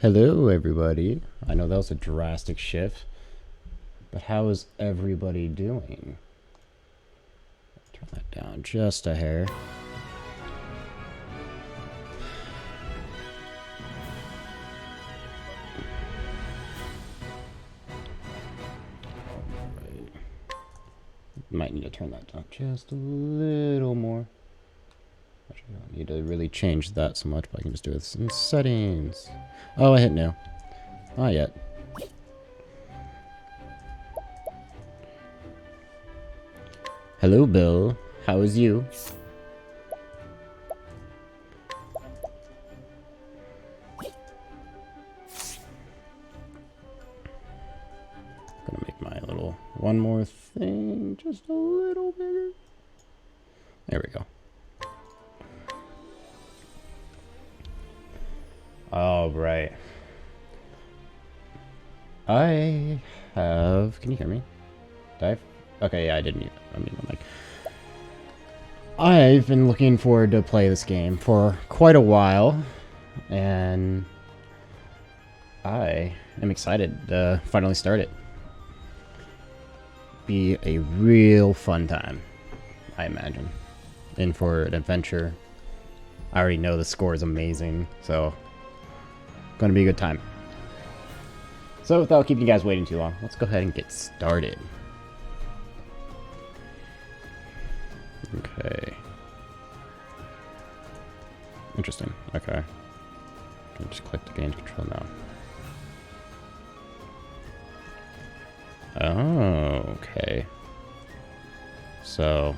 Hello, everybody. I know that was a drastic shift, but how is everybody doing? Turn that down just a hair. Alright. Might need to turn that down just a little more. Actually, I don't need to really change that so much, but I can just do it in settings. Oh, I hit no. Not yet. Hello, Bill. How is you? Gonna make my little one more thing just a little bigger. There we go. All right. I have. Can you hear me? Dive. Okay, yeah, I didn't. I mean, I'm like. I've been looking forward to play this game for quite a while, and I am excited to finally start it. Be a real fun time, I imagine. In for an adventure. I already know the score is amazing, so gonna be a good time. So without keeping you guys waiting too long, let's go ahead and get started. Okay. Interesting. Okay. Can just click the game's control now. Oh, okay. So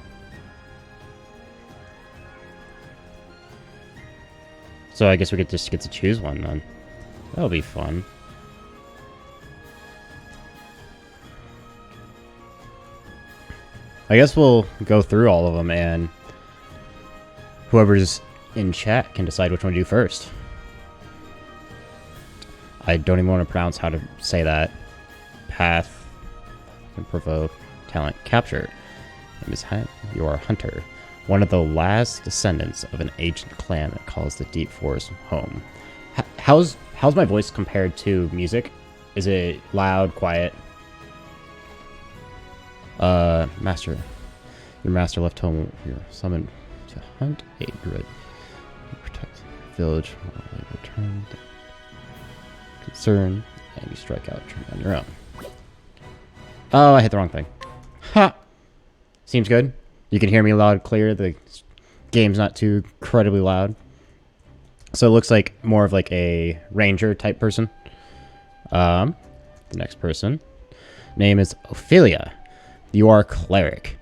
I guess we just get to choose one then. That'll be fun. I guess we'll go through all of them, and whoever's in chat can decide which one to do first. I don't even want to pronounce how to say that. Path, can provoke, talent, capture. Name is you are a hunter, one of the last descendants of an ancient clan that calls the deep forest home. How's my voice compared to music? Is it loud, quiet? Master. Your master left home. You're summoned to hunt a druid. Protect the village while they return the concern, and you strike out on your own. Oh, I hit the wrong thing. Ha! Seems good. You can hear me loud and clear. The game's not too incredibly loud. So it looks like more of like a ranger type person. The next person. Name is Ophelia. You are a cleric.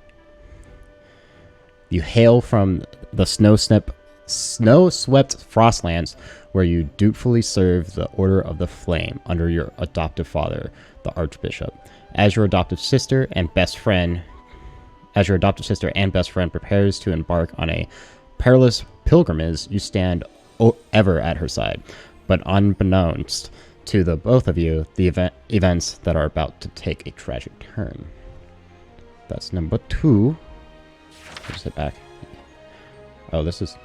You hail from the snow-swept Frostlands, where you dutifully serve the Order of the Flame under your adoptive father, the Archbishop. As your adoptive sister and best friend prepares to embark on a perilous pilgrimage, you stand ever at her side. But unbeknownst to the both of you, the events that are about to take a tragic turn. That's number 2. Just hit back. Oh, this is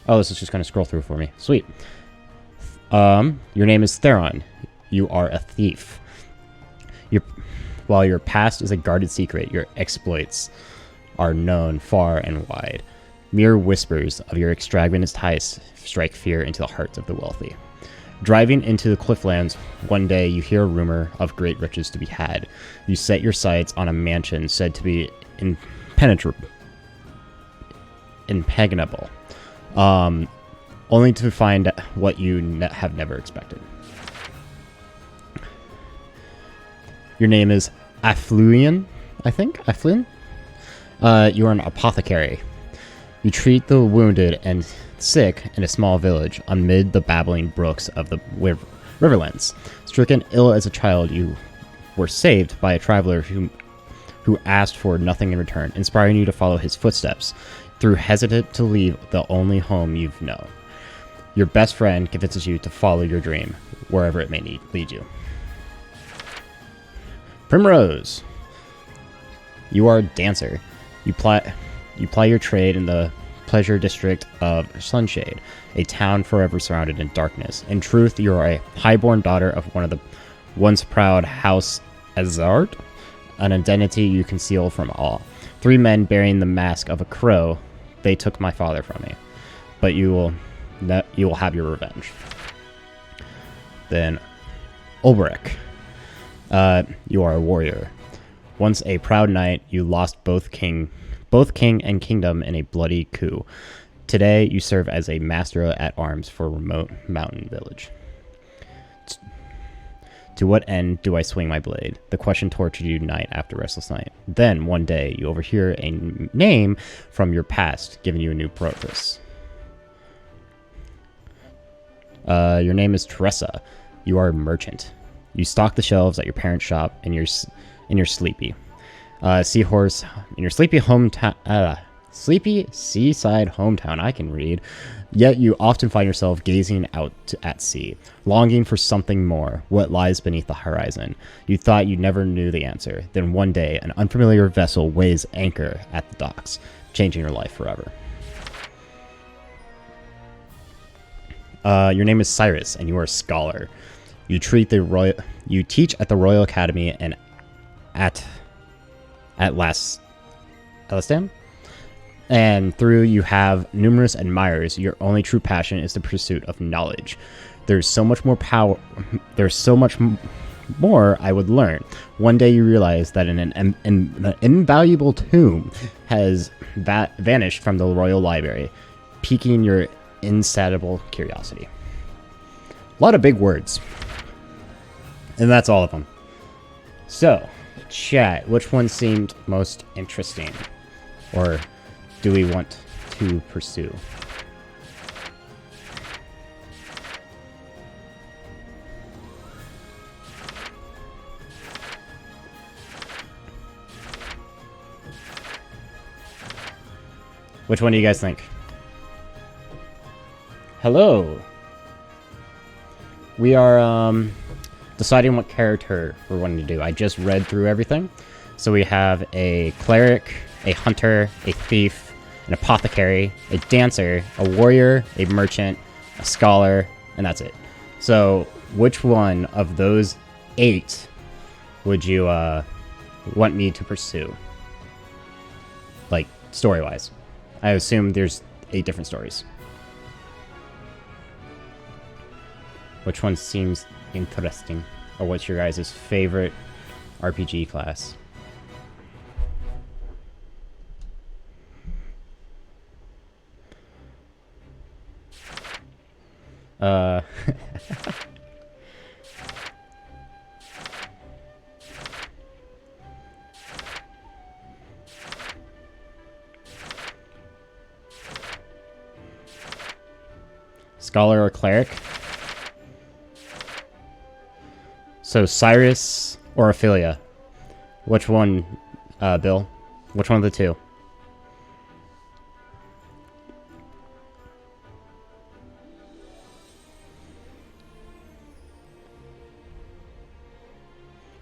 just gonna scroll through for me. Sweet. Your name is Theron. You are a thief. While your past is a guarded secret, your exploits are known far and wide. Mere whispers of your extravagant heist strike fear into the hearts of the wealthy. Driving into the Clifflands, one day you hear a rumor of great riches to be had. You set your sights on a mansion said to be impregnable, only to find what you have never expected. Your name is Affluian, I think? Affluian? You are an apothecary. You treat the wounded and sick in a small village amid the babbling brooks of the Riverlands. Stricken ill as a child, you were saved by a traveler who asked for nothing in return, inspiring you to follow his footsteps, through hesitant to leave the only home you've known. Your best friend convinces you to follow your dream, wherever it may lead you. Primrose. You are a dancer. You ply your trade in the pleasure district of Sunshade, a town forever surrounded in darkness. In truth, you are a highborn daughter of one of the once proud House Azard, an identity you conceal from all. 3 men bearing the mask of a crow, they took my father from me. But you will have your revenge. Then, Ulbrich. You are a warrior. Once a proud knight, you lost both king and kingdom in a bloody coup. Today, you serve as a master at arms for a remote mountain village. To what end do I swing my blade? The question tortured you night after restless night. Then, one day, you overhear a name from your past, giving you a new purpose. Your name is Teresa. You are a merchant. You stock the shelves at your parents' shop, and you're sleepy. Seahorse in your sleepy hometown. Sleepy seaside hometown. I can read. Yet you often find yourself gazing out at sea, longing for something more, what lies beneath the horizon. You thought you never knew the answer. Then one day, an unfamiliar vessel weighs anchor at the docks, changing your life forever. Your name is Cyrus, and you are a scholar. You teach at the Royal Academy and at Elastam. And through you have numerous admirers, your only true passion is the pursuit of knowledge. There's so much more power. There's so much more I would learn. One day you realize that an invaluable tome has vanished from the Royal Library, piquing your insatiable curiosity. A lot of big words. And that's all of them. So, chat, which one seemed most interesting? Or do we want to pursue? Which one do you guys think? Hello. We are deciding what character we're wanting to do. I just read through everything. So we have a cleric, a hunter, a thief, an apothecary, a dancer, a warrior, a merchant, a scholar, and that's it. So which one of those 8 would you want me to pursue? Like, story-wise. I assume there's 8 different stories. Which one seems interesting? Or what's your guys' favorite RPG class? Scholar or cleric? So Cyrus or Ophelia? Which one, Bill? Which one of the 2?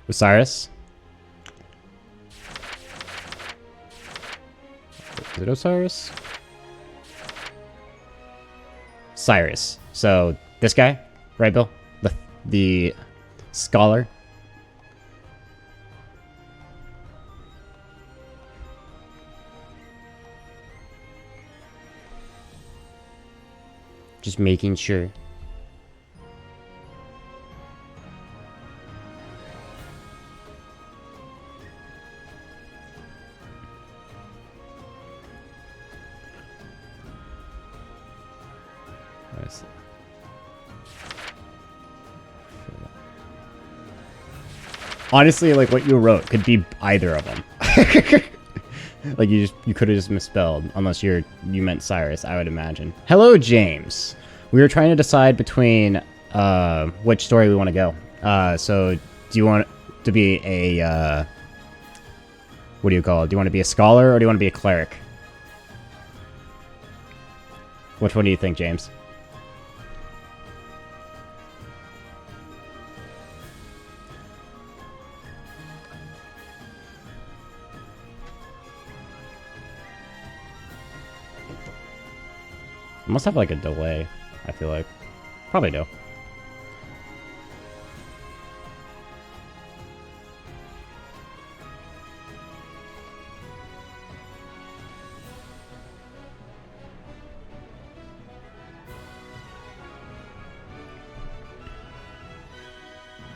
Osiris? Is it Osiris? Cyrus. So, this guy? Right, Bill? The scholar? Just making sure. Honestly, like, what you wrote could be either of them. Like, you could have just misspelled, unless you meant Cyrus, I would imagine. Hello, James. We were trying to decide between which story we want to go. So, do you want to be a what do you call it? Do you want to be a scholar or do you want to be a cleric? Which one do you think, James? It must have like a delay, I feel like. Probably do.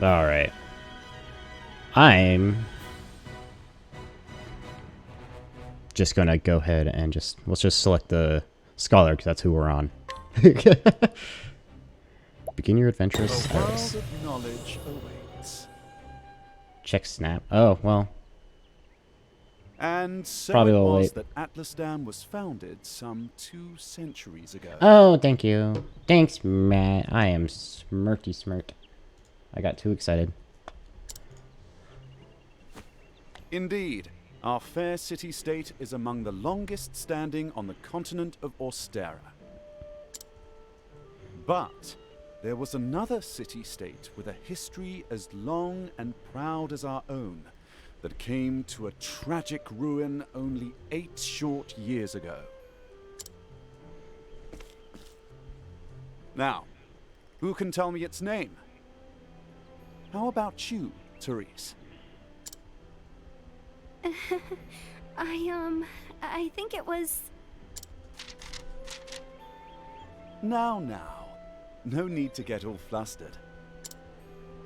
Alright. I'm just gonna go ahead and let's just select the scholar because that's who we're on. Begin your adventurous status. A world of knowledge awaits. Check snap. Oh, well. And so Probably it a little was late. that Atlasdan was founded some 2 centuries ago. Oh, thank you. Thanks, Matt. I am smirky smirk. I got too excited. Indeed, our fair city-state is among the longest standing on the continent of Austera. But there was another city-state with a history as long and proud as our own that came to a tragic ruin only 8 short years ago. Now, who can tell me its name? How about you, Therese? I think it was... Now. No need to get all flustered.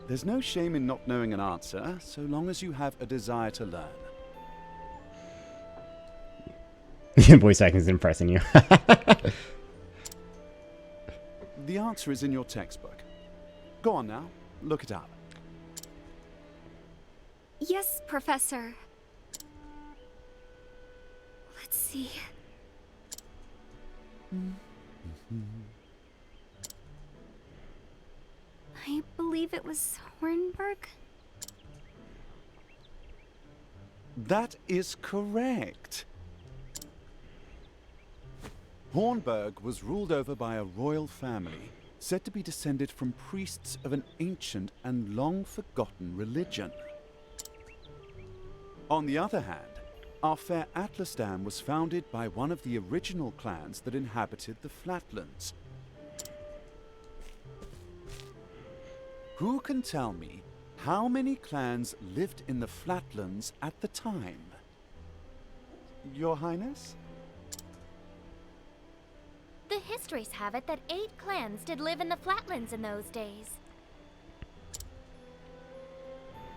There's no shame in not knowing an answer, so long as you have a desire to learn. Voice acting is impressing you. The answer is in your textbook. Go on now, look it up. Yes, Professor. Let's see. I believe it was Hornburg. That is correct. Hornburg was ruled over by a royal family, said to be descended from priests of an ancient and long-forgotten religion. On the other hand, our fair Atlasdan was founded by one of the original clans that inhabited the Flatlands. Who can tell me how many clans lived in the Flatlands at the time? Your Highness? The histories have it that 8 clans did live in the Flatlands in those days.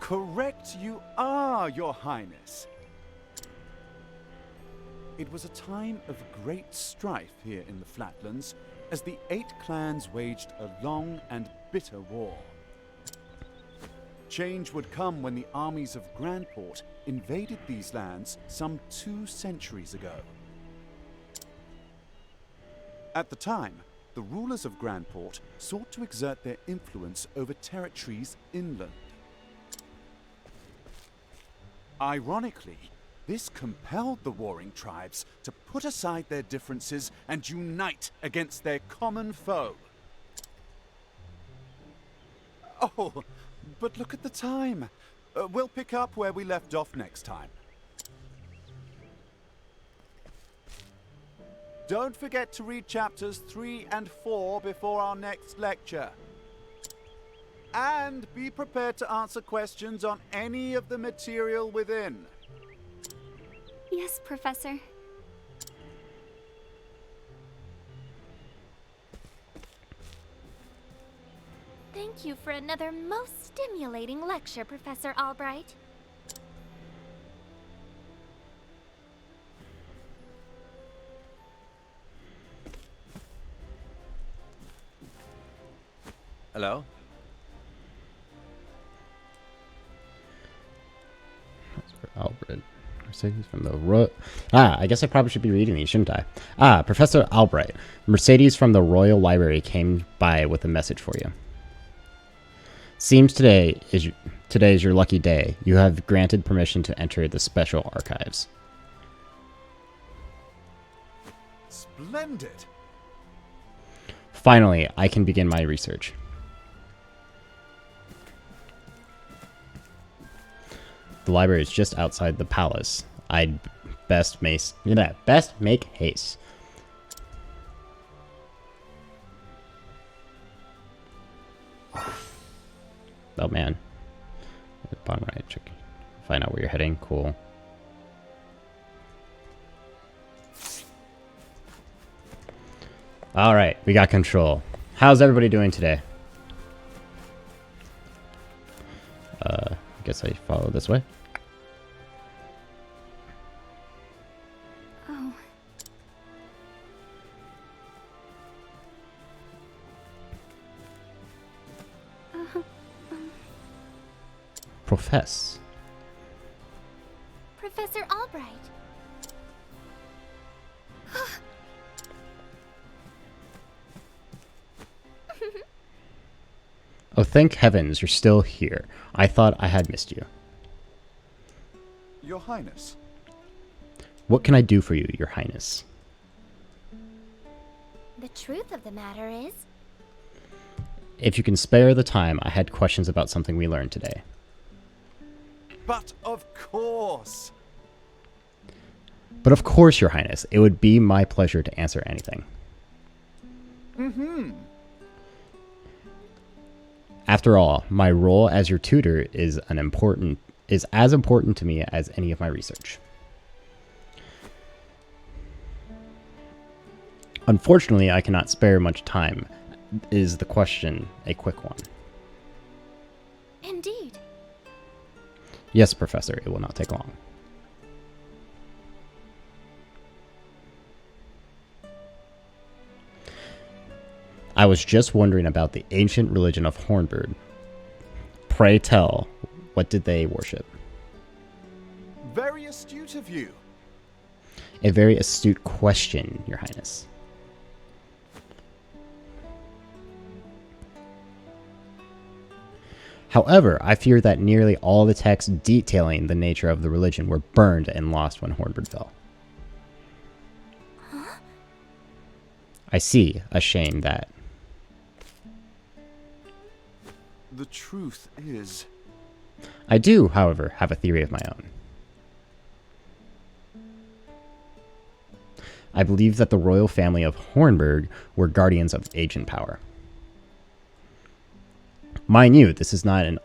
Correct you are, Your Highness. It was a time of great strife here in the Flatlands as the 8 clans waged a long and bitter war. Change would come when the armies of Grandport invaded these lands some 2 centuries ago. At the time, the rulers of Grandport sought to exert their influence over territories inland. Ironically, this compelled the warring tribes to put aside their differences and unite against their common foe. Oh, but look at the time. We'll pick up where we left off next time. Don't forget to read chapters 3 and 4 before our next lecture. And be prepared to answer questions on any of the material within. Yes, Professor. Thank you for another most stimulating lecture, Professor Albright. Hello? Albert. Mercedes from the I guess I probably should be reading these, shouldn't I? Professor Albright. Mercedes from the Royal Library came by with a message for you. Seems today is your lucky day. You have granted permission to enter the special archives. Splendid! Finally, I can begin my research. The library is just outside the palace. I'd best make haste. Oh man. Bottom right, check. Find out where you're heading. Cool. Alright, we got control. How's everybody doing today? I guess I follow this way. Oh. Profess. Professor Albright. Oh, thank heavens you're still here. I thought I had missed you. Your Highness. What can I do for you, Your Highness? The truth of the matter is, If you can spare the time, I had questions about something we learned today. But of course. But of course, Your Highness, it would be my pleasure to answer anything. Mm-hmm. After all, my role as your tutor is as important to me as any of my research. Unfortunately, I cannot spare much time. Is the question a quick one? indeed. Yes, Professor, it will not take long. I was just wondering about the ancient religion of Hornbird. Pray tell, what did they worship? Very astute of you. A very astute question, Your Highness. However, I fear that nearly all the texts detailing the nature of the religion were burned and lost when Hornbird fell. I see. A shame that. The truth is... I do, however, have a theory of my own. I believe that the royal family of Hornburg were guardians of ancient power. Mind you, this is not an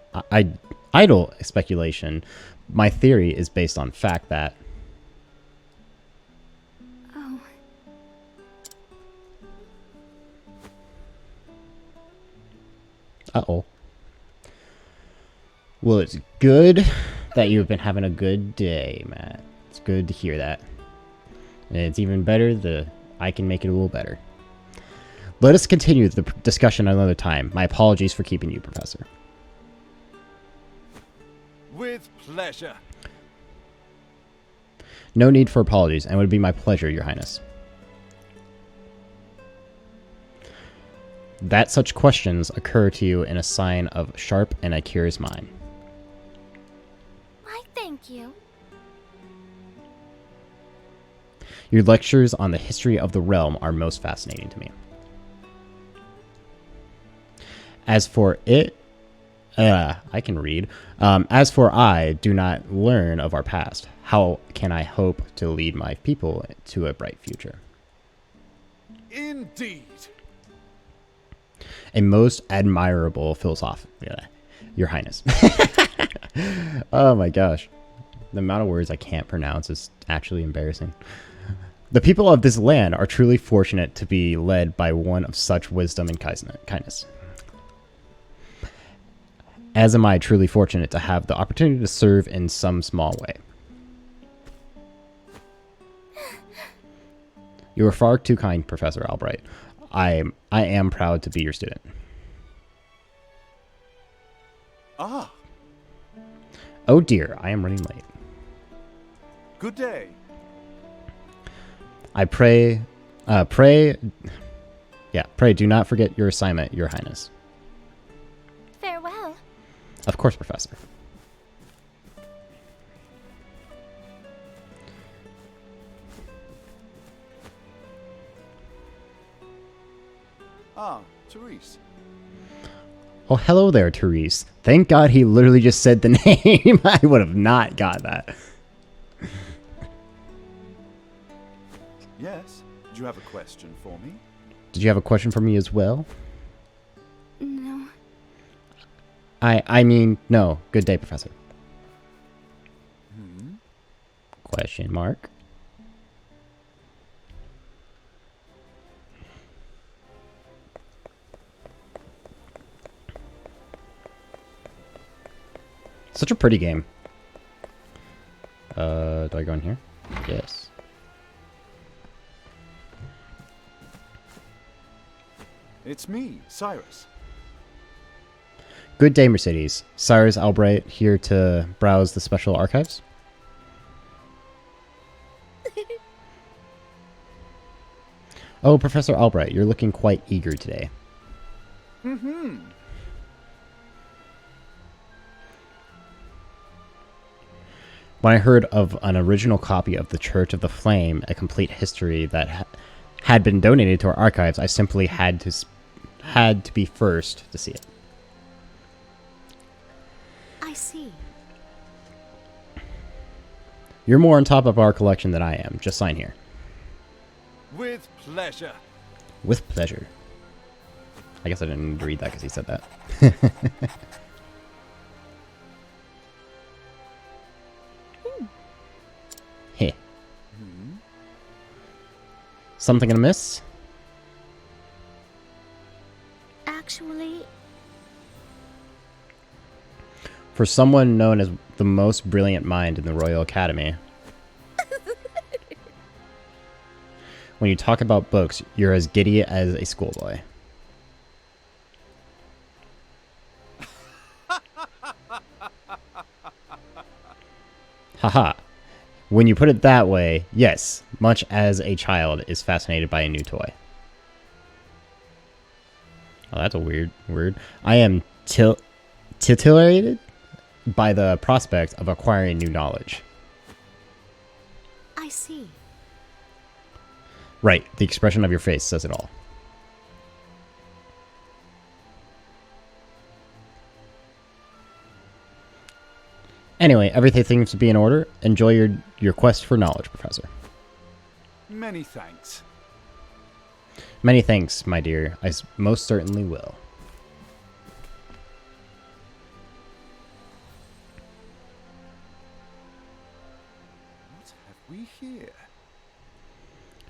idle speculation. My theory is based on fact that... Oh. Uh-oh. Well, it's good that you've been having a good day, Matt. It's good to hear that. And it's even better that I can make it a little better. Let us continue the discussion another time. My apologies for keeping you, Professor. With pleasure. No need for apologies, and it would be my pleasure, Your Highness. That such questions occur to you in a sign of sharp and a curious mind. Why, thank you. Your lectures on the history of the realm are most fascinating to me. As for it, I can read. As for I do not learn of our past, how can I hope to lead my people to a bright future? Indeed. A most admirable philosophy, Your Highness. Oh my gosh. The amount of words I can't pronounce is actually embarrassing. The people of this land are truly fortunate to be led by one of such wisdom and kindness. As am I truly fortunate to have the opportunity to serve in some small way. You are far too kind, Professor Albright. I am proud to be your student. Ah, Oh dear, I am running late. good day. I pray do not forget your assignment, Your Highness. Farewell. Of course, Professor. Ah, Therese. Oh, hello there, Therese. Thank God he literally just said the name. I would have not got that. Yes, do you have a question for me? Did you have a question for me as well? No. I mean, no. Good day, Professor. Question mark. Such a pretty game. Do I go in here? Yes. It's me, Cyrus. Good day, Mercedes. Cyrus Albright here to browse the special archives. Oh, Professor Albright, you're looking quite eager today. Mm-hmm. When I heard of an original copy of The Church of the Flame, a complete history that had been donated to our archives, I simply had to be first to see it. I see. You're more on top of our collection than I am. Just sign here. With pleasure. With pleasure. I guess I didn't need to read that because he said that. Hey. Something gonna miss? Actually, For someone known as the most brilliant mind in the Royal Academy. When you talk about books, you're as giddy as a schoolboy. Haha. When you put it that way, yes, much as a child is fascinated by a new toy. Oh, that's a weird word. I am titillated by the prospect of acquiring new knowledge. I see. Right, the expression of your face says it all. Anyway, everything seems to be in order. Enjoy your quest for knowledge, Professor. Many thanks. Many thanks, my dear. I most certainly will. What have we here?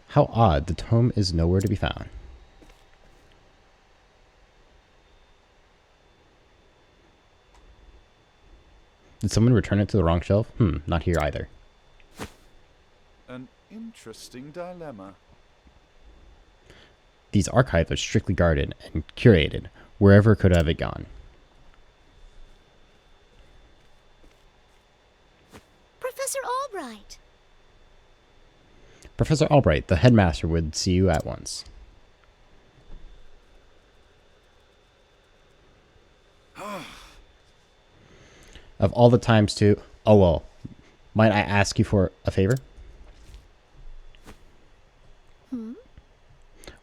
How odd, the tome is nowhere to be found. Did someone return it to the wrong shelf? Not here either. An interesting dilemma. These archives are strictly guarded and curated. Wherever could have it gone? Professor Albright. Professor Albright, the headmaster, would see you at once. Of all the times to... Oh, well. Might I ask you for a favor?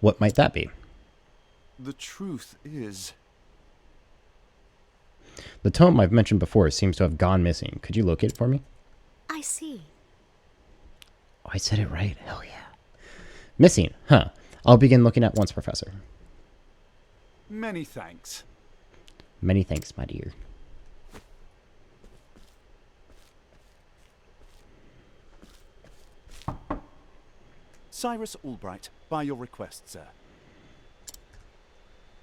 What might that be? The truth is... The tome I've mentioned before seems to have gone missing. Could you locate it for me? I see. Oh, I said it right. Hell yeah. Missing, huh? I'll begin looking at once, Professor. Many thanks. Many thanks, my dear. Cyrus Albright, by your request, sir.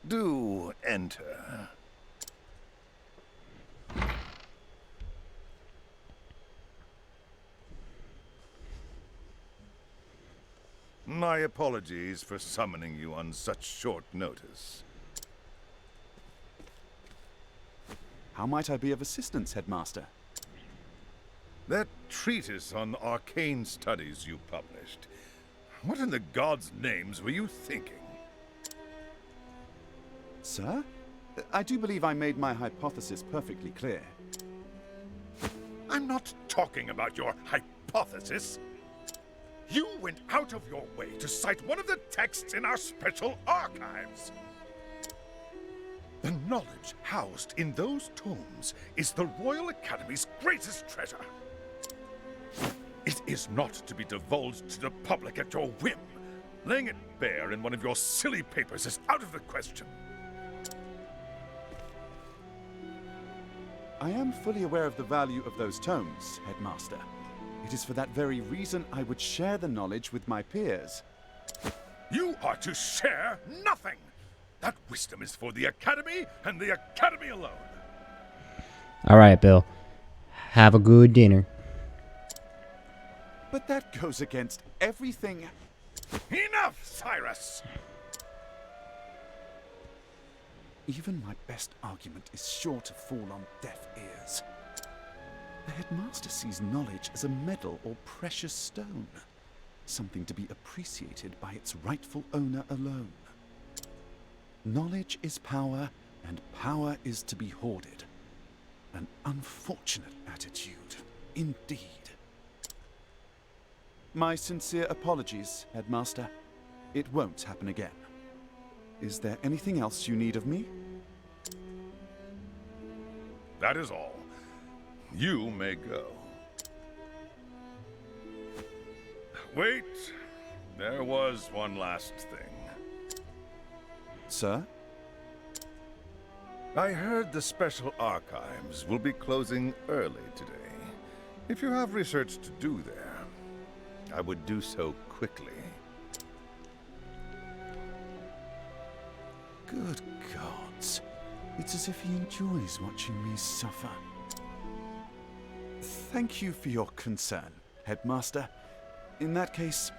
Do enter. My apologies for summoning you on such short notice. How might I be of assistance, Headmaster? That treatise on arcane studies you published. What in the gods' names were you thinking? Sir? I do believe I made my hypothesis perfectly clear. I'm not talking about your hypothesis. You went out of your way to cite one of the texts in our special archives. The knowledge housed in those tomes is the Royal Academy's greatest treasure. It is not to be divulged to the public at your whim. Laying it bare in one of your silly papers is out of the question. I am fully aware of the value of those tomes, Headmaster. It is for that very reason I would share the knowledge with my peers. You are to share nothing! That wisdom is for the Academy and the Academy alone. All right, Bill. Have a good dinner. But that goes against everything. Enough, Cyrus! Even my best argument is sure to fall on deaf ears. The Headmaster sees knowledge as a medal or precious stone, something to be appreciated by its rightful owner alone. Knowledge is power, and power is to be hoarded. An unfortunate attitude, indeed. My sincere apologies, Headmaster. It won't happen again. Is there anything else you need of me? That is all. You may go. Wait, there was one last thing. Sir? I heard the Special Archives will be closing early today. If you have research to do there, I would do so quickly. Good gods. It's as if he enjoys watching me suffer. Thank you for your concern, Headmaster. In that case,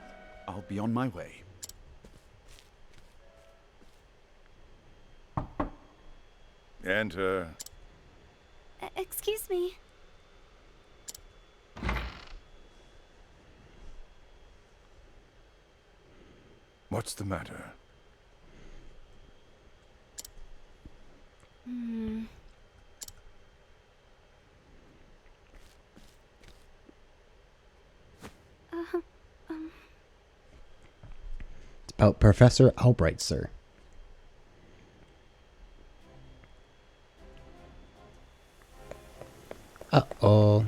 I'll be on my way. Enter. Excuse me. What's the matter? It's about Professor Albright, sir. Uh-oh.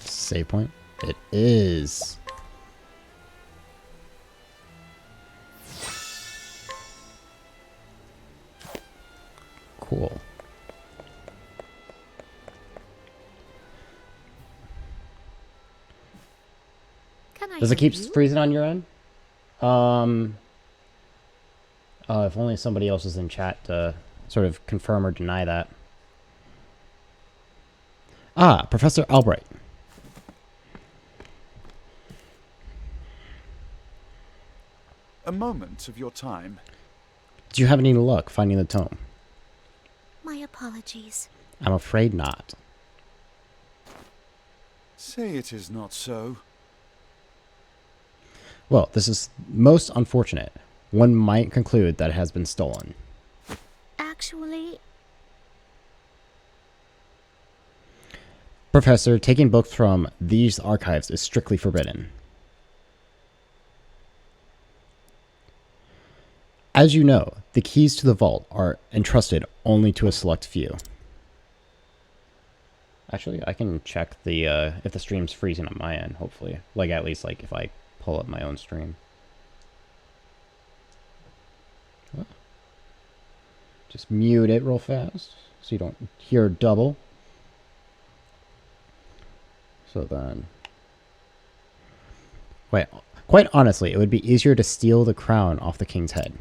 Save point? It is. Cool. Can I Does it help keep you? freezing on your end? If only somebody else is in chat to sort of confirm or deny that. Ah, Professor Albright. A moment of your time. Did you have any luck finding the tome? My apologies. I'm afraid not. Say it is not so. Well, this is most unfortunate. One might conclude that it has been stolen. Actually, Professor, taking books from these archives is strictly forbidden. As you know, the keys to the vault are entrusted only to a select few. Actually, I can check the if the stream's freezing on my end, hopefully. Like, at least, like, if I pull up my own stream. What? Just mute it real fast so you don't hear double. So then... Wait, quite honestly, it would be easier to steal the crown off the king's head.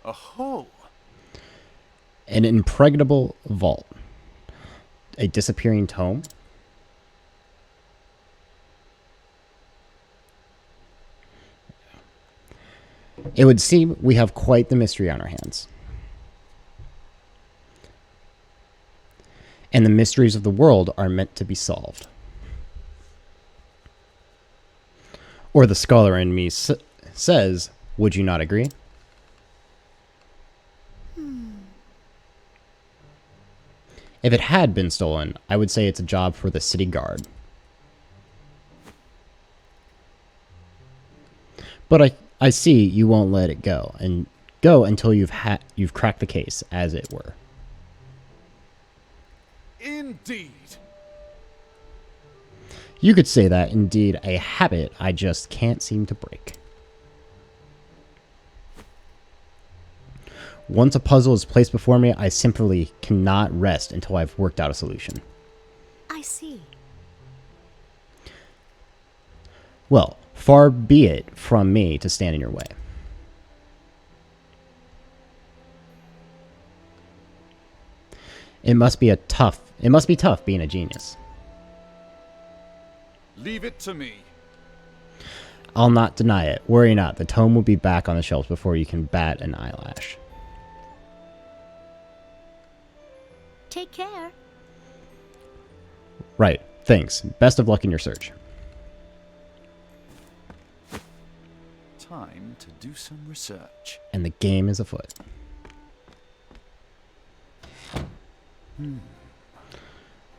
Aho! An impregnable vault. A disappearing tome. It would seem we have quite the mystery on our hands. And the mysteries of the world are meant to be solved. Or the scholar in me says, would you not agree? If it had been stolen, I would say it's a job for the city guard. But I see you won't let it go, and go until you've cracked the case, as it were. Indeed! You could say that, indeed, a habit I just can't seem to break. Once a puzzle is placed before me, I simply cannot rest until I've worked out a solution. I see. Well, far be it from me to stand in your way. It must be tough being a genius. Leave it to me. I'll not deny it. Worry not, the tome will be back on the shelves before you can bat an eyelash. Take care. Right, thanks. Best of luck in your search. Time to do some research. And the game is afoot.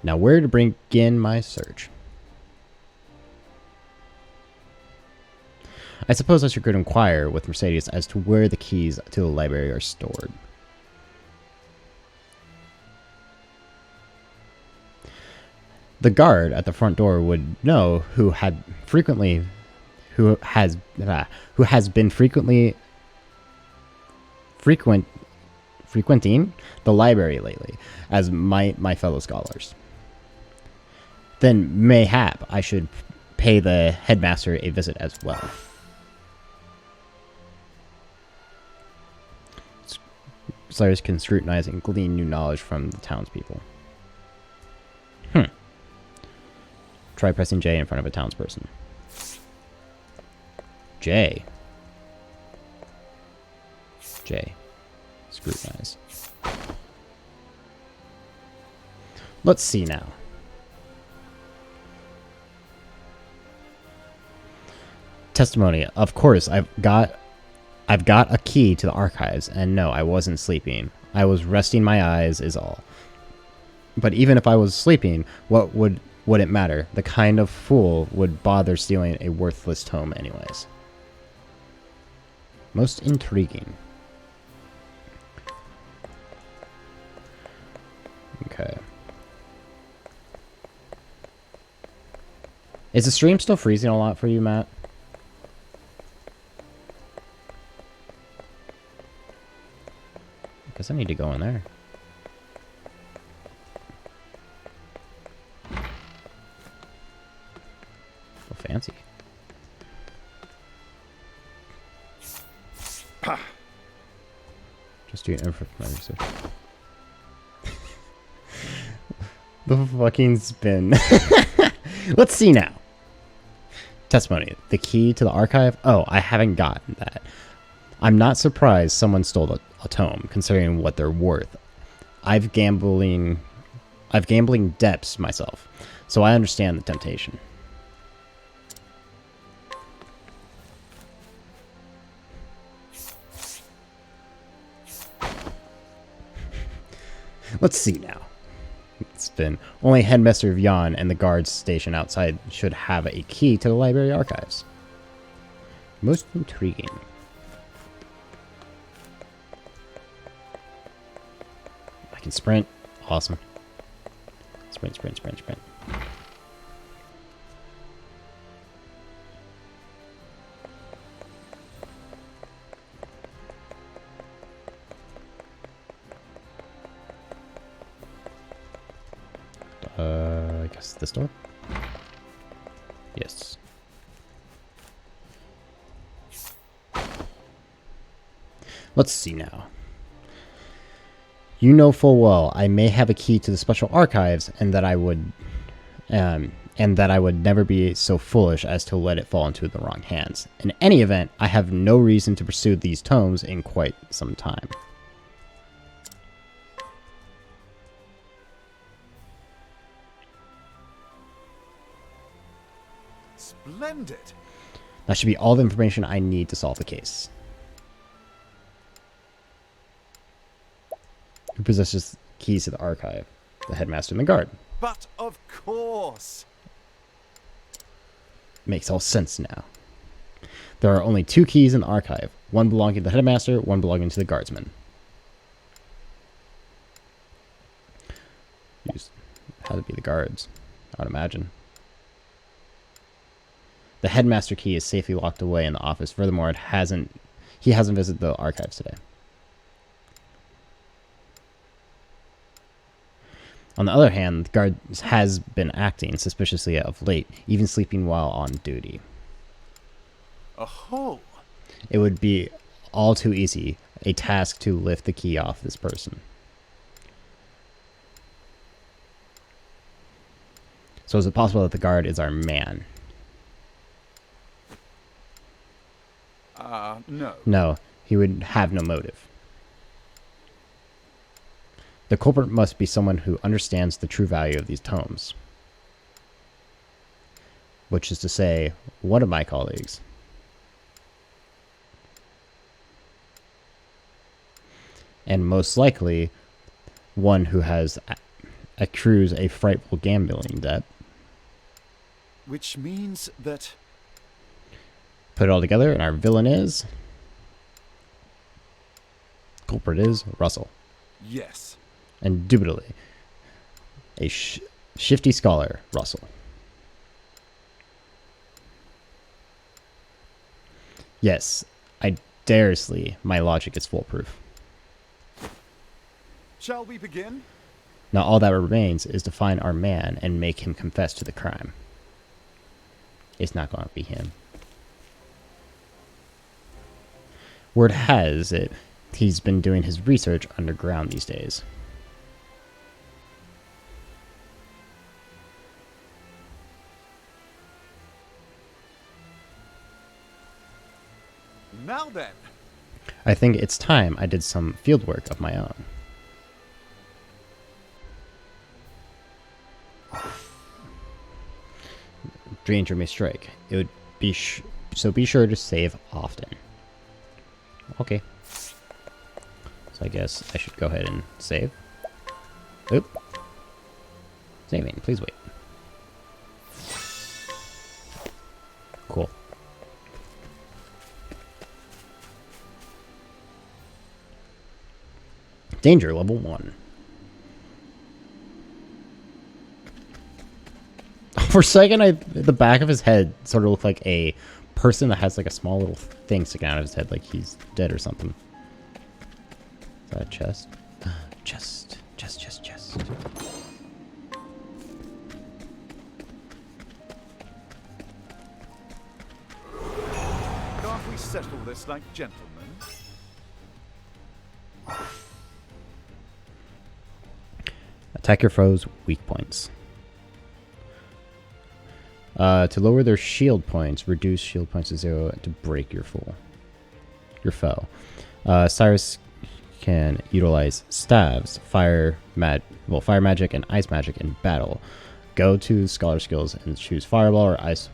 Now where to begin my search? I suppose I should go to inquire with Mercedes as to where the keys to the library are stored. The guard at the front door would know who has been frequenting the library lately, as my fellow scholars. Then mayhap I should pay the headmaster a visit as well. Cyrus can scrutinize and glean new knowledge from the townspeople. Try pressing J in front of a townsperson. J. Scrutinize. Let's see now. Testimony. Of course, I've got a key to the archives, and no, I wasn't sleeping. I was resting my eyes is all. But even if I was sleeping, what would it matter? The kind of fool would bother stealing a worthless tome anyways. Most intriguing. Okay. Is the stream still freezing a lot for you, Matt? Guess I need to go in there. Oh, fancy. Just do info research. The fucking spin. Let's see now. Testimony. The key to the archive? Oh, I haven't gotten that. I'm not surprised someone stole a tome, considering what they're worth. I've gambling debts myself, so I understand the temptation. Let's see now. It's been only Headmaster Vyan and the guards stationed outside should have a key to the library archives. Most intriguing. I can sprint. Awesome. Sprint, sprint, sprint, sprint. I guess this door? Yes. Let's see now. You know full well I may have a key to the special archives, and that I would never be so foolish as to let it fall into the wrong hands. In any event, I have no reason to pursue these tomes in quite some time. Splendid. That should be all the information I need to solve the case. Who possesses keys to the archive? The headmaster and the guard. But of course. Makes all sense now. There are only 2 keys in the archive. One belonging to the headmaster, one belonging to the guardsman. Had to be the guards, I would imagine. The headmaster key is safely locked away in the office. Furthermore, he hasn't visited the archives today. On the other hand, the guard has been acting suspiciously of late, even sleeping while on duty. Oh, It would be all too easy a task to lift the key off this person. So is it possible that the guard is our man? no. No, he would have no motive. The culprit must be someone who understands the true value of these tomes. Which is to say, one of my colleagues. And most likely, one who has accrues a frightful gambling debt. Which means that... Put it all together, and our villain is... Culprit is Russell. Yes. Indubitably. A shifty scholar, Russell. Yes, I dare say my logic is foolproof. Shall we begin? Now all that remains is to find our man and make him confess to the crime. It's not going to be him. Word has it he's been doing his research underground these days. Now then. I think it's time I did some field work of my own. Danger may strike. It would be so be sure to save often. Okay. So I guess I should go ahead and save. Oop. Saving. Please wait. Cool. Danger level 1. For a second, the back of his head sort of looked like a person that has like a small little thing sticking out of his head, like he's dead or something. Is that a chest? Chest. Can't we settle this like gentlemen? Attack your foes' weak points. To lower their shield points, reduce shield points to 0 to break your foe. Cyrus can utilize staves, fire magic, and ice magic in battle. Go to Scholar Skills and choose Fireball or Ice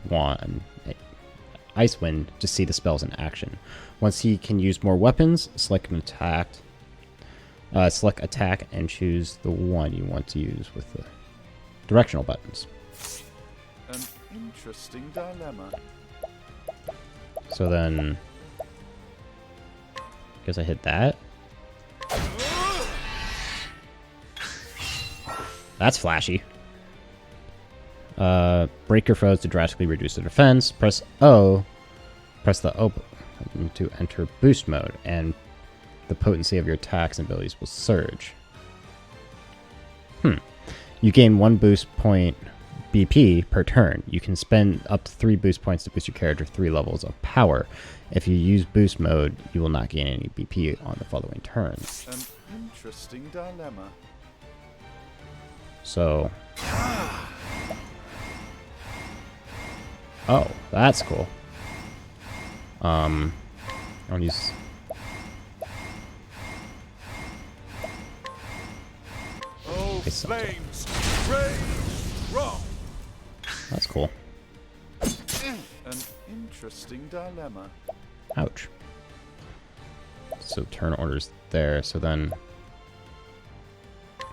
Wind to see the spells in action. Once he can use more weapons, select an attack. Select attack and choose the one you want to use with the directional buttons. An interesting dilemma. So then, guess I hit that. That's flashy. Break your foes to drastically reduce their defense. Press O. Press the O button to enter boost mode, and the potency of your attacks and abilities will surge. You gain 1 boost point BP per turn. You can spend up to 3 boost points to boost your character 3 levels of power. If you use boost mode, you will not gain any BP on the following turns. An interesting dilemma. So... Oh, that's cool. I'll use... Oh, flames, rage, strong. That's cool. An interesting dilemma. Ouch. So turn orders there, so then... I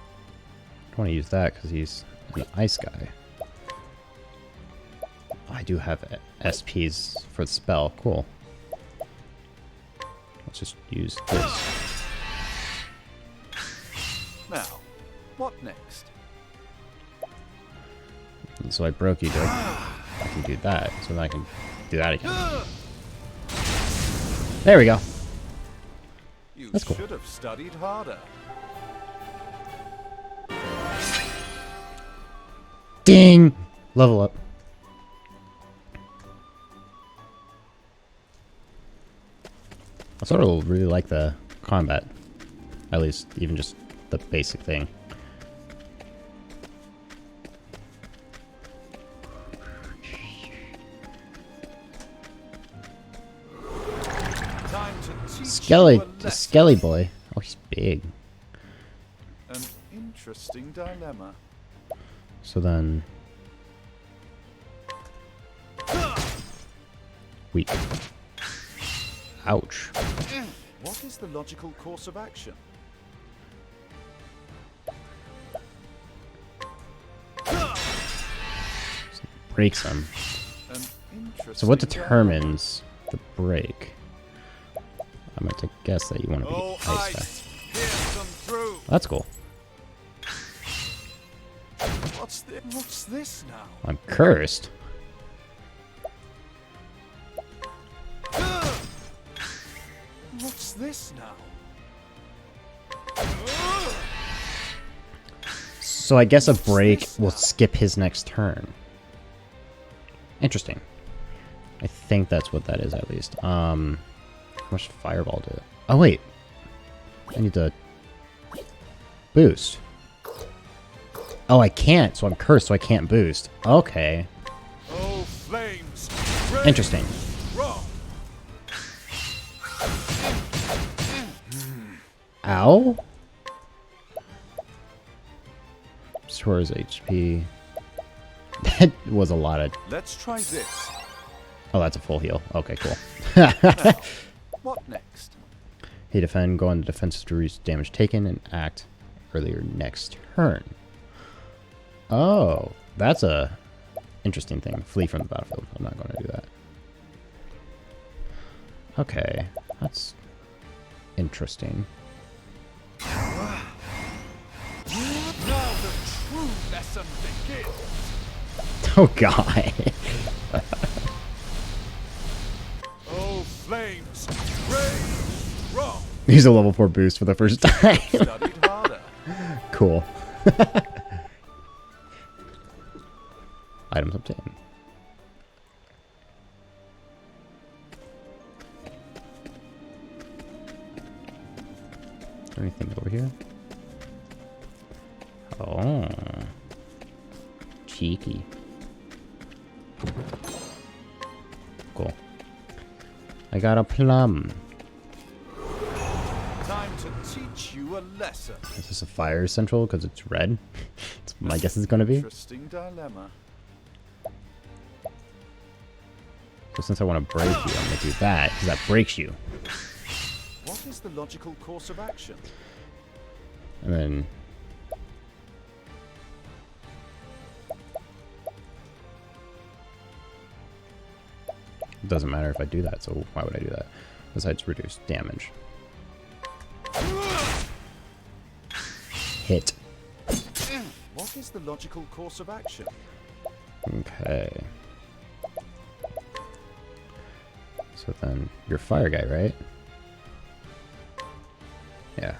don't want to use that because he's an ice guy. I do have SPs for the spell. Cool. Let's just use this. Now, what next? And so I broke you, Doug. I can do that, so then I can do that again. There we go. You That's cool. should have studied harder. Ding! Level up. I sort of really like the combat. At least, even just the basic thing. Time to teach Skelly, you a lesson. Skelly boy. Oh, he's big. An interesting dilemma. So then... Weak. Ouch. What is the logical course of action? Breaks him. An interesting So what dilemma. determines the break? I'm going to guess that you want to be Oh, ice guy. ice, pierce them through. That's cool. What's this now? I'm cursed. What's this now? So I guess a break will skip his next turn. Interesting. I think that's what that is at least. How much fireball do? Oh wait, I need to boost. Oh, I can't. So I'm cursed. So I can't boost. Okay, Oh, flames! interesting. Wrong. Ow. Restores HP. That was a lot of. Let's try this. Oh, that's a full heal. Okay, cool. What next? He defend, go on the defensive to reduce damage taken, and act earlier next turn. Oh, that's a interesting thing. Flee from the battlefield. I'm not going to do that. Okay, that's interesting. Now the true lesson begins. Oh god. Oh, flames! Rage! Wrong! Use a level 4 boost for the first time. Studied harder. Cool. Items obtained. Is there anything over here? Oh. Cheeky. Cool. I got a plum. Time to teach you a lesson. Is this a fire central because it's red? That's my guess it's going to be. Interesting dilemma. So since I want to break you, I'm going to do that because that breaks you. What is the logical course of action? And then... It doesn't matter if I do that, so why would I do that? Besides reduce damage. Hit. What is the logical course of action? Okay. So then, you're fire guy, right? Yeah.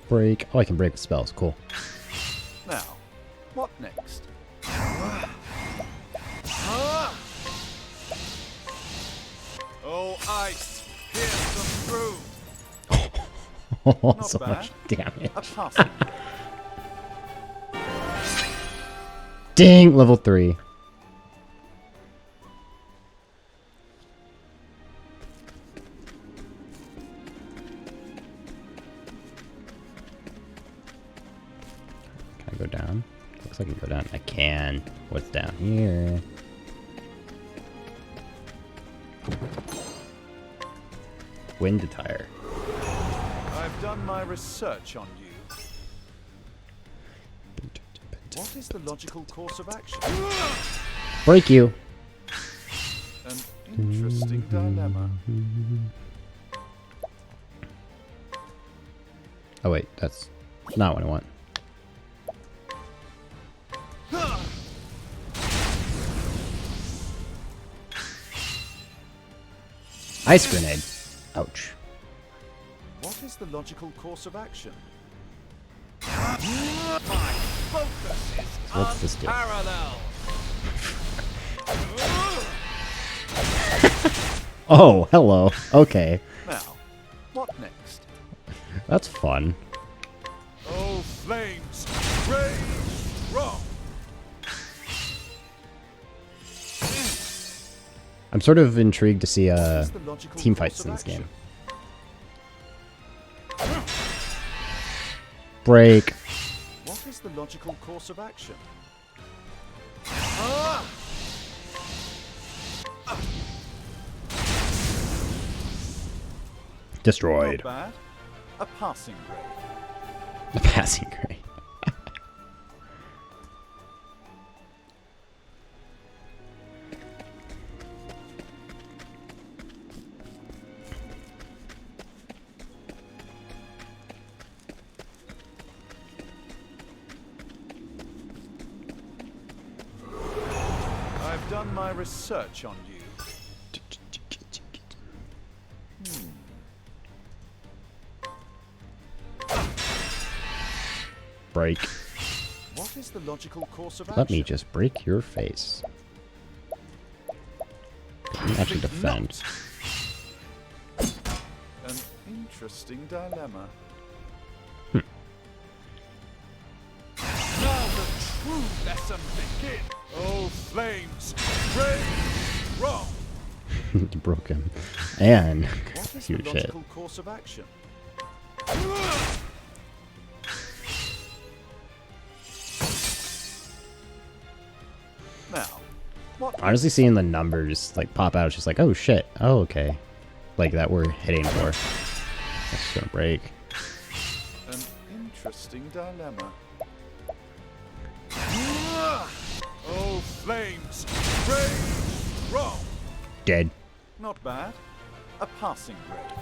Break. Oh, I can break with spells. Cool. Now, what next? Oh, ice! Pierce them through! Not So bad. much damage. A passing. Ding! Level 3. Can I go down? Looks like I can go down. I can. What's down here? Wind attire. I've done my research on you. What is the logical course of action? Break you. An interesting dilemma. Oh wait, that's not what I want. Ice grenade. Ouch. What is the logical course of action? My focus is So what's this do? unparalleled. Oh, hello. Okay. Now, what next? That's fun. Oh, flames, rage strong. I'm sort of intrigued to see What is the logical team course fights of in this action? game. Break. What is the logical course of action? Destroyed. Not bad. A passing grade. The passing grade. I've done my research on you. Break. What is the logical course of action? Let me just break your face. You can actually Think defend. not. An interesting dilemma. Now the true lesson begins. Oh, flames, rage strong. You broke him. And What is the huge hit. logical course of action? Now, what Honestly, seeing the numbers like pop out, it's just like, oh shit, oh okay, like that we're hitting for. That's just gonna break. an interesting dilemma. Oh, flames, rage strong. Dead. Not bad. A passing grade.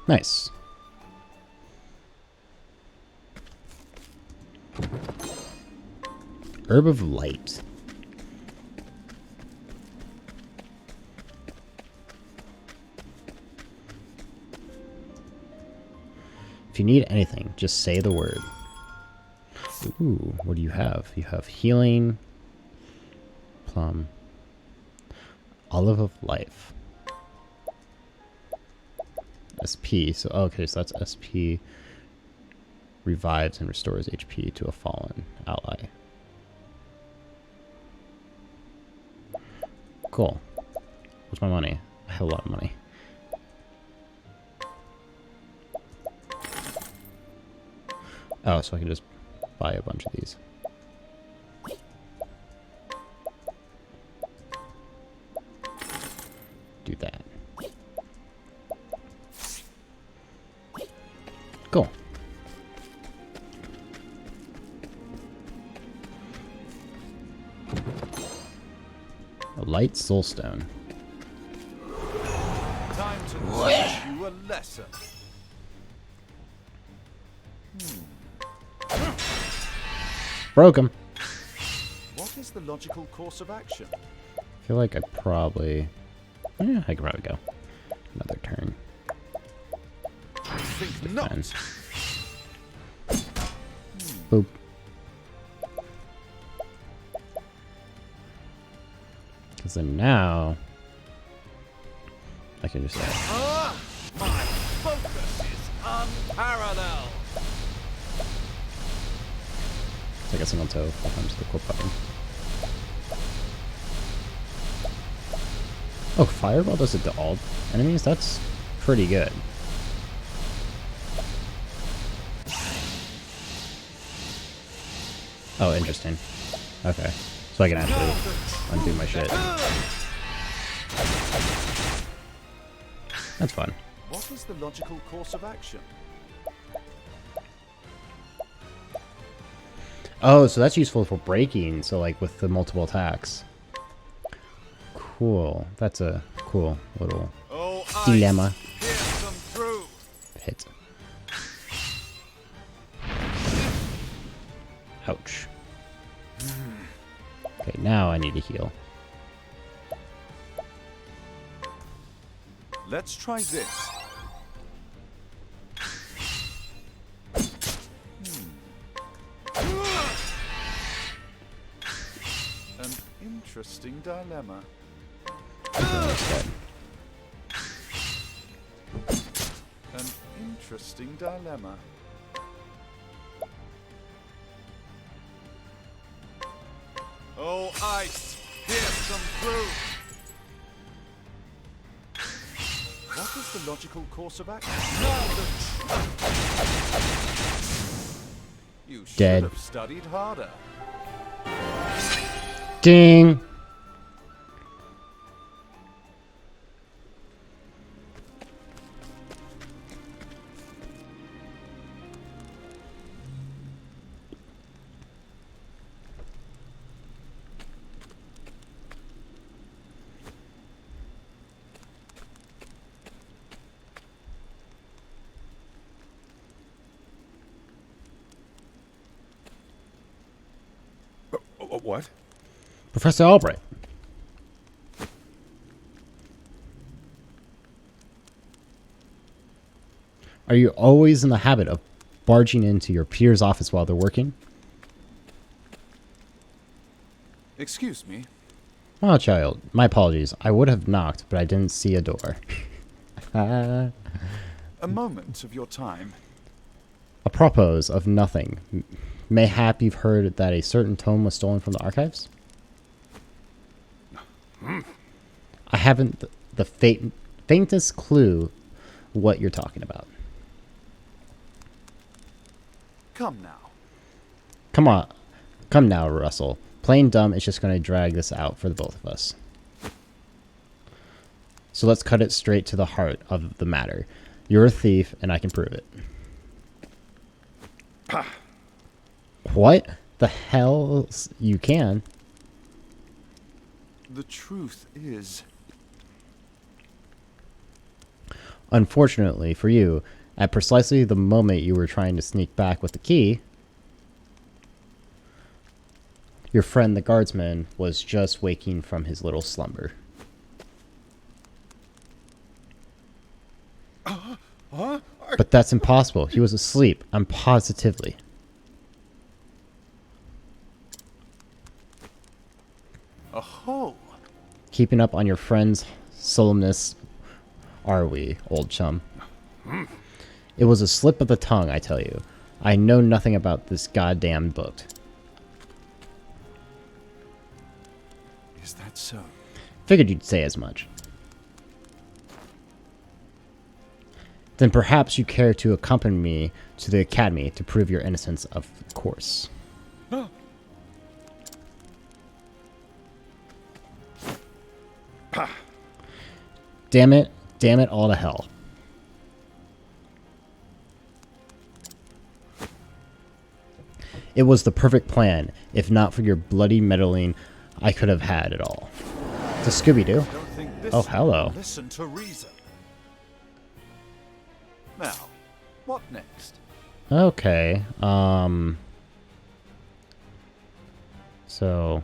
Nice. Herb of Light. If you need anything, just say the word. Ooh, what do you have? You have healing, plum, olive of life, SP. So okay, so that's SP. Revives and restores HP to a fallen ally. Cool. What's my money? I have a lot of money. Oh, so I can just buy a bunch of these. Do that. Cool. A light soulstone. Time to teach you a lesson. Broke him. What is the logical course of action? I feel like I probably... Yeah, I could probably go. Another turn. Think not. Defend. Boop. Because then now... I can just... My focus is unparalleled. take a single toe becomes the quote button. Oh, Fireball does it to all enemies? That's pretty good. Oh, interesting. Okay. So I can actually undo my shit. That's fun. What is the logical course of action? Oh, so that's useful for breaking, so like with the multiple attacks. Cool. That's a cool little Oh, dilemma. pierce them through. Hit. Ouch. Okay, now I need to heal. Let's try this. An interesting dilemma. An interesting dilemma. Oh, ice! Here's some proof! What is the logical course of action? You should Dead. have studied harder. Ding! What? Professor Albright. Are you always in the habit of barging into your peer's office while they're working? Excuse me. Oh, child. My apologies. I would have knocked, but I didn't see a door. A moment of your time. Apropos of nothing. Mayhap you've heard that a certain tome was stolen from the archives? I haven't the faintest clue what you're talking about. Come now. Come on. Come now, Russell. Plain dumb is just going to drag this out for the both of us. So let's cut it straight to the heart of the matter. You're a thief, and I can prove it. What the hell? You can. The truth is... Unfortunately for you, at precisely the moment you were trying to sneak back with the key, your friend the guardsman was just waking from his little slumber. But that's impossible. He was asleep. I'm positively. Oh, Keeping up on your friend's solemnness, are we, old chum? It was a slip of the tongue, I tell you. I know nothing about this goddamn book. is that so? Figured you'd say as much. Then perhaps you care to accompany me to the academy to prove your innocence, of course. Damn it all to hell. It was the perfect plan. If not for your bloody meddling, I could have had it all. To Scooby-Doo. I don't think this Oh, hello. will listen to reason. Now, what next? Okay. So,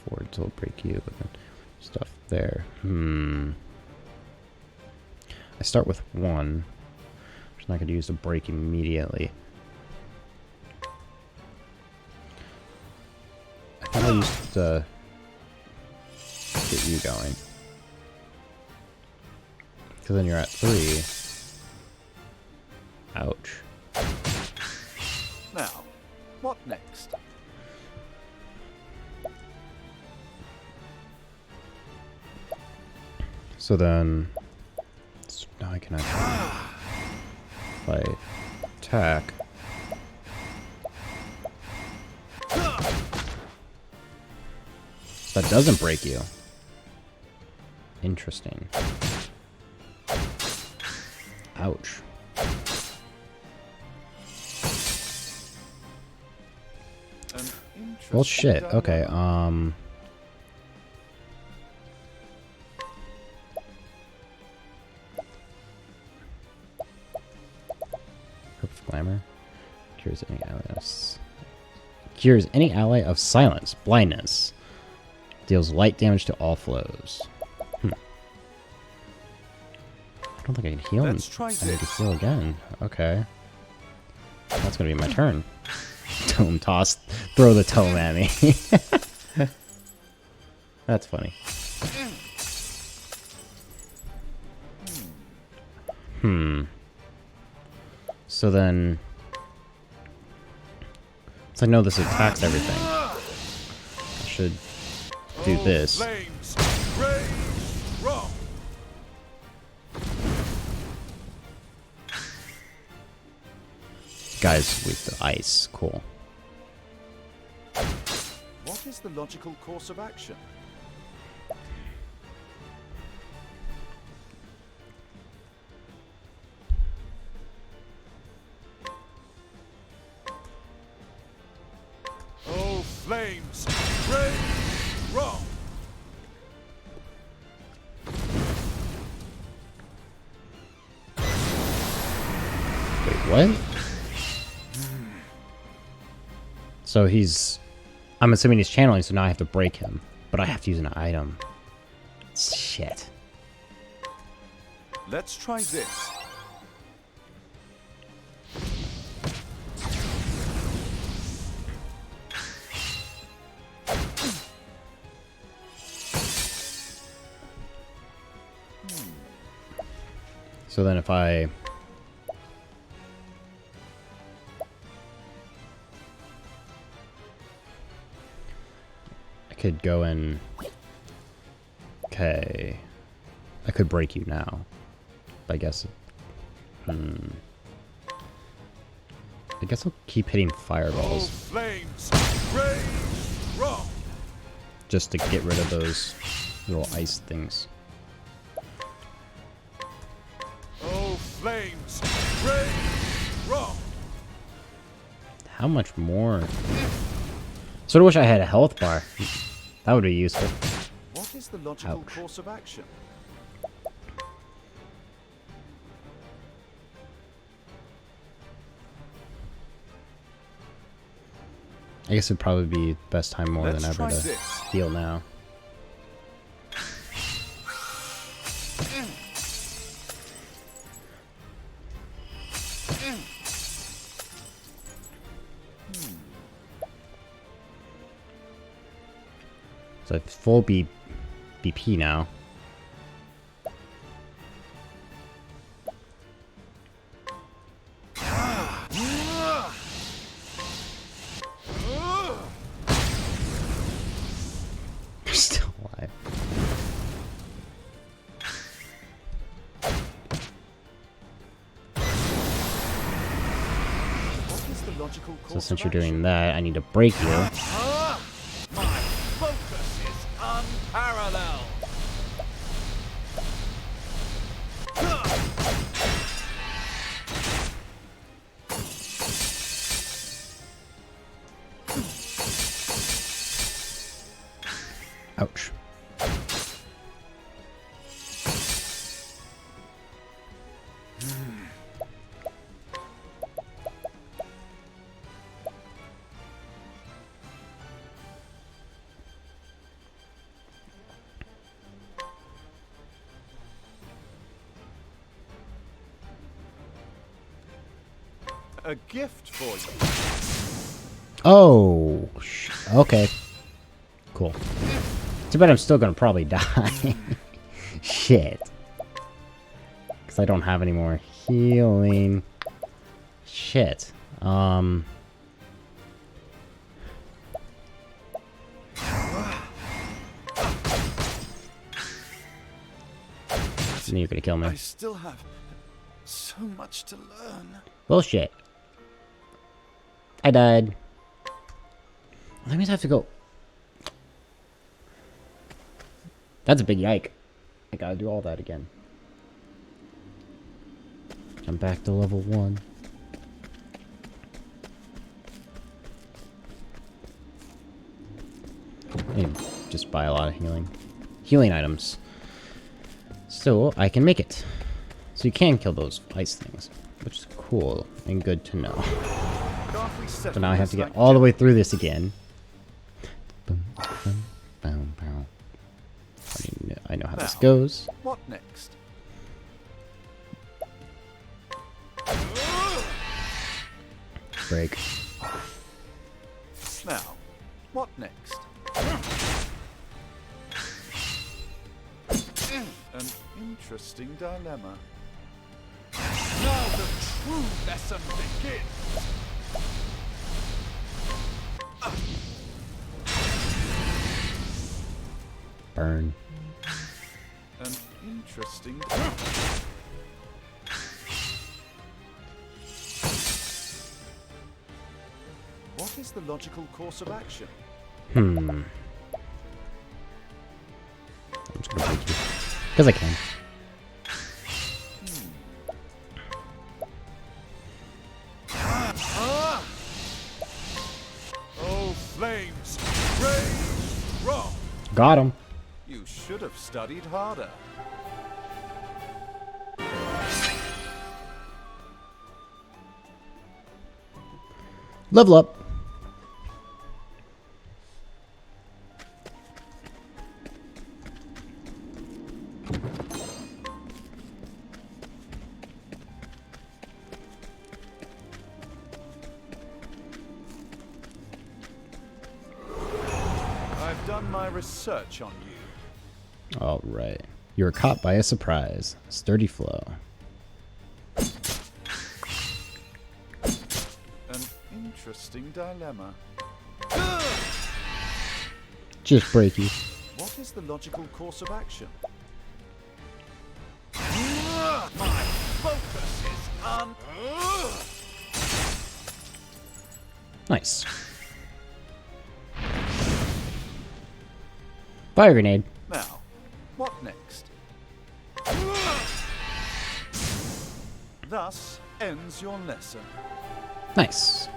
Fords will break you with stuff there. I start with 1, which I'm not going to use to break immediately. I thought I used to get you going. Because then you're at 3. Ouch. Now, what next? So then, now I can actually fight, attack. That doesn't break you. Interesting. Ouch. An Well, interesting shit. Okay, dilemma. Perfect Glamour. Cures any ally of silence, blindness. Deals light damage to all flows. I don't think I can heal him. Let's try I need to this. heal again. Okay. That's gonna be my turn. Tome toss. Throw the tome at me. That's funny. So then... So I know this attacks everything. I should do this. Flames, rage, wrong. Guys with the ice. Cool. What is the logical course of action? Oh, flames! Rage! Wrong! Wait, what? So he's... I'm assuming he's channeling, so now I have to break him. But I have to use an item. Shit. Let's try this. So then if I... I could go in... Okay. I could break you now. I guess... I guess I'll keep hitting Oh, fireballs. flames! Rage! Wrong! Just to get rid of those little ice things. Oh, flames! Rage! Wrong! How much more? Sort of wish I had a health bar. That would be useful. What is the logical Ouch. course of action? I guess it'd probably be best time more Let's than ever try to this. heal now. So it's full BP now. They're still alive. What is the logical course So since of you're doing action? that, I need to break you. My focus is unparalleled. Ouch. A gift for you. Oh, okay. Cool. Too bad I'm still gonna probably die. Shit. Because I don't have any more healing. Shit. You're gonna kill me. I still have so much to learn. Bullshit. I died. That means I have to go. That's a big yike. I gotta do all that again. I'm back to level 1. I need to just buy a lot of healing items. So I can make it. So you can kill those ice things, which is cool and good to know. Can't we settle So now I have this to get like all the way through this again. Boom, boom, boom, boom. I know how this Now, goes. What next? break. Now, what next? An interesting dilemma. Now the true lesson begins! Burn. An interesting... What is the logical course of action? I'm just gonna break you. Because I can. Oh, flames! Rage! Wrong! Got him. You should have studied harder. Level up. I've done my research on you. All right. You were caught by a surprise. Sturdy flow. An interesting dilemma. Just break you. What is the logical course of action? My focus is on... Nice. Fire grenade. Now, what next? Thus ends your lesson. Nice.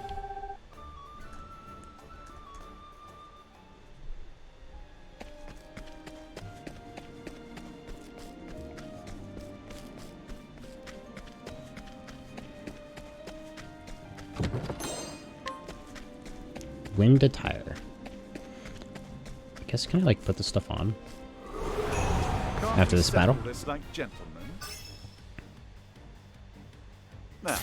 Wind attire. I guess can I like put this stuff on Can't after we this battle? settle this like gentlemen? Now,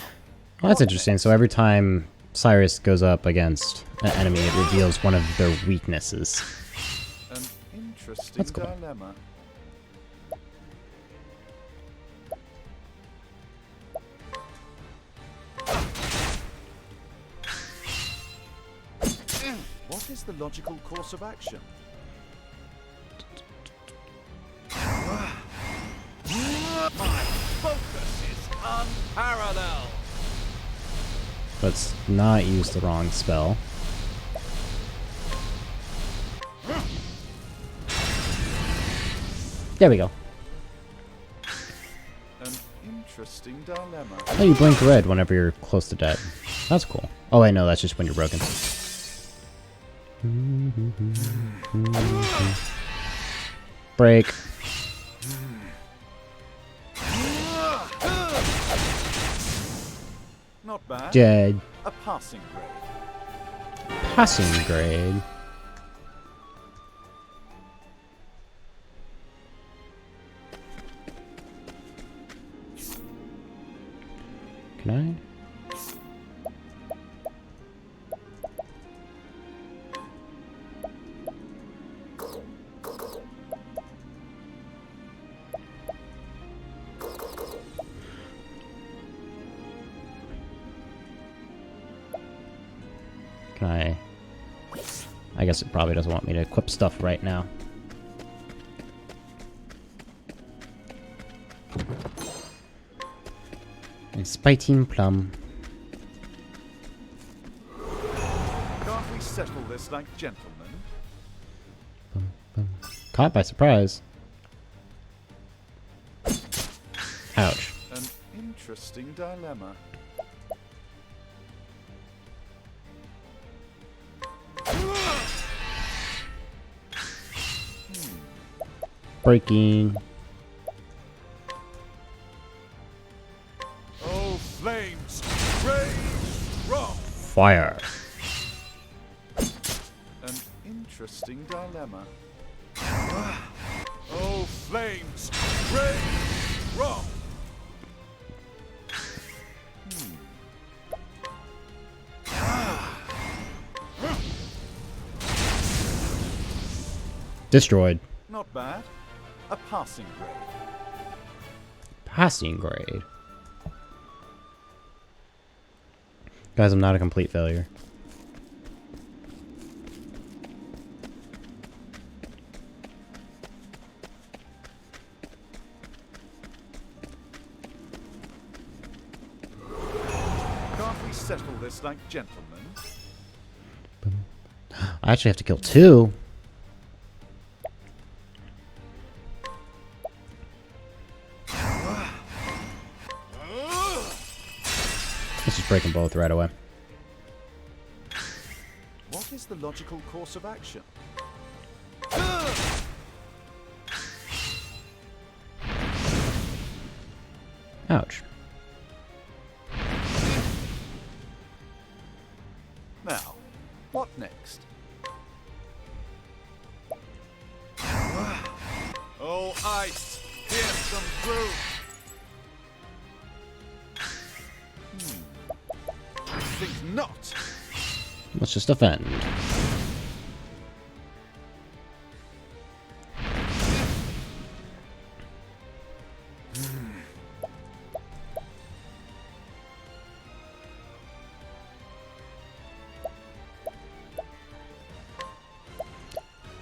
Well, that's interesting. So every time Cyrus goes up against an enemy, it reveals one of their weaknesses. an interesting That's cool. dilemma. What is the logical course of action? My focus is unparalleled. Let's not use the wrong spell. There we go. An interesting dilemma. Oh, you blink red whenever you're close to dead. That's cool. Oh, wait, no, that's just when you're broken. Break. Not bad. Dead. A passing grade. Passing grade. Can I? Can I guess it probably doesn't want me to equip stuff right now. And Spiting Plum. Can't we settle this like gentlemen? Caught by surprise. Ouch. An interesting dilemma. Breaking. Oh, flames! Rage! Wrong! Fire. An interesting dilemma. Oh, flames! Rage! Wrong! Destroyed. Not bad. A passing grade. Passing grade. Guys, I'm not a complete failure. Can't we settle this like gentlemen? I actually have to kill 2. Let's just break them both right away. What is the logical course of action? Ouch. Now, what next? Oh, ice! Pierce them through! Think not! Let's just defend.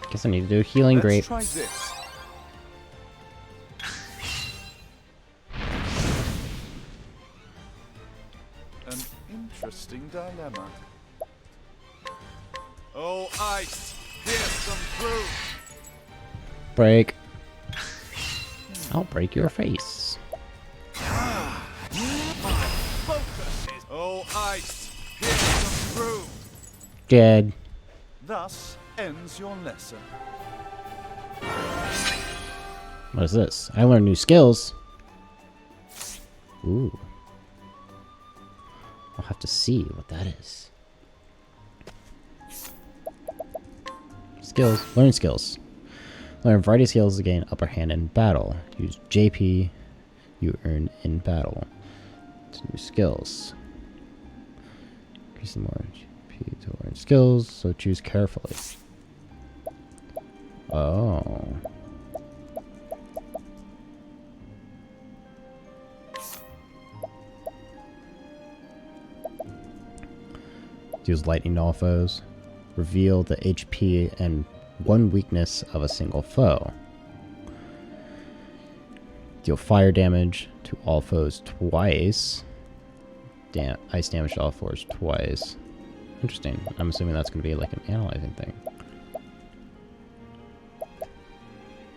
Guess I need to do a healing Let's grape. try this. An interesting dilemma. Oh, ice! Pierce them through! Break. I'll break your face. Focus is... Oh, ice! Pierce them through! Dead. Thus ends your lesson. What is this? I learned new skills. Ooh. I'll have to see what that is. Skills. Learn skills. Learn a variety of skills to gain upper hand in battle. Use JP you earn in battle. It's new skills. Increase the more JP to learn skills, so choose carefully. Oh. Use lightning to all foes. Reveal the HP and 1 weakness of a single foe. Deal fire damage to all foes twice. Ice damage to all foes twice. Interesting. I'm assuming that's going to be like an analyzing thing.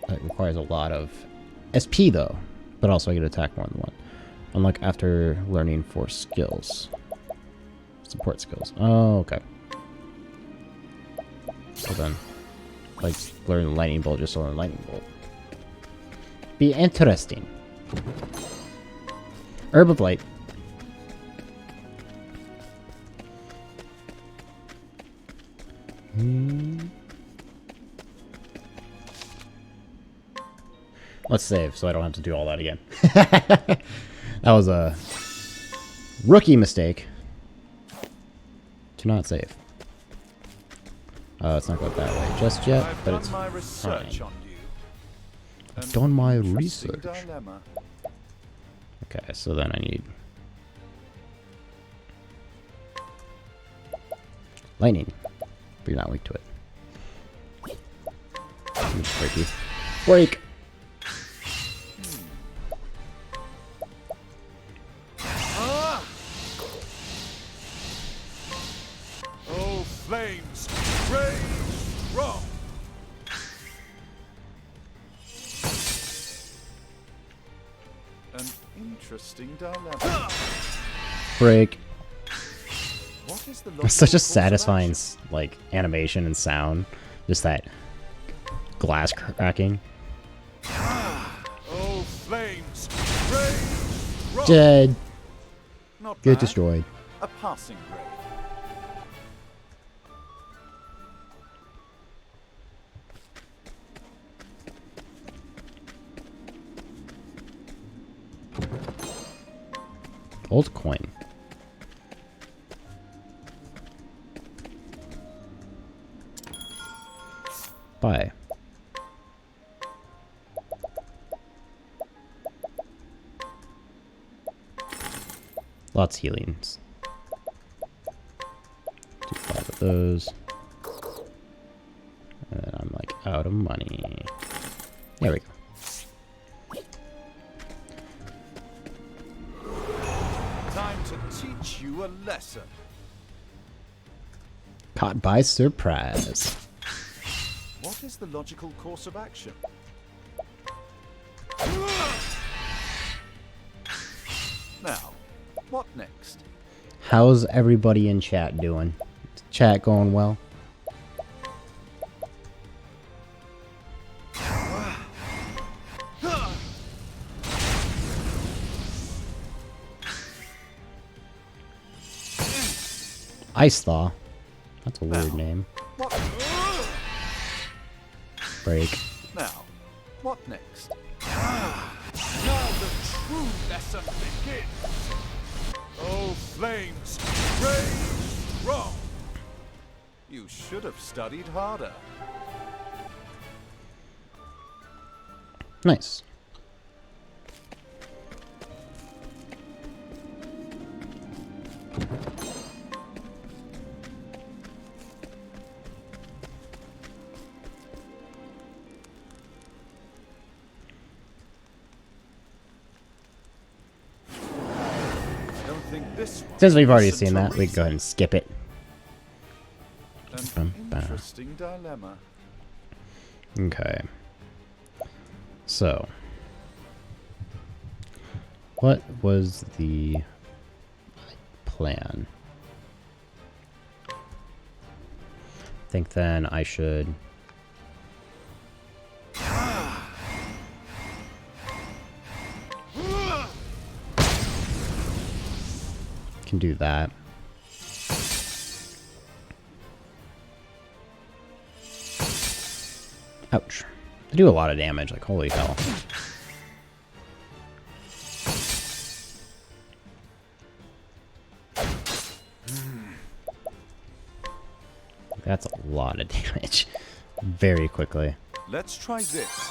It requires a lot of SP though, but also I get to attack more than one. Unlike after learning 4 skills. Support skills. Oh, okay. So then, like, learn lightning bolt just to learn lightning bolt. Be interesting. Herb of Light. Let's save so I don't have to do all that again. That was a rookie mistake. To not save. It's not going that way just yet, I've but done it's my research fine. on you. I've An done my interesting research. dilemma. Okay, so then I need lightning, but you're not weak to it. Let me just break you. Break! Oh, flames! Rage strong! An interesting dilemma. Break. What is the It's such logical a course of satisfying, action? like, animation and sound. Just that glass cracking. Oh, flames! Rage strong! Dead. Not Get bad. destroyed. A passing grade. Old coin. Buy. Lots of healings. Do 5 of those. And then I'm like out of money. There we go. Time to teach you a lesson. Caught by surprise. What is the logical course of action? Now, what next? How's everybody in chat doing? Chat going well? Ice Thaw. That's a weird name. What? Break. Now, what next? Now the true lesson begins. Oh, flames, rage wrong. You should have studied harder. Nice. Since we've already seen that, we can go ahead and skip it. An interesting dilemma. Okay. So, what was the plan? I think then I should can do that. Ouch. They do a lot of damage, like holy hell. That's a lot of damage. Very quickly. Let's try this.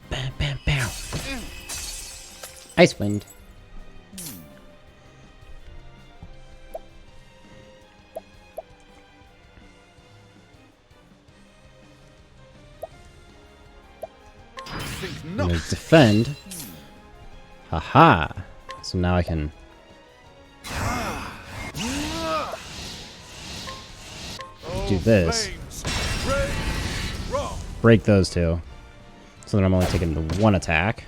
Bam, bam, bam. Ice Wind. I'm gonna defend. Haha. So now I can do this. Break those two. So then I'm only taking the one attack,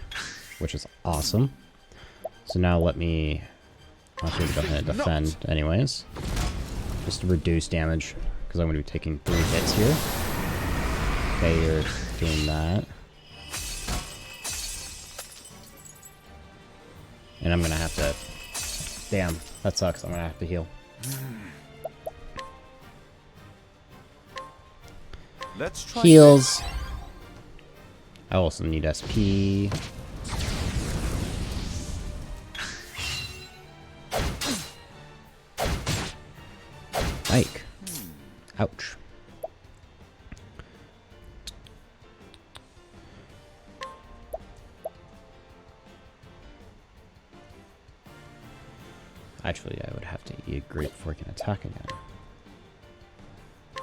which is awesome. So now let me actually go ahead and defend anyways. Just to reduce damage, because I'm going to be taking 3 hits here. Okay, you're doing that. And I'm going to have to... Damn, that sucks. I'm going to have to heal. Let's try Heals. I also need SP. Ike. Ouch. Actually, I would have to eat a grape before I can attack again.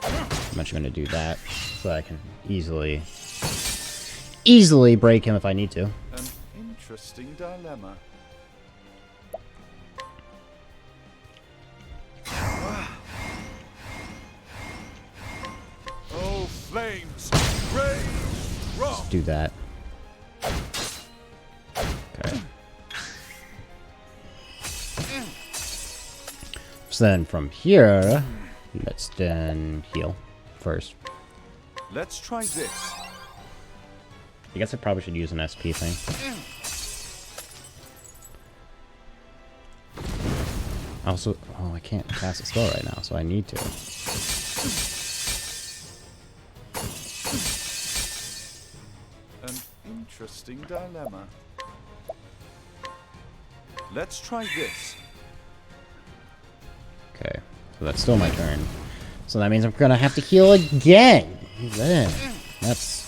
I'm actually going to do that so I can easily break him if I need to. An interesting dilemma. Oh, flames! Rage! Wrong! Let's do that. Okay. So then from here, let's then heal first. Let's try this. I guess I probably should use an SP thing. Also, oh, I can't cast a spell right now, so I need to. An interesting dilemma. Let's try this. Okay, so that's still my turn. So that means I'm gonna have to heal again. Man, this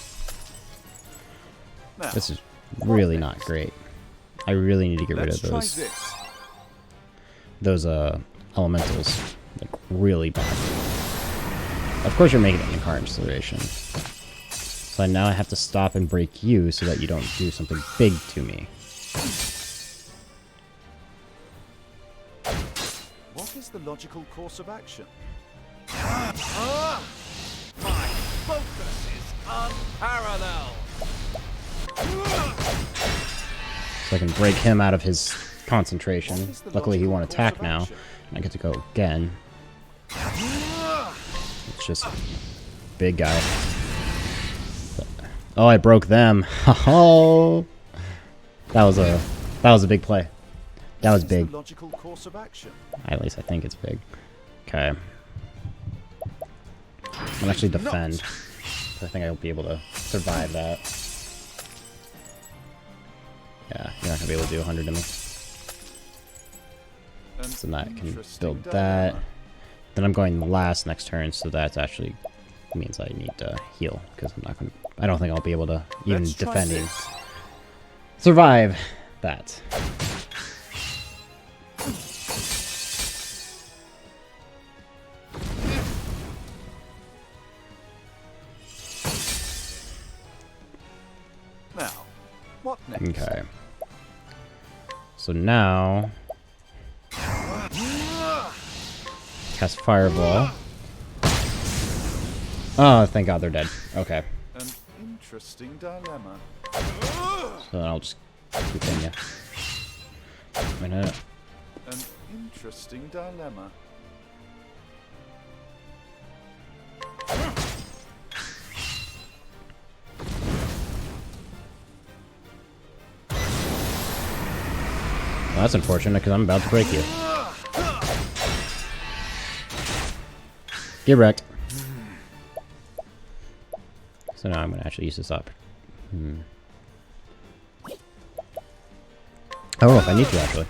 is really not great. I really need to get rid of those elementals, like really bad. Of course, you're making it in car installation. So now I have to stop and break you so that you don't do something big to me. What is the logical course of action? My focus is unparalleled. So I can break him out of his concentration. Luckily, he won't attack now. And I get to go again. It's just big guy. Oh, I broke them. Oh, that was a big play. That was big. Logical course of action. At least I think it's big. Okay. I'll actually defend. I think I'll be able to survive that. Yeah, you're not gonna be able to do 100 to me. So now I can build that. Then I'm going last next turn, so that actually means I need to heal because I'm not gonna. I don't think I'll be able to even defending survive that. Now, what next? Okay. So now cast Fireball. Oh, thank God they're dead. Okay. An interesting dilemma. So then I'll just continue. Wait, no. An interesting dilemma. Well, that's unfortunate because I'm about to break you. Get wrecked. So now I'm going to actually use this up. I don't know if I need to, actually.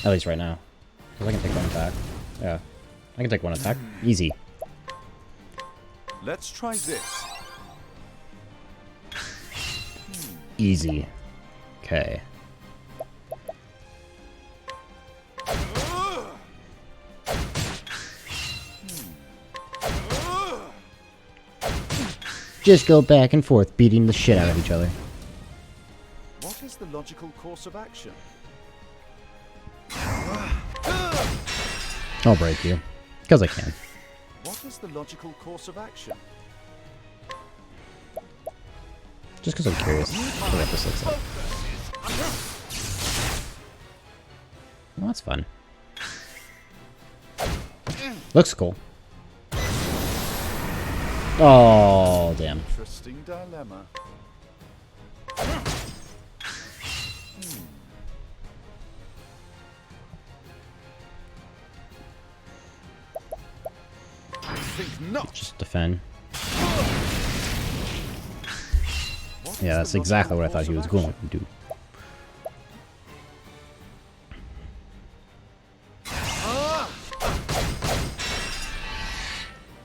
At least right now. Because I can take one attack. Yeah. I can take one attack. Easy. Let's try this. Easy. Okay. Just go back and forth, beating the shit out of each other. What is the logical course of action? I'll break you. Because I can. What is the logical course of action? Just because I'm curious what this looks like. Well, that's fun. Looks cool. Oh, damn. Interesting dilemma. I think not. Just defend. What Yeah, is that's the exactly what I logical thought he was course going of to do.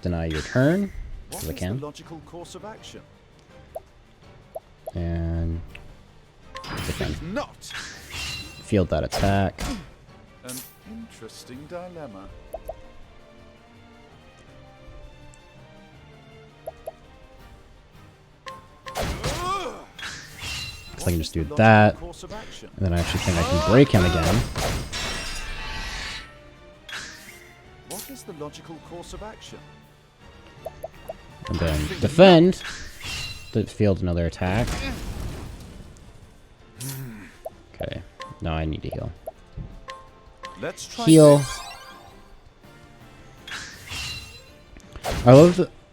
Deny your turn, What as I is can. the logical course of action? And defend. Not. Field that attack. An interesting dilemma. So I can just do What is the that. logical course of action? And then I actually think I can break him again. What is the logical course of action? And then defend. To field another attack. Okay. Now I need to heal. Let's try Heal. this.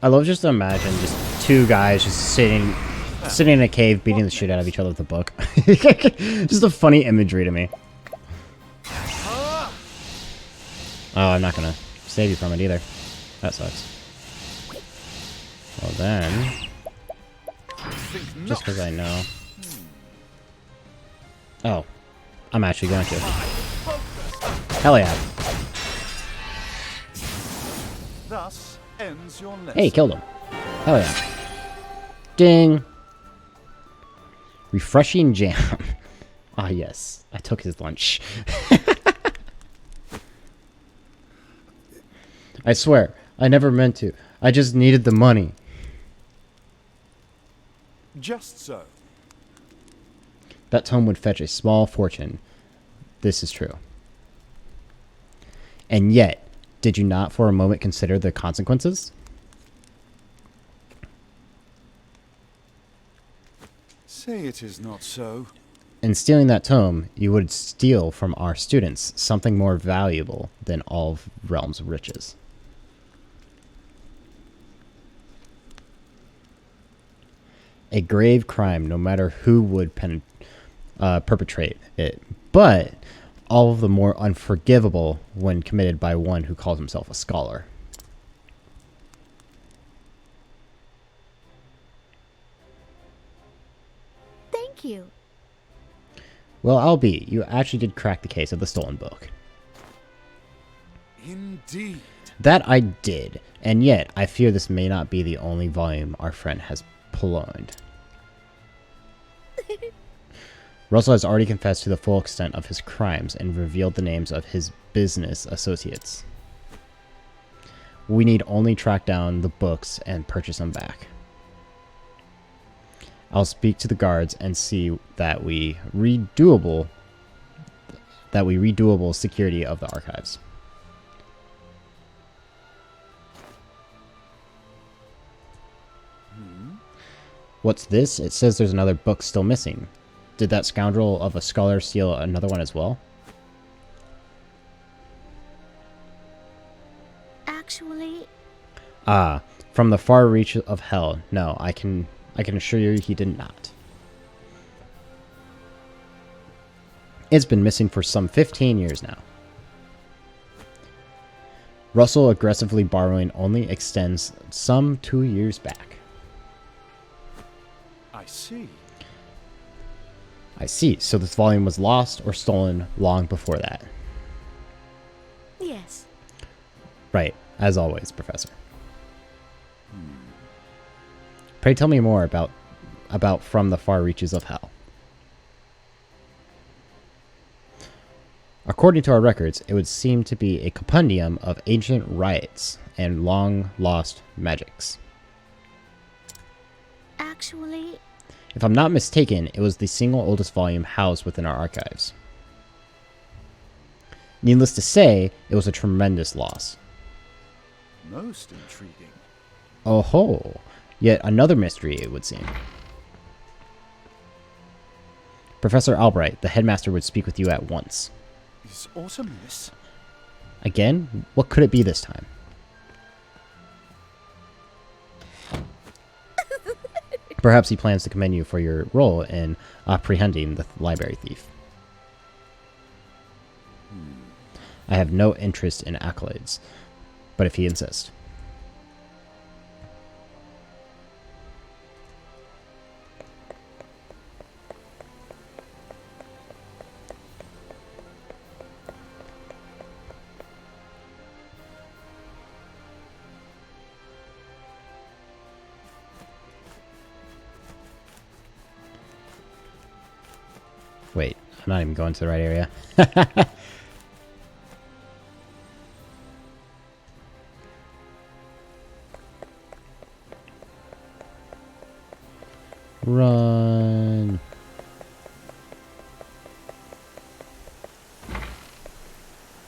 I love just to imagine just two guys just sitting in a cave beating the shit out of each other with a book. Just a funny imagery to me. Oh, I'm not gonna save you from it either. That sucks. Well then, just because I know. Oh, I'm actually going to. Hell yeah. thus ends your lesson. Hey, killed him. Hell yeah. Ding. Refreshing jam. Ah, yes. I took his lunch. I swear, I never meant to. I just needed the money. Just so. That tome would fetch a small fortune. This is true. And yet, did you not for a moment consider the consequences? Say it is not so. In stealing that tome, you would steal from our students something more valuable than all of realm's riches. A grave crime, no matter who would perpetrate it, but all the more unforgivable when committed by one who calls himself a scholar. Thank you. Well, I'll be. You actually did crack the case of the stolen book. Indeed. That I did, and yet I fear this may not be the only volume our friend has purloined. Russell has already confessed to the full extent of his crimes and revealed the names of his business associates. We need only track down the books and purchase them back. I'll speak to the guards and see that we redoable security of the archives. What's this? It says there's another book still missing. Did that scoundrel of a scholar steal another one as well? Actually, Ah, from the far reach of hell. No, I can assure you he did not. It's been missing for some 15 years now. Russell aggressively borrowing only extends some 2 years back. I see. I see. So this volume was lost or stolen long before that. yes. Right, as always, Professor. Pray tell me more about From the Far Reaches of Hell. According to our records, it would seem to be a compendium of ancient rites and long-lost magics. Actually, If I'm not mistaken, it was the single oldest volume housed within our archives. Needless to say, it was a tremendous loss. Most intriguing. Oh ho! Yet another mystery, it would seem. Professor Albright, the headmaster, would speak with you at once. Is autumn miss? Again? What could it be this time? Perhaps he plans to commend you for your role in apprehending the library thief. I have no interest in accolades, but if he insists. Wait, I'm not even going to the right area. Run.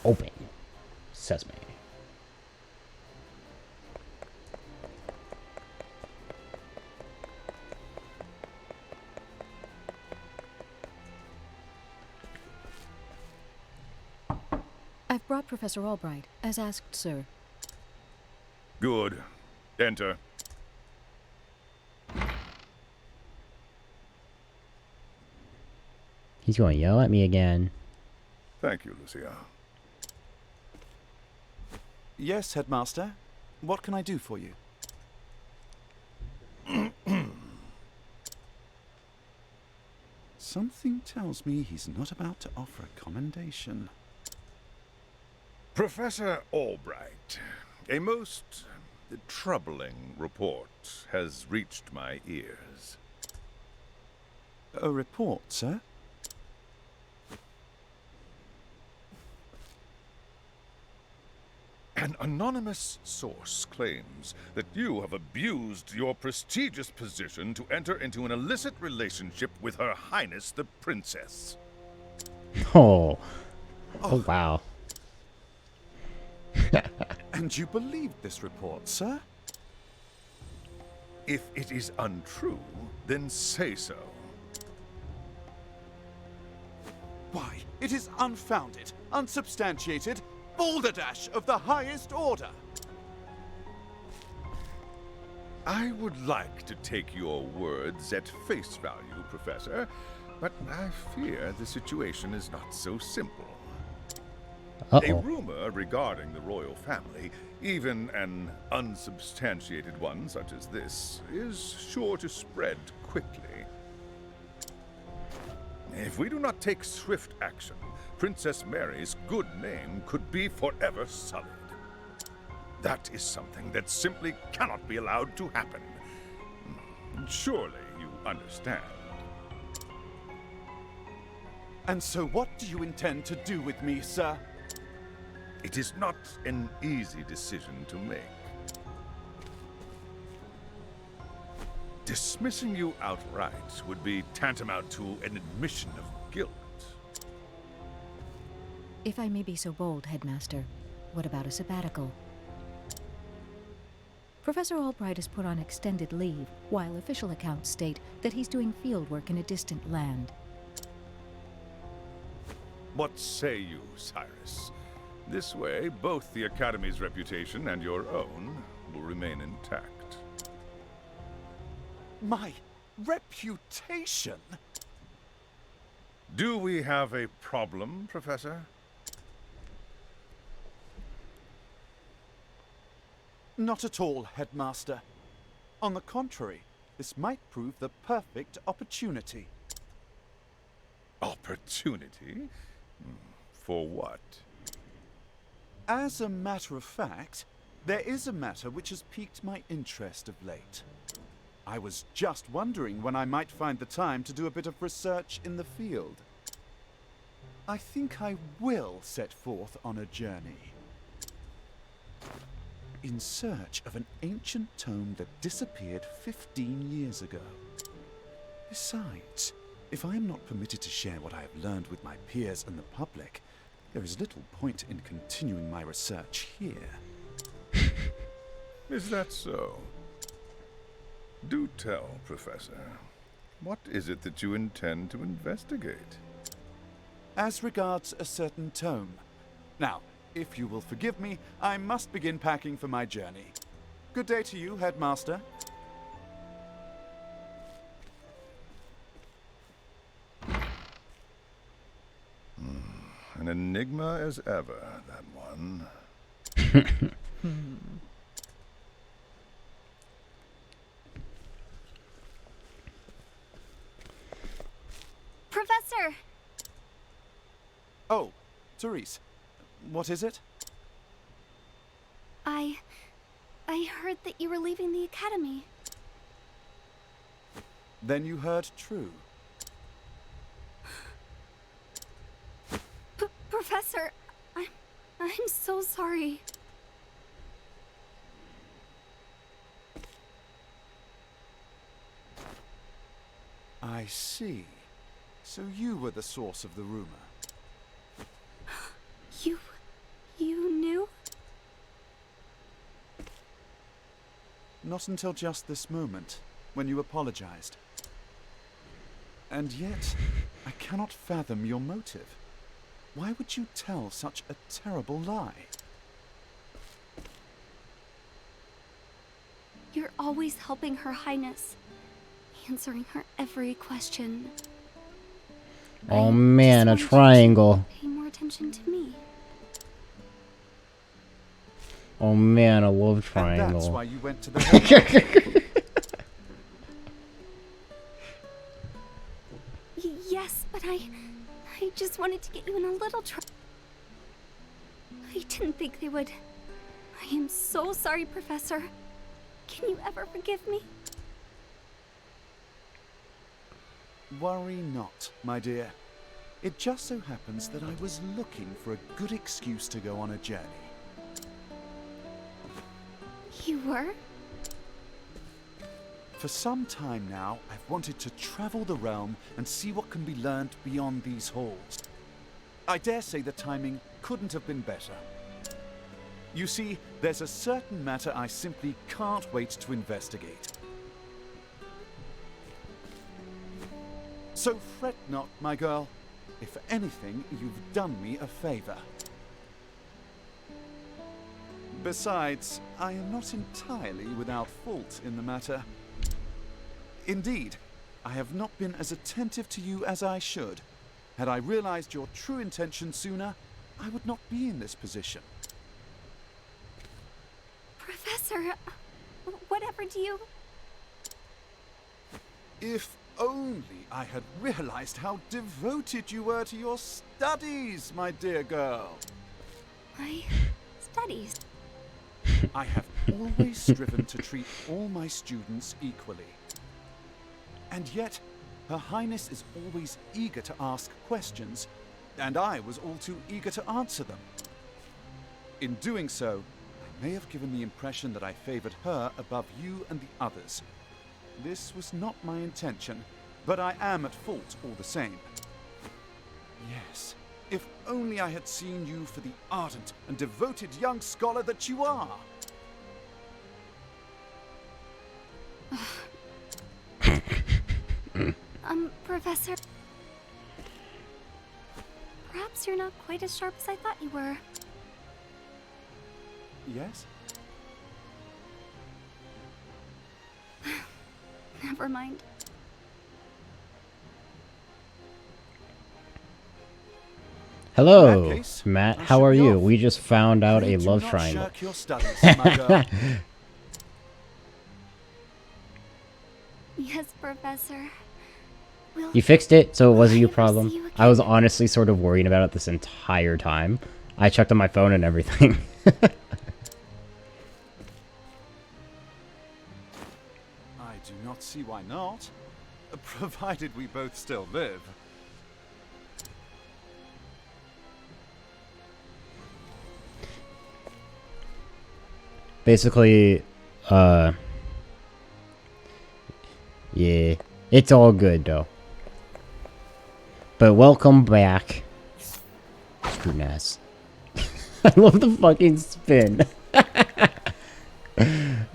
Open. Sesame. I've brought Professor Albright, as asked, sir. Good. Enter. He's going to yell at me again. Thank you, Lucia. Yes, headmaster. What can I do for you? Something tells me he's not about to offer a commendation. Professor Albright, A most troubling report has reached my ears. A report, sir? An anonymous source claims that you have abused your prestigious position to enter into an illicit relationship with Her Highness the Princess. Oh. Oh, wow. And you believed this report, sir? If it is untrue, then say so. Why, it is unfounded, unsubstantiated, balderdash of the highest order. I would like to take your words at face value, Professor, but I fear the situation is not so simple. A Uh-oh. rumor regarding the royal family, even an unsubstantiated one such as this, is sure to spread quickly. If we do not take swift action, Princess Mary's good name could be forever sullied. That is something that simply cannot be allowed to happen. Surely you understand. And so what do you intend to do with me, sir? It is not an easy decision to make. Dismissing you outright would be tantamount to an admission of guilt. If I may be so bold, Headmaster, what about a sabbatical? Professor Albright has put on extended leave, while official accounts state that he's doing field work in a distant land. What say you, Cyrus? This way, both the Academy's reputation and your own will remain intact. My reputation? Do we have a problem, Professor? Not at all, Headmaster. On the contrary, this might prove the perfect opportunity. Opportunity? For what? As a matter of fact, there is a matter which has piqued my interest of late. I was just wondering when I might find the time to do a bit of research in the field. I think I will set forth on a journey. In search of an ancient tome that disappeared 15 years ago. Besides, if I am not permitted to share what I have learned with my peers and the public, there is little point in continuing my research here. Is that so? Do tell, Professor. What is it that you intend to investigate? As regards a certain tome. Now, if you will forgive me, I must begin packing for my journey. Good day to you, Headmaster. An enigma as ever, that one. Professor! Oh, Therese. What is it? I heard that you were leaving the academy. Then you heard true. Professor, I'm so sorry. I see. So you were the source of the rumor. You knew? Not until just this moment, when you apologized. And yet, I cannot fathom your motive. Why would you tell such a terrible lie? You're always helping Her Highness, answering her every question. Oh man, a Just wanted you to triangle. pay more attention to me. Oh man, a love And that's triangle. why you went to the head. Yes, but I just wanted to get you in a little trouble. I didn't think they would. I am so sorry, Professor. Can you ever forgive me? Worry not, my dear. It just so happens that I was looking for a good excuse to go on a journey. You were? For some time now, I've wanted to travel the realm and see what can be learned beyond these halls. I dare say the timing couldn't have been better. You see, there's a certain matter I simply can't wait to investigate. So fret not, my girl. If anything, you've done me a favor. Besides, I am not entirely without fault in the matter. Indeed, I have not been as attentive to you as I should. Had I realized your true intention sooner, I would not be in this position. Professor, whatever do you... If only I had realized how devoted you were to your studies, my dear girl. My studies. I have always striven to treat all my students equally. And yet, Her Highness is always eager to ask questions, and I was all too eager to answer them. In doing so, I may have given the impression that I favored her above you and the others. This was not my intention, but I am at fault all the same. Yes, if only I had seen you for the ardent and devoted young scholar that you are. Professor... Perhaps you're not quite as sharp as I thought you were. Yes? Never mind. Hello, In that case, Matt. I How should are be you? off. We just found out Pray a do love not triangle. shirk your studies, my girl. Yes, Professor. Will You fixed it, so it wasn't I your ever problem. see you I was again? honestly sort of worried about it this entire time. I checked on my phone and everything. I do not see why not, provided we both still live. Basically, yeah, it's all good though. But welcome back. Screw Nass. I love the fucking spin.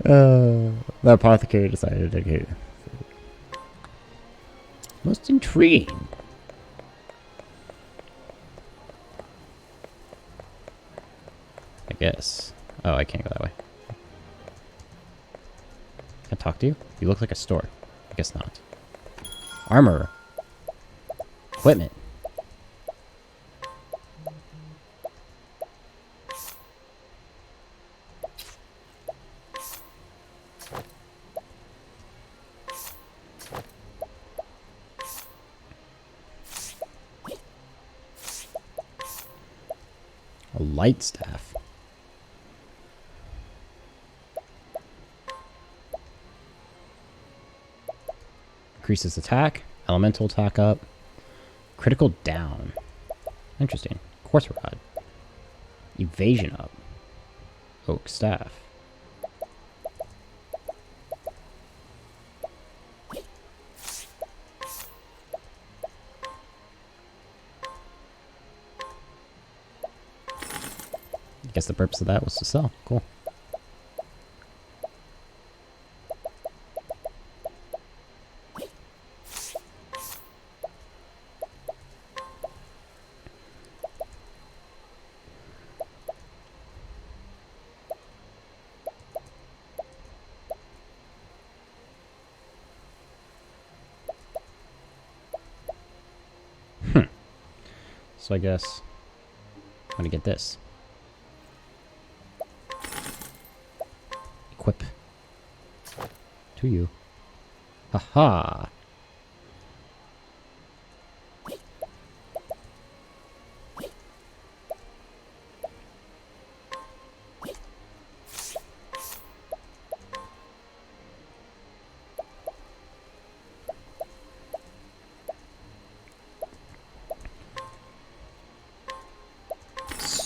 The apothecary decided to dedicate. Most intriguing. I guess. Oh, I can't go that way. Can I talk to you? You look like a store. I guess not. Armor. Equipment. A light staff. Increases attack. Elemental attack up. Critical down. Interesting. Quartz rod. Evasion up. Oak staff. I guess the purpose of that was to sell. Cool. So I guess I'm gonna get this. Equip. To you. Haha.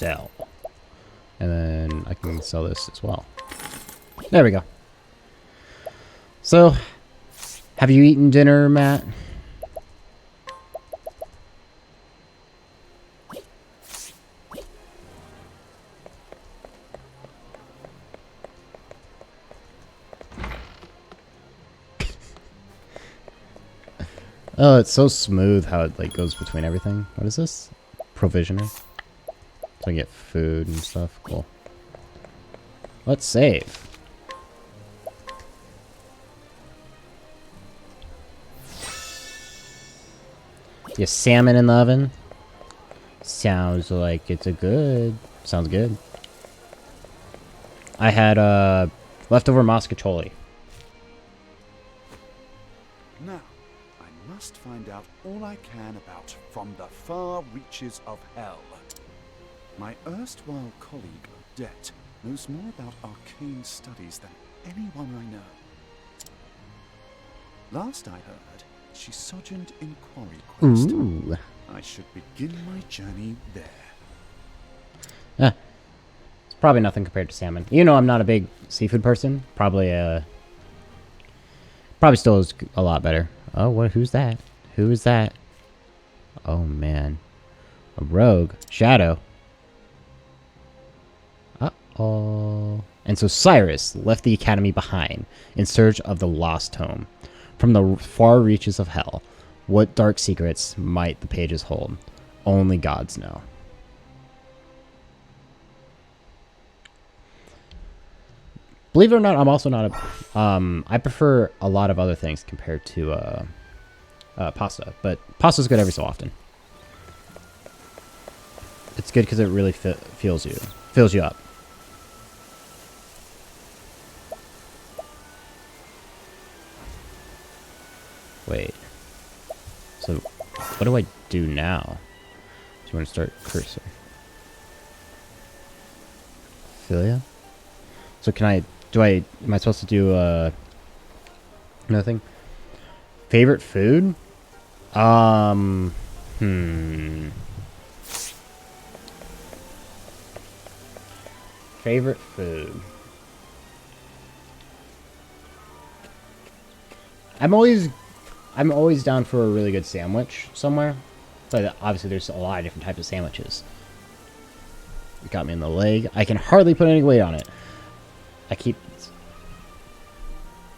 sell. And then I can sell this as well. There we go. So, have you eaten dinner, Matt? Oh, it's so smooth how it like goes between everything. What is this? Provisioner. So I get food and stuff. Cool. Let's save. Your salmon in the oven. Sounds like it's a good. Sounds good. I had leftover mascacholi. Now, I must find out all I can about From the Far Reaches of Hell. My erstwhile colleague, Odette, knows more about arcane studies than anyone I know. Last I heard, she sojourned in Quarry Quest. Ooh. I should begin my journey there. It's probably nothing compared to salmon. You know, I'm not a big seafood person. Probably still is a lot better. Oh, what? Who's that? Who is that? Oh man, a rogue shadow. Uh-oh. And so Cyrus left the academy behind in search of the lost tome. From the far reaches of hell, what dark secrets might the pages hold? Only gods know. Believe it or not, I'm also not a... I prefer a lot of other things compared to pasta. But pasta's good every so often. It's good because it really fills you up. Wait. So, what do I do now? Do you want to start cursor? Philia? So can I... Am I supposed to do, another thing? Favorite food? Favorite food. I'm always down for a really good sandwich somewhere. But obviously there's a lot of different types of sandwiches. It got me in the leg. I can hardly put any weight on it.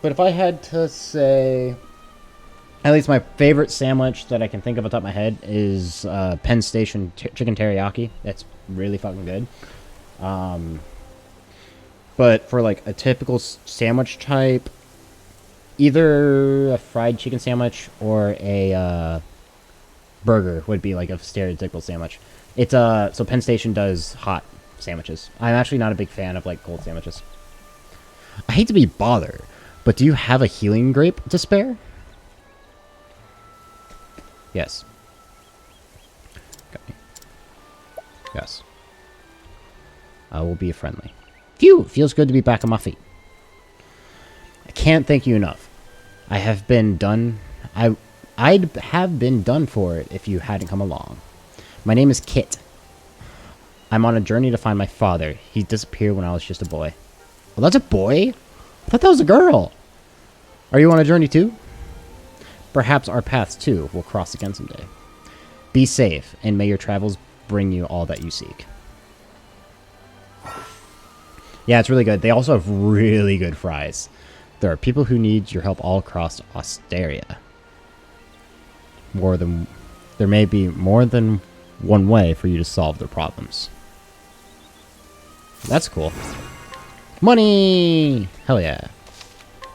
But if I had to say, at least my favorite sandwich that I can think of on top of my head is Penn Station chicken teriyaki. That's really fucking good. But for like a typical sandwich type, either a fried chicken sandwich or a burger would be like a stereotypical sandwich. It's so Penn Station does hot sandwiches. I'm actually not a big fan of like cold sandwiches. I hate to be bothered, but do you have a healing grape to spare? Yes. Okay. Yes. I will be friendly. Phew! Feels good to be back on my feet. I can't thank you enough. I'd have been done for it if you hadn't come along. My name is Kit. I'm on a journey to find my father. He disappeared when I was just a boy. Well, that's a boy? I thought that was a girl. Are you on a journey too? Perhaps our paths too will cross again someday. Be safe, and may your travels bring you all that you seek. Yeah, it's really good. They also have really good fries. There are people who need your help all across Osteria. There may be more than one way for you to solve their problems. That's cool. Money! Hell yeah.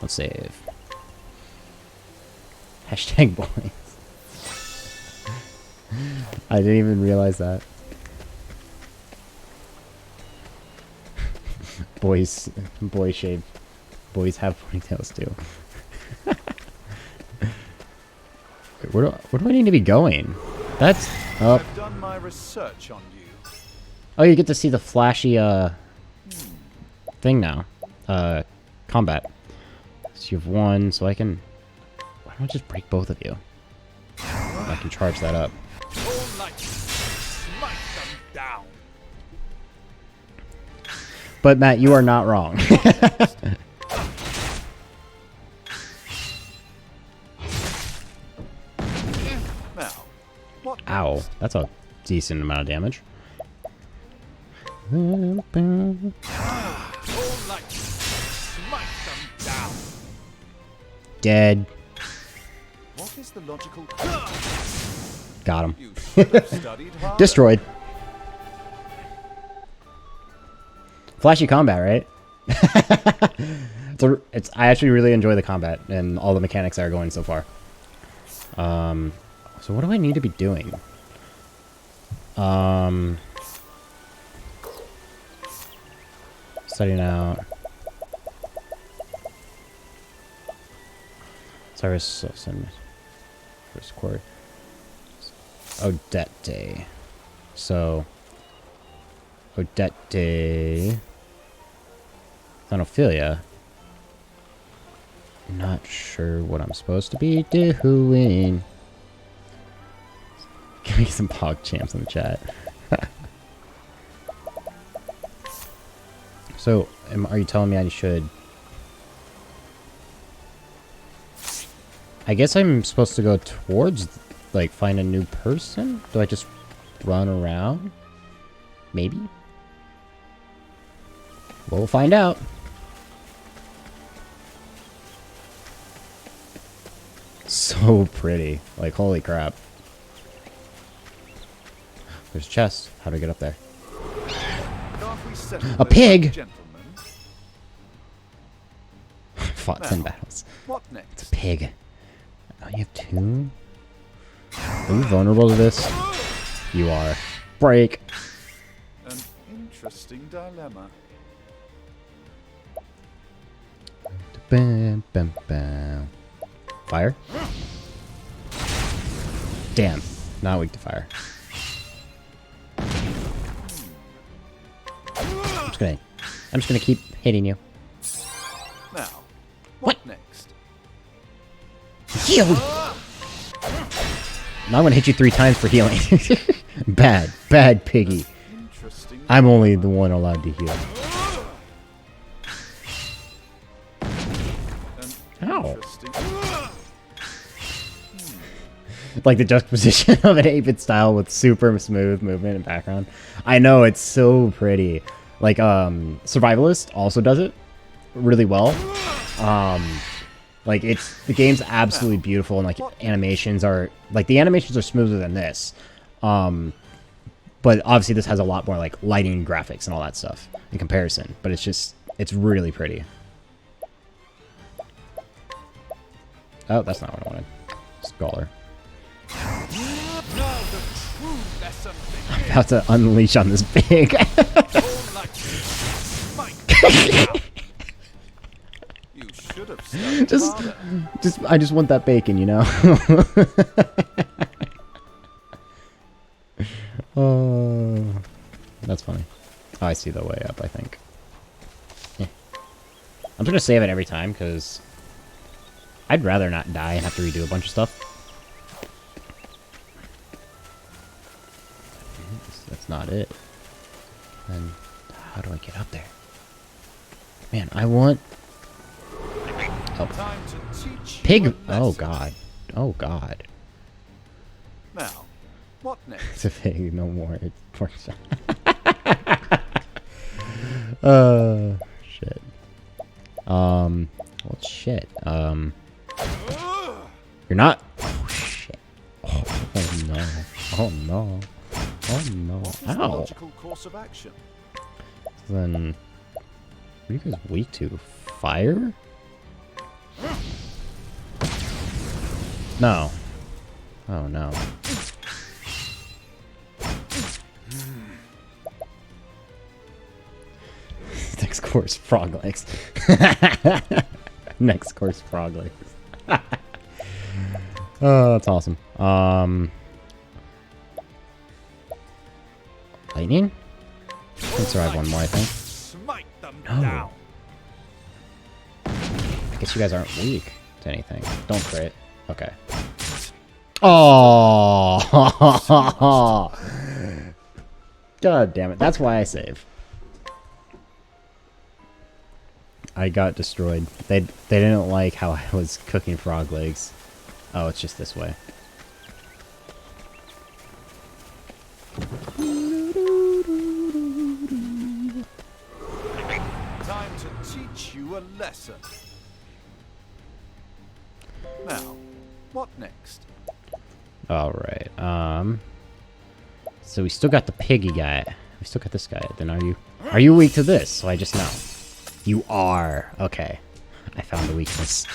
Let's save. Hashtag boys. I didn't even realize that. Boys shave. Boys have ponytails too. Wait, where do I need to be going? That's up. I've done my research on you. Oh, you get to see the flashy thing now. Combat. So you have one, so I can... Why don't I just break both of you? I can charge that up. All light, smite them down. But Matt, you are not wrong. Now, what Ow, next? that's a decent amount of damage. All light, smite them down. Dead. What is the logical? Got him. You should have studied harder. Destroyed. Flashy combat, right? I actually really enjoy the combat and all the mechanics that are going so far. So what do I need to be doing? Studying out. Cyrus first chord. Odette. So Odette. Thanophilia. Not sure what I'm supposed to be doing. Give me some pog champs in the chat. So, are you telling me I should... I guess I'm supposed to go towards, like, find a new person? Do I just run around? Maybe? We'll find out. So pretty. Like, holy crap. There's a chest. How do I get up there? Can't we settle A this, pig! gentlemen? Fought 10 battles. What It's a next? pig. Oh, you have 2? Are you vulnerable to this? You are. Break! An interesting dilemma. Bam, bam, bam. Fire? Damn. Not weak to fire. I'm just gonna keep hitting you. Now, what next? Heal! Now I'm gonna hit you 3 times for healing. Bad piggy. Interesting. I'm only the one allowed to heal. An Ow. interesting. Like the juxtaposition of an 8-bit style with super smooth movement and background. I know, it's so pretty. Like, Survivalist also does it really well. Like, the game's absolutely beautiful, and, like, animations are, like, the animations are smoother than this. But obviously this has a lot more, like, lighting graphics and all that stuff in comparison. But it's really pretty. Oh, that's not what I wanted. Scholar. Now the true lesson I'm begins. about to unleash on this pig. All light, smite them down. You should have studied harder. I just want that bacon, you know? Oh, that's funny. Oh, I see the way up, I think. Yeah. I'm just gonna save it every time, because I'd rather not die and have to redo a bunch of stuff. That's not it. Then, how do I get up there? Man, I want... Oh. Time to teach you Pig! a Oh, lesson. God. Oh, God. Now, what next? It's a pig, no more. It works. Shit. Well, shit. You're not. Oh, shit. Oh no. Oh no. Oh no. What is the Ow. logical course of action? Then, what are you guys weak to? Fire? No. Oh no. Next course, frog legs. Next course, frog legs. Oh, that's awesome. Lightning? I can survive one more, I think. Smite them No. down. I guess you guys aren't weak to anything. Don't crit. Okay. Oh! God damn it. That's why I save. I got destroyed. They didn't like how I was cooking frog legs. Oh, it's just this way. Time to teach you a lesson. Now, what next? All right. So we still got the piggy guy. We still got this guy. Then are you weak to this? So I just know. You are. Okay. I found the weakness.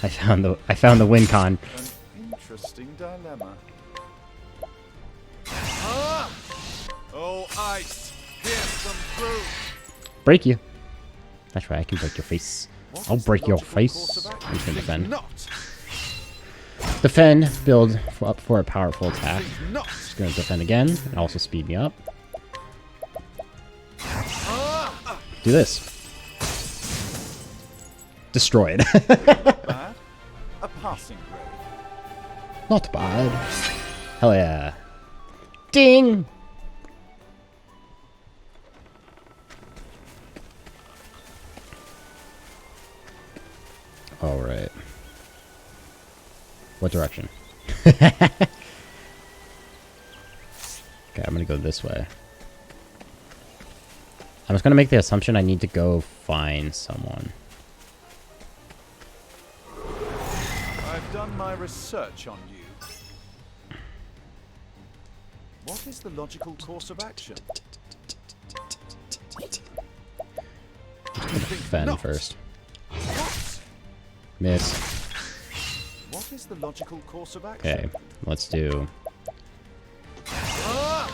I found the win con. An interesting dilemma. Oh, ice! Here's some through. Break you. That's right. I can break your face. What I'll is the break your logical face. course of I'm action? just gonna defend. Not. Defend. Build up for a powerful attack. Not. Just gonna defend again. And also speed me up. Do this. Destroyed. Bad. A passing grade. Not bad. Hell yeah. Ding! Alright. What direction? Okay, I'm gonna go this way. I'm just gonna make the assumption I need to go find someone. I've done my research on you. What is the logical course of action? Defend Not. first. What? Miss. What is the logical course of action? Okay, let's do All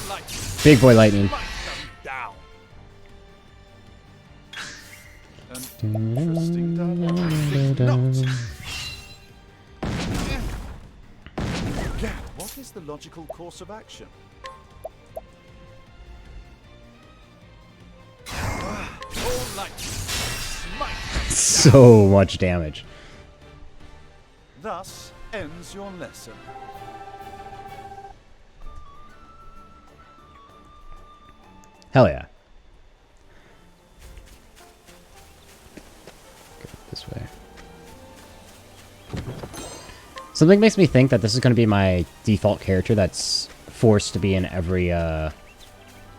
light. Big Boy Lightning. Smite them down. An interesting dilemma. Think not. Yeah, what is the logical course of action? All light. Smite them down. So much damage. Thus ends your lesson. Hell yeah. Go this way. Something makes me think that this is going to be my default character that's forced to be in every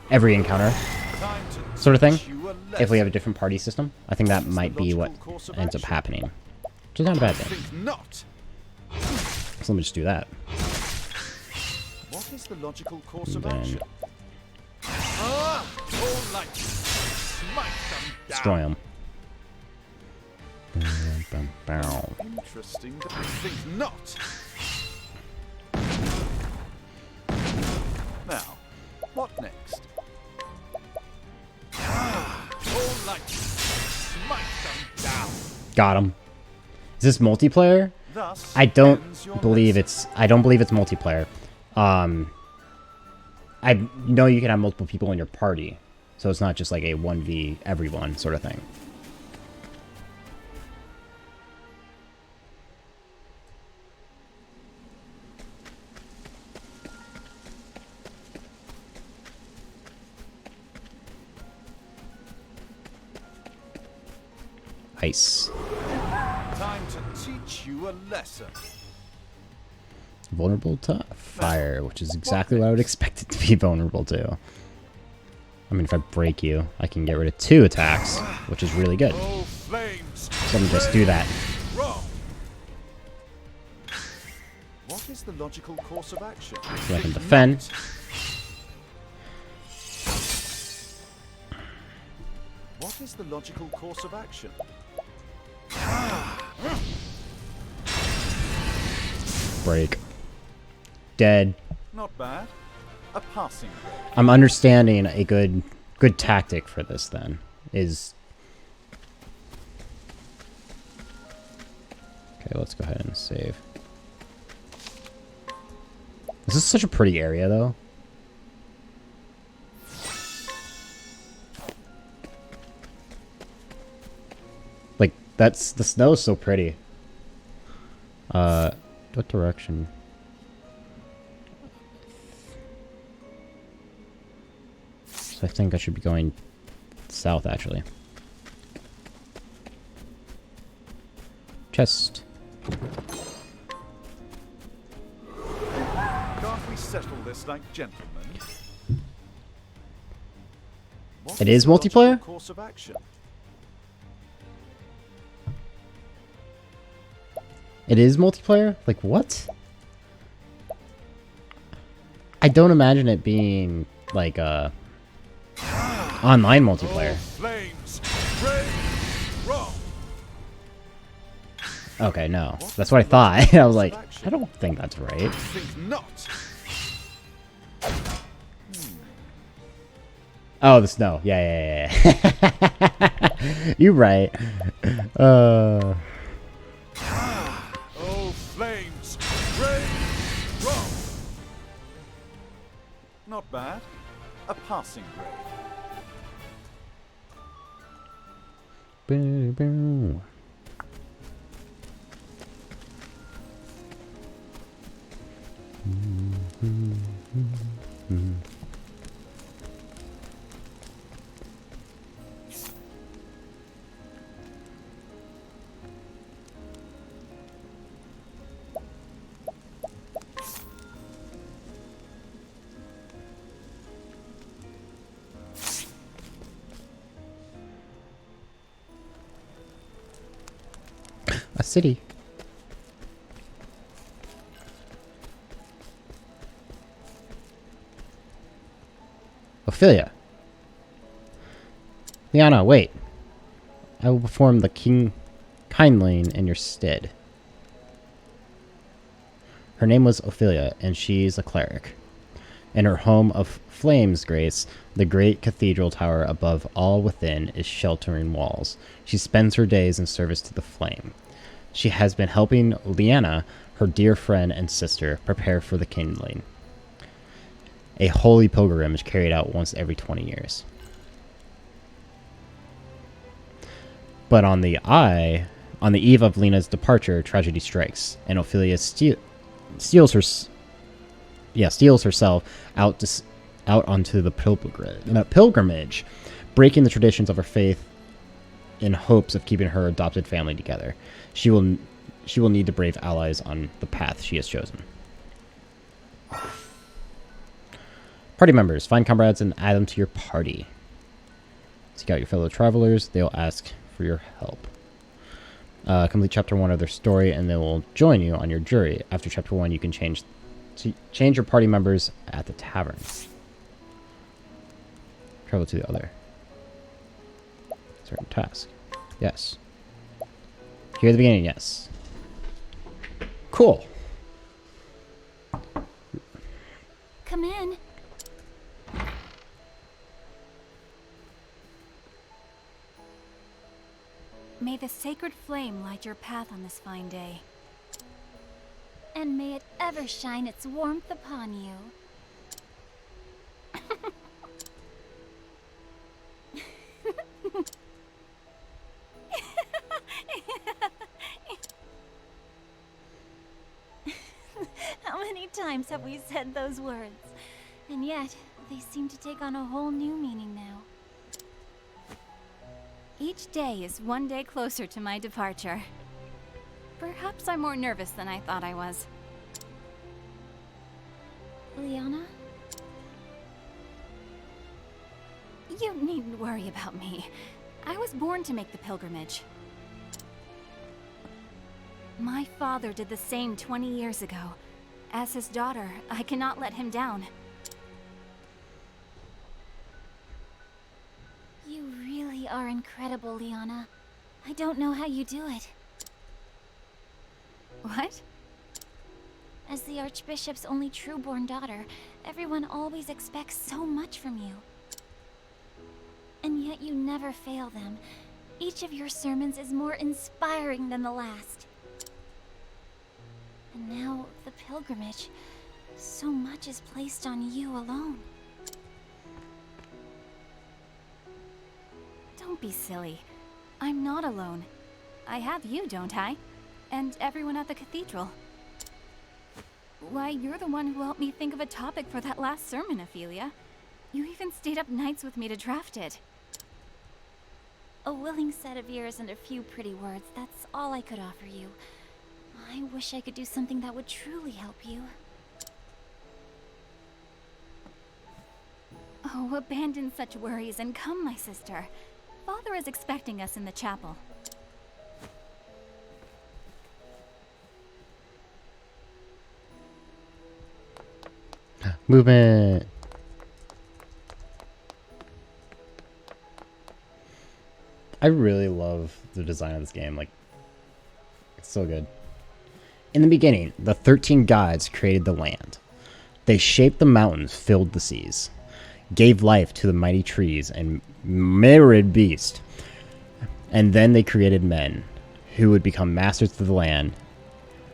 encounter Time to sort of thing. teach you a If we have a lesson. different party system. I think that might be what ends up happening. Which is not a bad thing. Think not. So let me just do that. What is the logical course of And then action? All light. Smite them down. destroy him. Bow. Interesting. Think not. Now, what next? All light. Smite them down. Got him. Is this multiplayer? Thus I don't ends your believe lesson. I don't believe it's multiplayer. I know you can have multiple people in your party, so it's not just like a 1v everyone sort of thing. Ice. Time to teach you a lesson. Vulnerable to fire, which is exactly what I would expect it to be vulnerable to. I mean, if I break you, I can get rid of 2 attacks, which is really good. Oh, flames! So let me just do that. Wrong. What is the logical course of action? So I can defend. What is the logical course of action? Break. Dead. Not bad. A passing grade. I'm understanding a good tactic for this then is okay, let's go ahead and save. This is such a pretty area though. Like that's the snow is so pretty. What direction? So I think I should be going south, actually. Chest. Can't we settle this like gentlemen? What It is the logical multiplayer? course of action? It is multiplayer? Like, what? I don't imagine it being, like, online multiplayer. Flames, rain, wrong. Okay, no. That's what I thought. I was like, I don't think that's right. Think not. Oh, the snow. Yeah. You're right. Oh, flames, rain, wrong. Not bad. A passing grade. Boo, boo. A city. Ophelia. Liana, wait. I will perform the King Kindling in your stead. Her name was Ophelia, and she's a cleric. In her home of Flames Grace, the great cathedral tower above all within is sheltering walls. She spends her days in service to the flame. She has been helping Liana, her dear friend and sister, prepare for the kindling. A holy pilgrimage carried out once every 20 years. But on the eve of Lena's departure, tragedy strikes, and Ophelia steals herself out onto the pilgrimage, breaking the traditions of her faith in hopes of keeping her adopted family together. She will need to brave allies on the path she has chosen. Party members. Find comrades and add them to your party. Seek out your fellow travelers. They'll ask for your help. Complete chapter 1 of their story and they will join you on your jury. After chapter 1, you can change your party members at the tavern. Travel to the other. Certain task. Yes. Here at the beginning, yes. Cool. Come in. May the sacred flame light your path on this fine day. And may it ever shine its warmth upon you. How many times have we said those words? And yet, they seem to take on a whole new meaning now. Each day is one day closer to my departure. Perhaps I'm more nervous than I thought I was. Liana? You needn't worry about me. I was born to make the pilgrimage. My father did the same 20 years ago. As his daughter, I cannot let him down. You really are incredible, Liana. I don't know how you do it. What? As the Archbishop's only true-born daughter, everyone always expects so much from you. And yet you never fail them. Each of your sermons is more inspiring than the last. And now, the pilgrimage. So much is placed on you alone. Don't be silly. I'm not alone. I have you, don't I? And everyone at the cathedral. Why, you're the one who helped me think of a topic for that last sermon, Ophelia. You even stayed up nights with me to draft it. A willing set of ears and a few pretty words, that's all I could offer you. I wish I could do something that would truly help you. Oh, abandon such worries and come, my sister. Father is expecting us in the chapel. Movement. I really love the design of this game. Like, it's so good. In the beginning, the 13 gods created the land. They shaped the mountains, filled the seas, gave life to the mighty trees and myriad beasts. And then they created men, who would become masters of the land.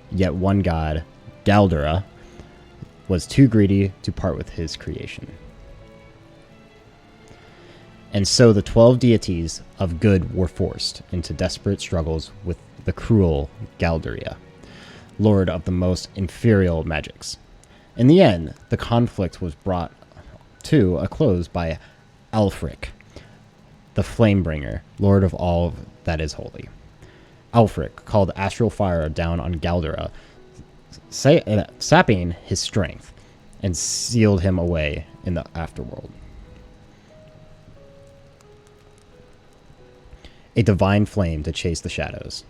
Yet one god, Galdura, was too greedy to part with his creation. And so the 12 deities of good were forced into desperate struggles with the cruel Galduria, lord of the most inferior magics. In the end, the conflict was brought to a close by Alfric, the Flamebringer, lord of all that is holy. Alfric called astral fire down on Galdura, sapping his strength, and sealed him away in the afterworld. A divine flame to chase the shadows.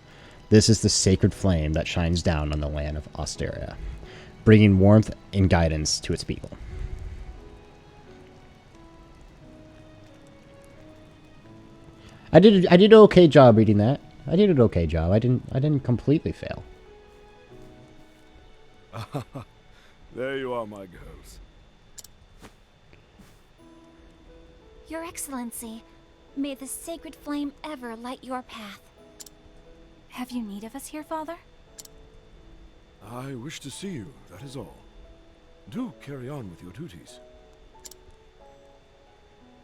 This is the sacred flame that shines down on the land of Osteria, bringing warmth and guidance to its people. I did an okay job reading that. I did an okay job. I didn't completely fail. There you are, my girls. Your Excellency, may the sacred flame ever light your path. Have you need of us here, Father? I wish to see you, that is all. Do carry on with your duties.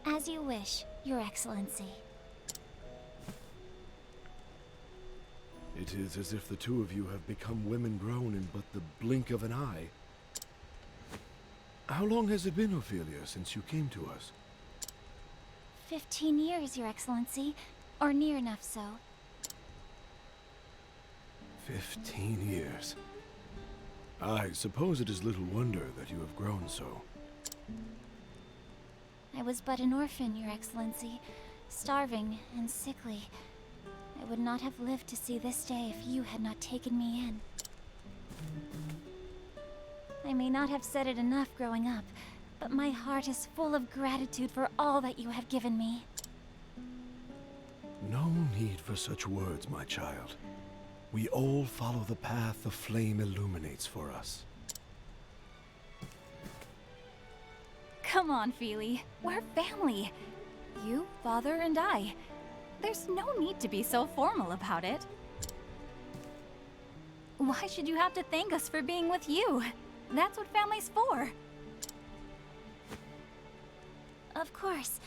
As you wish, Your Excellency. It is as if the two of you have become women grown in but the blink of an eye. How long has it been, Ophelia, since you came to us? 15 years, Your Excellency, or near enough so. 15 years. I suppose it is little wonder that you have grown so. I was but an orphan, Your Excellency, starving and sickly. I would not have lived to see this day if you had not taken me in. I may not have said it enough growing up, but my heart is full of gratitude for all that you have given me. No need for such words, my child. We all follow the path the flame illuminates for us. Come on, Feely. We're family. You, Father, and I. There's no need to be so formal about it. Why should you have to thank us for being with you? That's what family's for. Of course.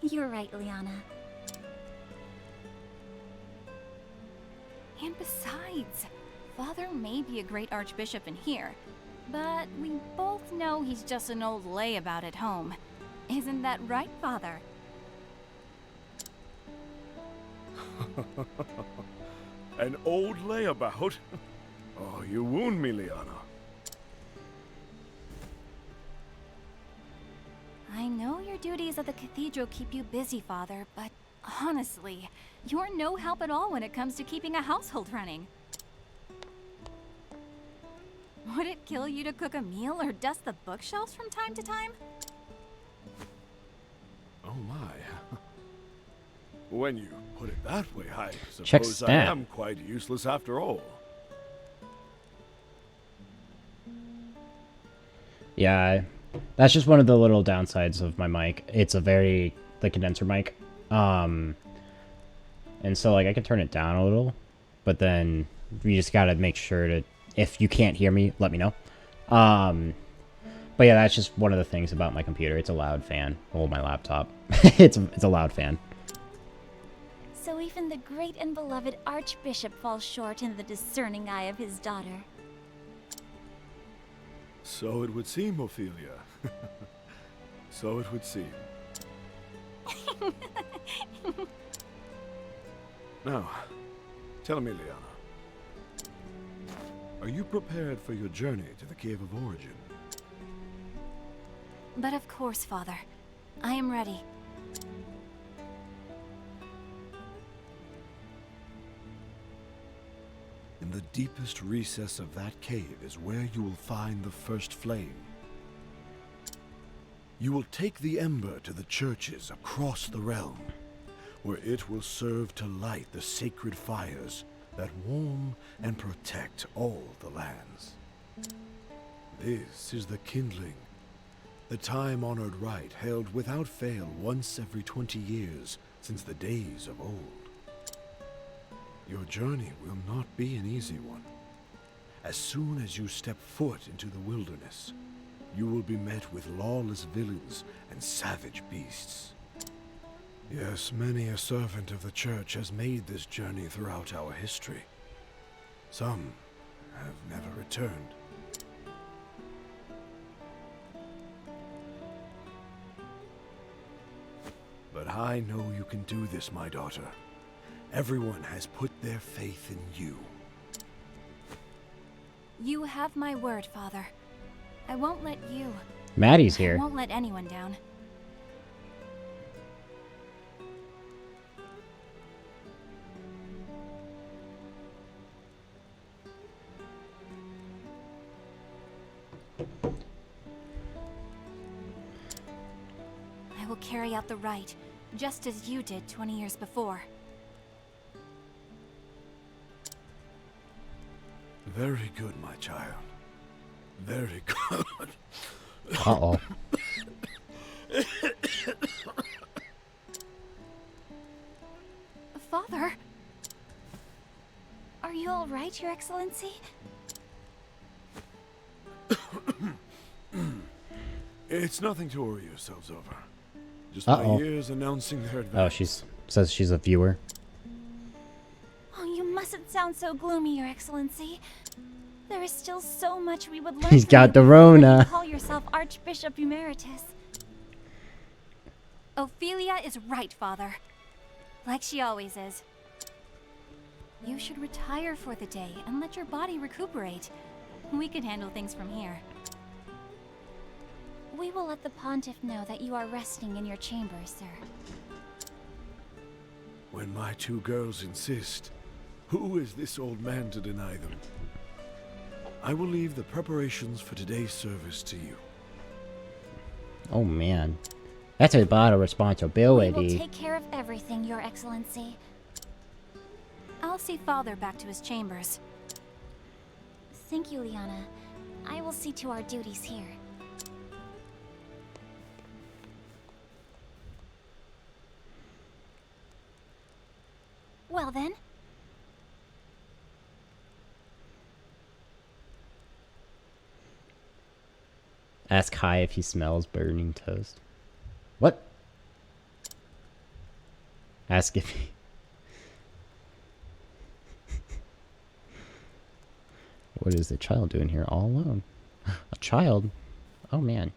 You're right, Liana. And besides, Father may be a great archbishop in here, but we both know he's just an old layabout at home. Isn't that right, Father? An old layabout? Oh, you wound me, Liana. I know your duties at the cathedral keep you busy, Father, but honestly, you're no help at all when it comes to keeping a household running. Would it kill you to cook a meal or dust the bookshelves from time to time? Oh my. When you put it that way, I Check suppose I stat. am quite useless after all. Yeah, that's just one of the little downsides of my mic. It's the condenser mic. And so like I can turn it down a little, but then you just gotta make sure to, if you can't hear me, let me know. But yeah, that's just one of the things about my computer. It's a loud fan. Oh, my laptop. it's a loud fan. So even the great and beloved Archbishop falls short in the discerning eye of his daughter. So it would seem, Ophelia. So it would seem. Now, tell me, Liana. Are you prepared for your journey to the Cave of Origin? But of course, Father. I am ready. In the deepest recess of that cave is where you will find the first flame. You will take the ember to the churches across the realm, where it will serve to light the sacred fires that warm and protect all the lands. This is the kindling, the time-honored rite held without fail once every 20 years since the days of old. Your journey will not be an easy one. As soon as you step foot into the wilderness, you will be met with lawless villains and savage beasts. Yes, many a servant of the church has made this journey throughout our history. Some have never returned. But I know you can do this, my daughter. Everyone has put their faith in you. You have my word, Father. I won't let you. Maddie's I here. won't let anyone down. I will carry out the rite, just as you did 20 years before. Very good, my child. Very good. Uh-oh. Father? Are you all right, Your Excellency? It's nothing to worry yourselves over. Just Uh-oh. my ears announcing their advance. Oh, says she's a viewer. Oh, you mustn't sound so gloomy, Your Excellency. There is still so much we would learn He's from got you the before you Rona. call yourself Archbishop Emeritus. Ophelia is right, Father. Like she always is. You should retire for the day and let your body recuperate. We can handle things from here. We will let the Pontiff know that you are resting in your chambers, sir. When my two girls insist, who is this old man to deny them? I will leave the preparations for today's service to you. Oh, man. That's a lot of We will responsibility. take care of everything, Your Excellency. I'll see Father back to his chambers. Thank you, Liana. I will see to our duties here. Well then, Ask Kai if he smells burning toast. What? Ask if he... What is the child doing here all alone? A child? Oh, man.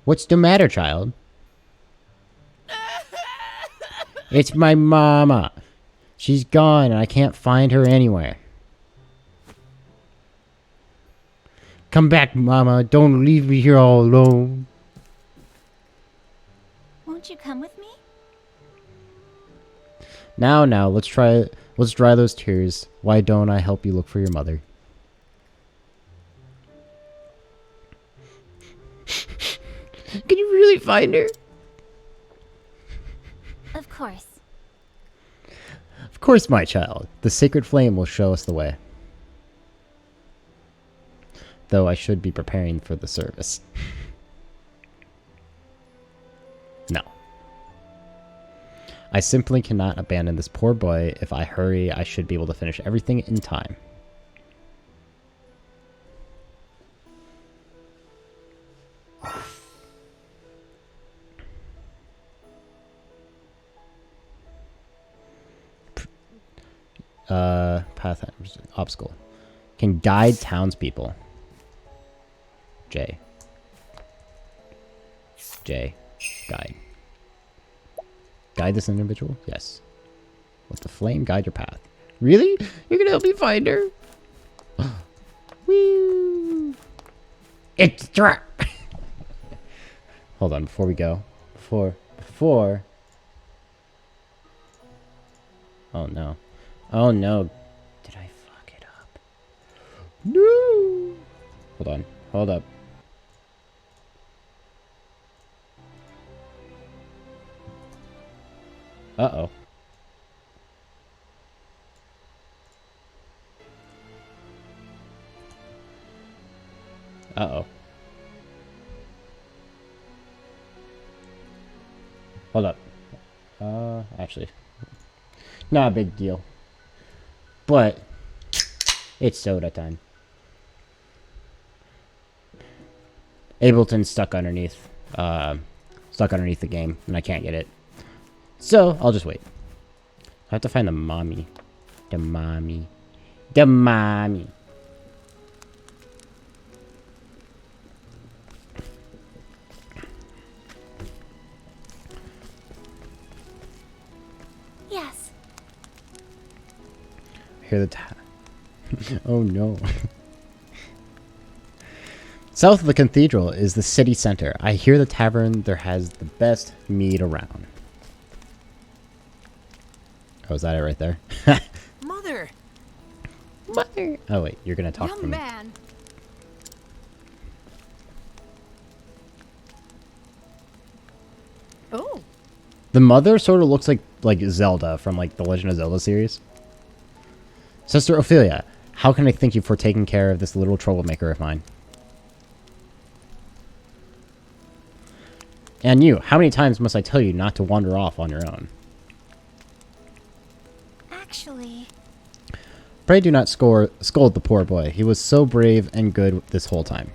What's the matter, child? It's my mama. She's gone and I can't find her anywhere. Come back, mama. Don't leave me here all alone. won't you come with me? Now, let's dry those tears. Why don't I help you look for your mother? Can you really find her? Of course. Of course, my child. The sacred flame will show us the way. Though I should be preparing for the service. No. I simply cannot abandon this poor boy. If I hurry, I should be able to finish everything in time. Path obstacle. Can guide townspeople. J. J. Guide. Guide this individual? Yes. Let the flame guide your path. Really? You're gonna help me find her? Woo! It's a trap! Hold on, before we go. Before. Oh no. Oh no. Did I fuck it up? No! Hold on. Hold up. Uh-oh. Uh-oh. Hold up. Actually. Not a big deal. But it's soda time. Ableton's stuck underneath the game, and I can't get it. So, I'll just wait. I have to find the mommy. The mommy. The mommy. Yes. Hear the oh no. South of the cathedral is the city center. I hear the tavern there has the best mead around. Oh, is that it right there? Mother! Mother! Oh wait, you're gonna talk to Young me. man. Oh. The mother sort of looks like Zelda from like the Legend of Zelda series. Sister Ophelia, how can I thank you for taking care of this little troublemaker of mine? And you, how many times must I tell you not to wander off on your own? Actually, Pray do not scold the poor boy. He was so brave and good this whole time.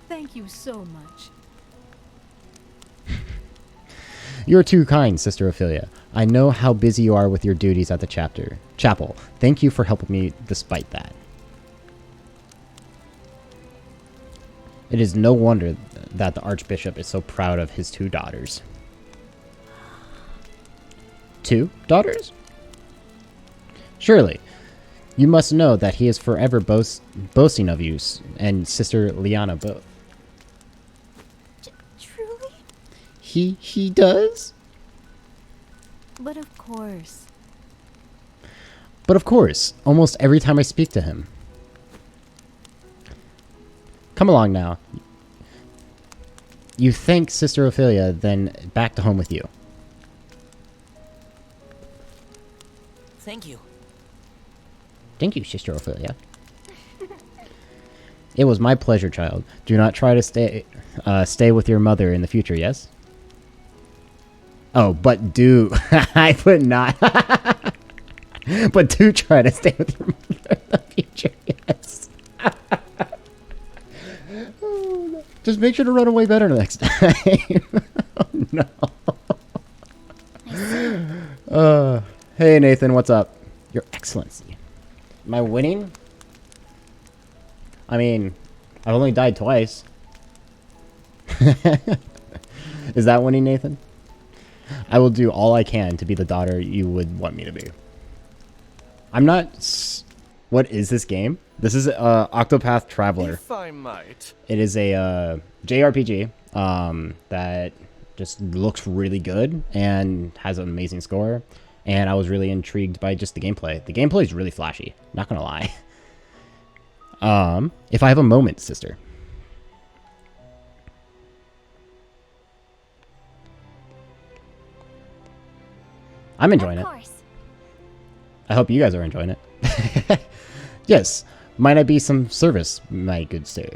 Thank you so much. You are too kind, Sister Ophelia. I know how busy you are with your duties at the chapel. Thank you for helping me despite that. It is no wonder that the Archbishop is so proud of his 2 daughters. 2 daughters? Surely. You must know that he is forever boasting of you and Sister Liana both. truly? He does? But of course. But of course, almost every time I speak to him. Come along now. You thank Sister Ophelia, then back to home with you. Thank you. Thank you, Sister Ophelia. It was my pleasure, child. Do not try to stay with your mother in the future, yes? Oh, but do. I put not. But do try to stay with your mother in the future, yes. Oh, no. Just make sure to run away better next time. Oh, no. Hey, Nathan, what's up? Your Excellency. Am I winning? I mean, I've only died twice. Is that winning, Nathan? I will do all I can to be the daughter you would want me to be. I'm not... What is this game? This is Octopath Traveler. If I might. It is a JRPG that just looks really good and has an amazing score. And I was really intrigued by just the gameplay. The gameplay is really flashy. Not gonna lie. If I have a moment, sister. I'm enjoying it. Of course. I hope you guys are enjoying it. Yes. Might I be some service, my good sir?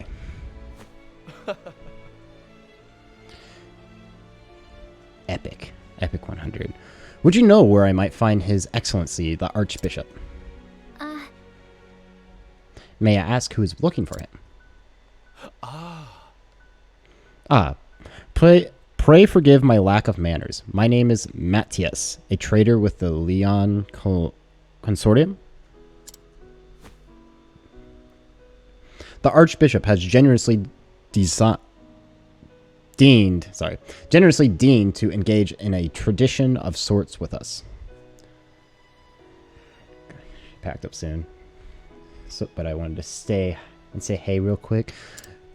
Epic. Epic 100. Would you know where I might find His Excellency, the Archbishop? May I ask who is looking for him? Pray forgive my lack of manners. My name is Matthias, a trader with the Leon Consortium. The Archbishop has generously deigned to engage in a tradition of sorts with us. Packed up soon. So, but I wanted to stay and say hey real quick.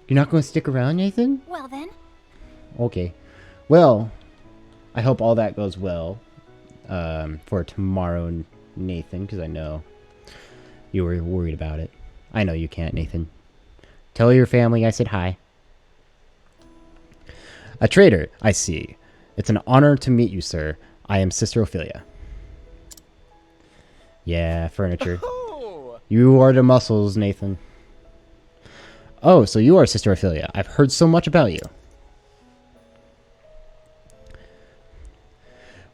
You're not going to stick around, Nathan? Well then. Okay. Well, I hope all that goes well for tomorrow, Nathan, because I know you were worried about it. I know you can't, Nathan. Tell your family I said hi. A traitor, I see. It's an honor to meet you, sir. I am Sister Ophelia. Yeah, furniture. Oh! You are the muscles, Nathan. Oh, so you are Sister Ophelia. I've heard so much about you.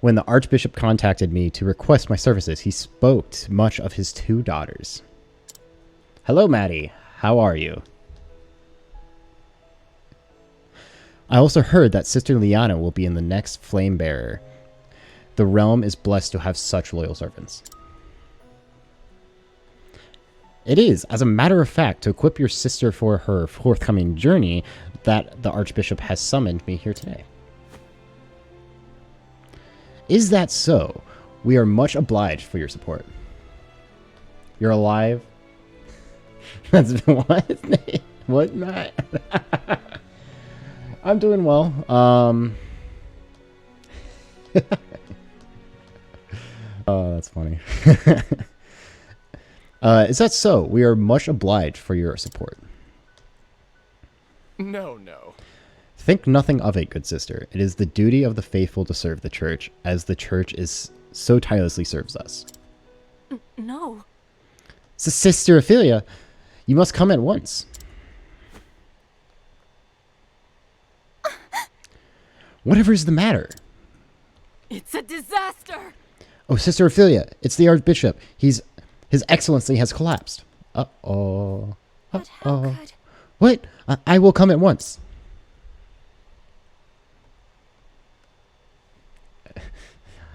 When the Archbishop contacted me to request my services, he spoke much of his 2 daughters. Hello, Maddie. How are you? I also heard that Sister Liana will be in the next Flame Bearer. The realm is blessed to have such loyal servants. It is, as a matter of fact, to equip your sister for her forthcoming journey that the Archbishop has summoned me here today. Is that so? We are much obliged for your support. You're alive? That's what? What, Matt? I'm doing well. Oh, that's funny. Is that so? We are much obliged for your support. No. Think nothing of it, good sister. It is the duty of the faithful to serve the church, as the church is so tirelessly serves us. No. So, Sister Ophelia, you must come at once. Whatever is the matter? It's a disaster! Oh, Sister Ophelia, it's the Archbishop. His Excellency has collapsed. Uh-oh. But how could... What? I will come at once.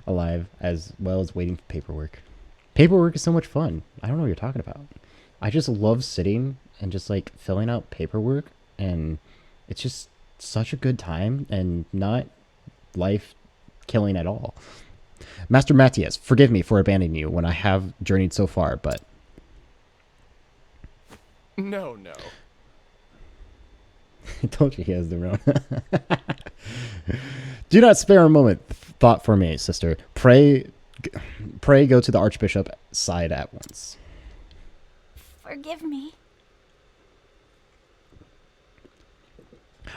Alive, as well as waiting for paperwork. Paperwork is so much fun. I don't know what you're talking about. I just love sitting and just like filling out paperwork, and it's just such a good time and not life killing at all. Master Matthias, forgive me for abandoning you when I have journeyed so far, but... No. I told you he has the Rona. Do not spare a moment thought for me, sister. Pray go to the Archbishop's side at once. Forgive me.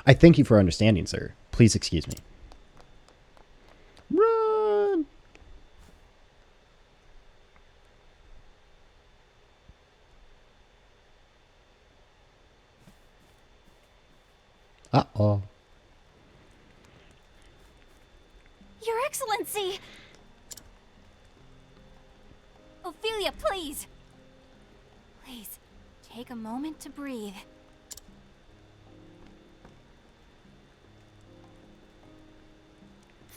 I thank you for understanding, sir. Please excuse me. Run! Uh-oh. Your Excellency! Ophelia, please! Please, take a moment to breathe.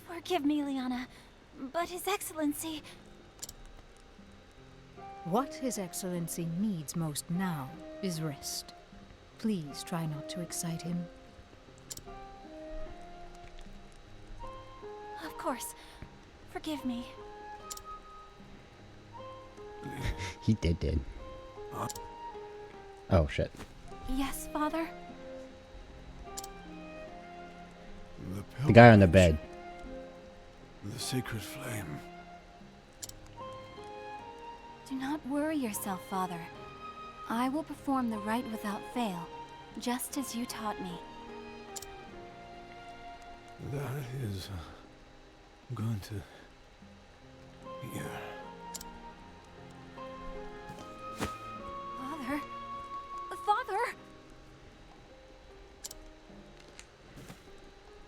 Forgive me, Liana, but His Excellency... What His Excellency needs most now is rest. Please try not to excite him. Of course. Forgive me. He did. Oh, shit. Yes, Father? The guy on the bed. The sacred flame. Do not worry yourself, Father. I will perform the rite without fail, just as you taught me. That is going to... Here. Father? Father?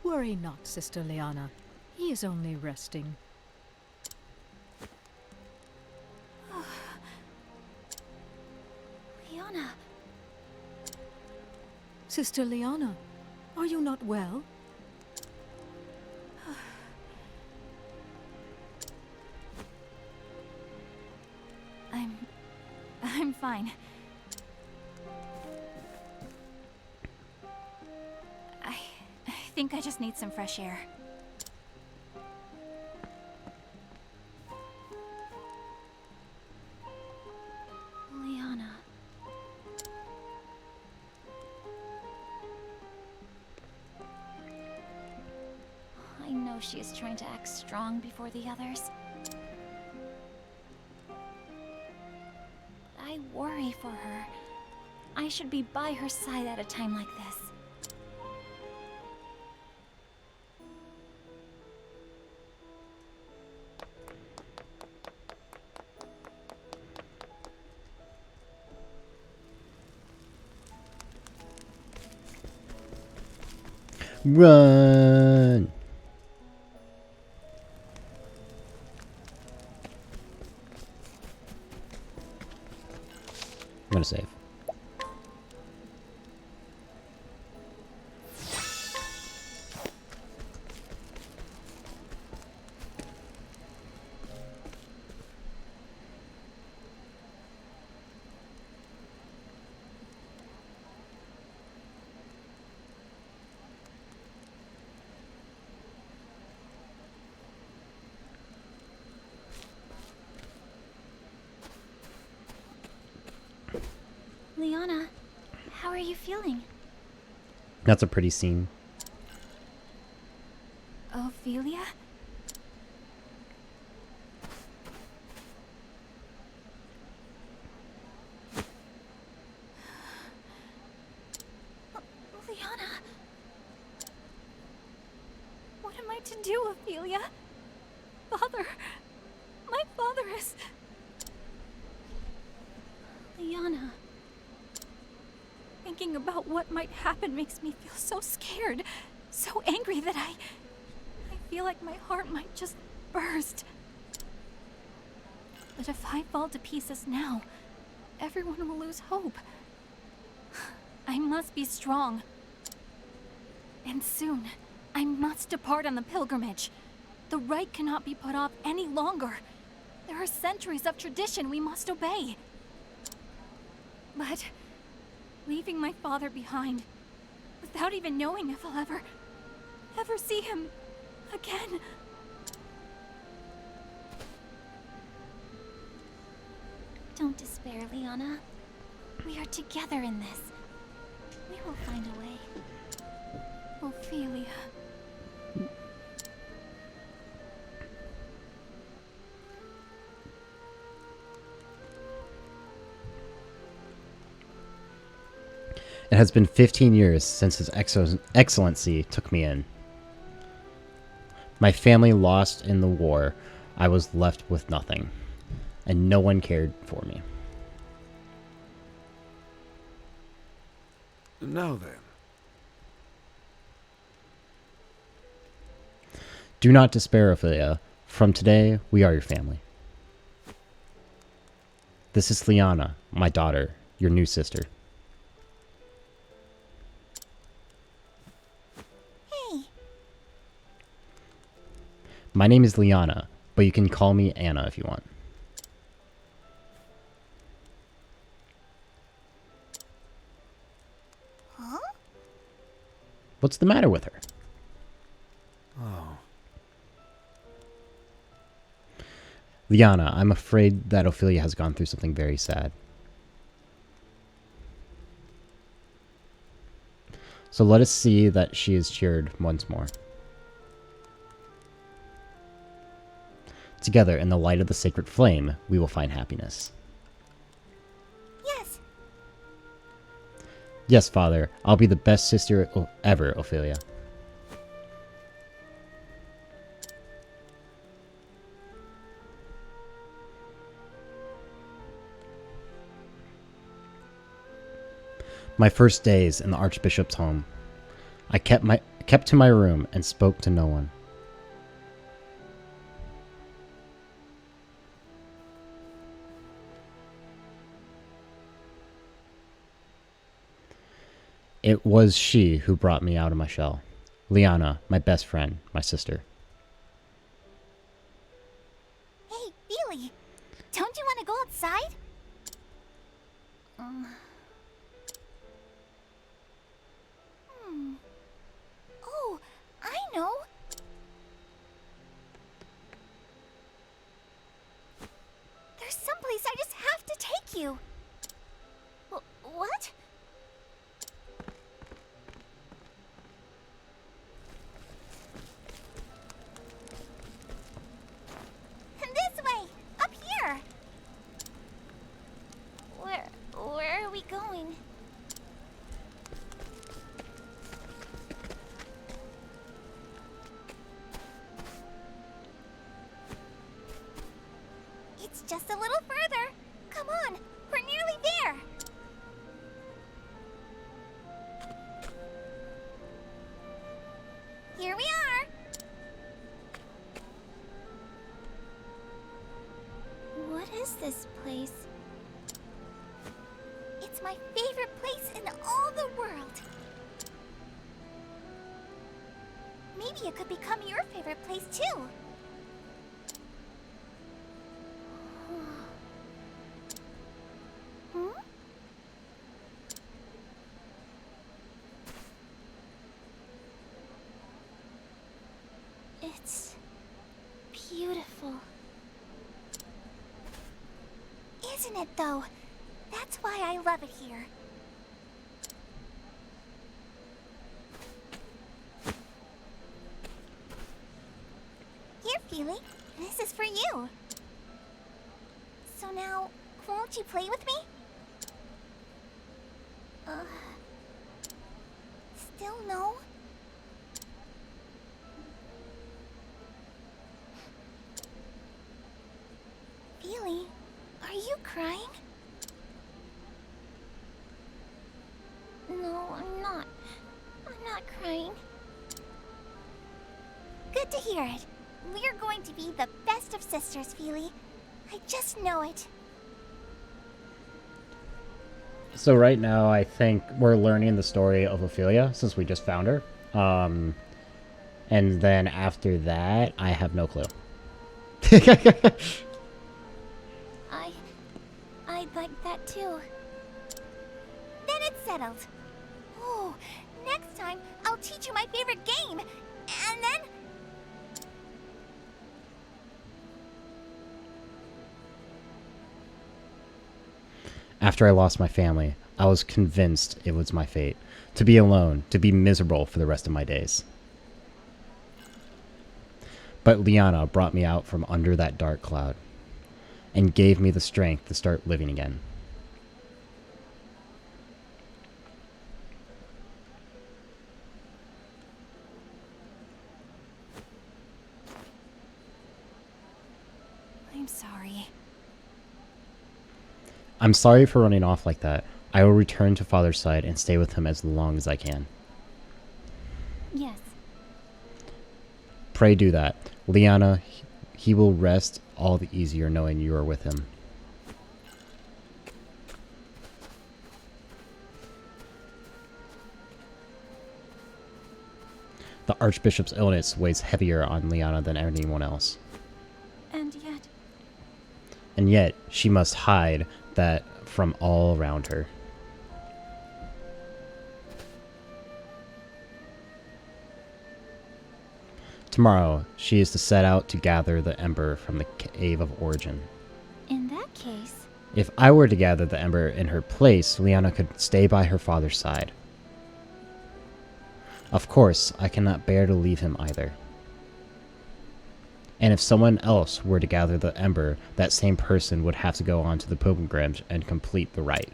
Worry not, Sister Liana. He is only resting. Liana, Sister Liana, are you not well? I'm fine. think I just need some fresh air. Liana. I know she is trying to act strong before the others. I worry for her. I should be by her side at a time like this. Run! I'm gonna save. Liana, how are you feeling? That's a pretty scene. Ophelia? Liana! What am I to do, Ophelia? Father! My father is... Liana. Thinking about what might happen makes me feel so scared, so angry that I feel like my heart might just burst. But if I fall to pieces now, everyone will lose hope. I must be strong. And soon, I must depart on the pilgrimage. The rite cannot be put off any longer. There are centuries of tradition we must obey. But leaving my father behind, without even knowing if I'll ever see him again. Don't despair, Liana. We are together in this. We will find a way. Ophelia. It has been 15 years since His Excellency took me in. My family lost in the war. I was left with nothing, and no one cared for me. Now then. Do not despair, Ophelia. From today, we are your family. This is Liana, my daughter, your new sister. Hey! My name is Liana, but you can call me Anna if you want. Huh? What's the matter with her? Oh. Liana, I'm afraid that Ophelia has gone through something very sad. So let us see that she is cheered once more. Together, in the light of the sacred flame, we will find happiness. Yes. Yes, Father, I'll be the best sister ever, Ophelia. My first days in the Archbishop's home. I kept to my room and spoke to no one. It was she who brought me out of my shell. Liana, my best friend, my sister. Hey, Billy. Don't you want to go outside? Oh, Just a little further. Come on, we're nearly there. Here we are. What is this place? It's my favorite place in all the world. Maybe it could become your favorite place too. Hmm? It's beautiful. Isn't it though? That's why I love it here. Here, Feely. This is for you. So now, won't you play with me? Still no? Feely, are you crying? No, I'm not. I'm not crying. Good to hear it. We're going to be the best of sisters, Feely. I just know it. So right now, I think we're learning the story of Ophelia, since we just found her. And then after that, I have no clue. I'd like that too. Then it's settled. Oh, next time I'll teach you my favorite game. And then... After I lost my family, I was convinced it was my fate. To be alone, to be miserable for the rest of my days. But Liana brought me out from under that dark cloud and gave me the strength to start living again. I'm sorry. I'm sorry for running off like that. I will return to Father's side and stay with him as long as I can. Yes. Pray do that. Liana, he will rest all the easier knowing you are with him. The Archbishop's illness weighs heavier on Liana than anyone else. And yet, she must hide that from all around her. Tomorrow, she is to set out to gather the ember from the Cave of Origin. In that case... If I were to gather the ember in her place, Liana could stay by her father's side. Of course, I cannot bear to leave him either. And if someone else were to gather the ember, that same person would have to go on to the pilgrimage and complete the rite.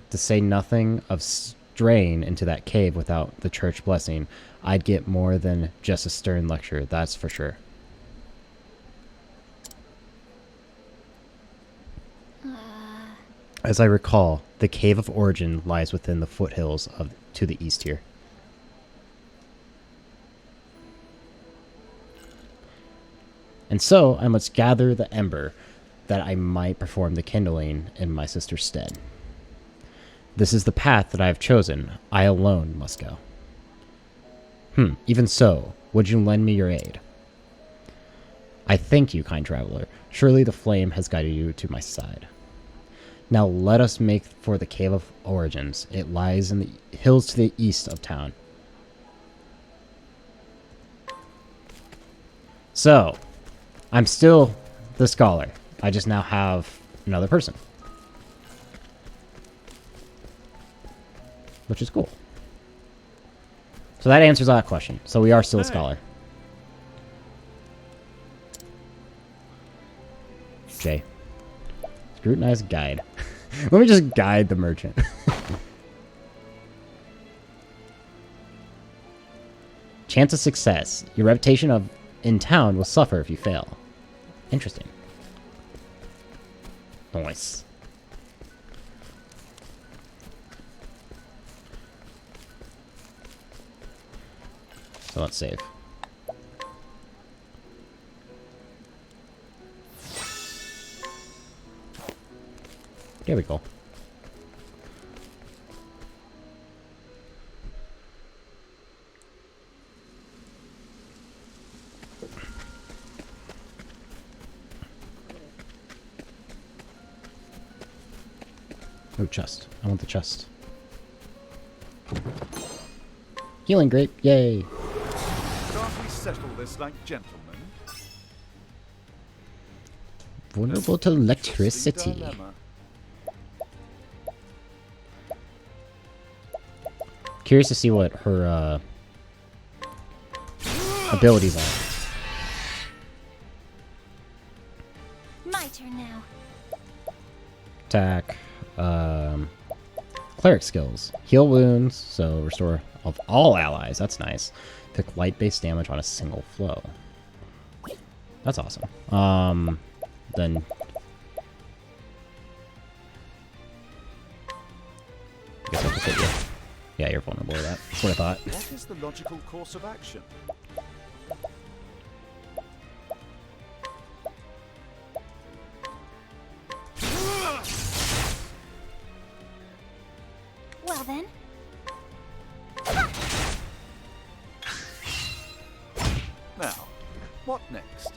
To say nothing of straying into that cave without the church blessing, I'd get more than just a stern lecture, that's for sure. As I recall, the Cave of Origin lies within the foothills to the east here. And so I must gather the ember that I might perform the kindling in my sister's stead. This is the path that I have chosen. I alone must go. Even so, would you lend me your aid? I thank you, kind traveler. Surely the flame has guided you to my side. Now let us make for the Cave of Origins. It lies in the hills to the east of town. So, I'm still the scholar. I just now have another person. Which is cool. So that answers that question. So we are still a scholar. Jay. Scrutinize guide. Let me just guide the merchant. Chance of success. Your reputation of in town will suffer if you fail. Interesting. Nice. So let's save. There we go. Oh, chest. I want the chest. Healing grape. Yay. Can't we settle this like gentlemen? Vulnerable to electricity. Dilemma. Curious to see what her abilities are. My turn now. Attack. Cleric skills. Heal wounds, so restore of all allies. That's nice. Pick light-based damage on a single flow. That's awesome. Then... I guess I'll just hit you. Yeah, you're vulnerable to that. That's what I thought. What is the logical course of action? Well then. Now, what next?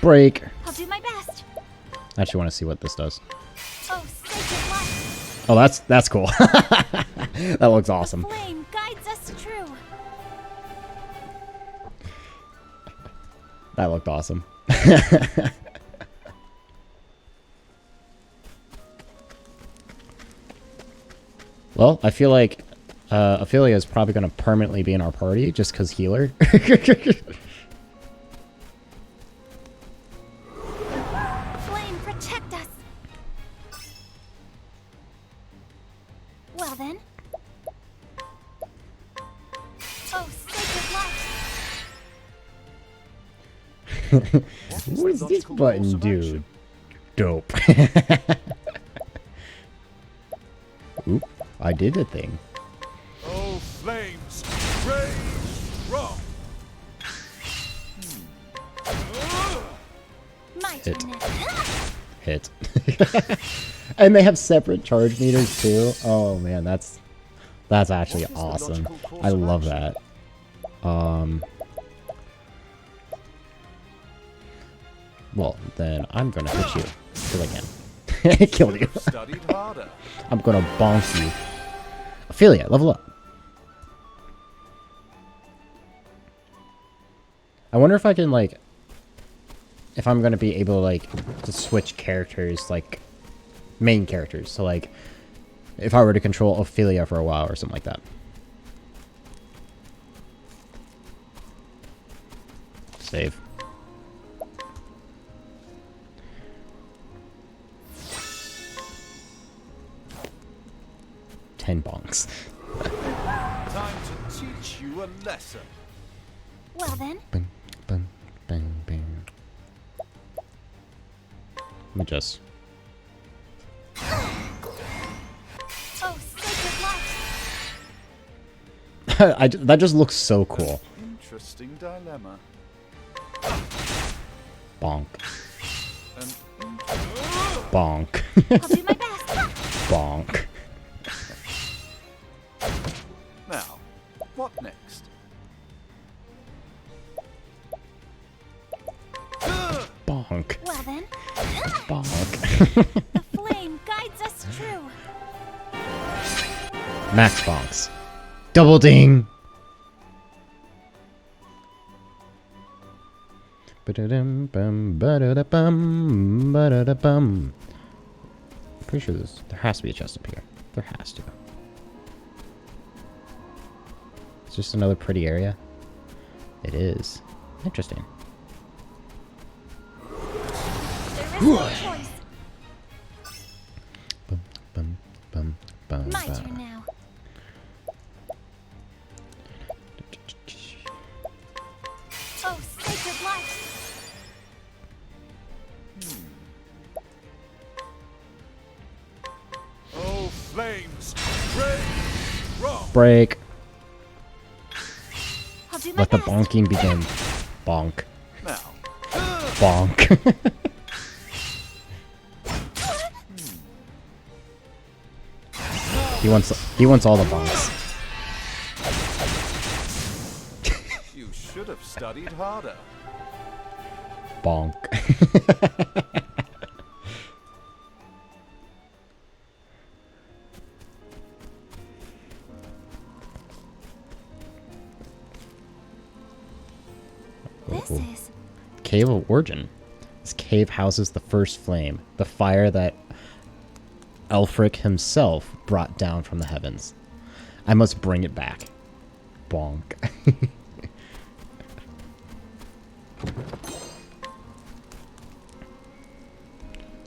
Break. I'll do my best. I actually want to see what this does. Oh, sacred light. Oh, that's cool. That looks awesome. Flame guides us true. That looked awesome. Well, I feel like Ophelia is probably going to permanently be in our party just because healer. Flame, protect us. Well then. Oh, sacred light. What does this button do? Dope. Oop, I did a thing. Oh, flames, rage strong. My Hit. turn now. Hit. And they have separate charge meters too. Oh man, that's actually What is the awesome. logical course I of love action? that. Well, then I'm gonna hit you. Kill again. Killed you. Studied harder. I'm gonna bonk you. Ophelia, level up. I wonder if I can, like... If I'm gonna be able, like, to switch characters, like... Main characters. So, like... If I were to control Ophelia for a while or something like that. Save. Ten bonks. Time to teach you a lesson. Well then. Bang, bang, bang, bang. Let me just... Oh, sacred light. that just looks so cool. Interesting dilemma. Bonk. An Bonk. I'll do my best. Bonk. Now, what next? Bonk. Well then. Bonk. The flame guides us true. Max bonks. Double ding. Ba-da-dum, bum, ba-da-da-bum, ba-da-da-bum. Pretty sure there has to be a chest up here. There has to. It's just another pretty area. It is. Interesting. There is no choice. Bum, bum, bum, bum, My bum. turn now. Break. I'll do my Let the best. bonking begin. Bonk. Now, Bonk. He wants all the bonks. you should have studied harder. Bonk. This is Cave of Origin. This cave houses the first flame, the fire that Elfric himself brought down from the heavens. I must bring it back. Bonk.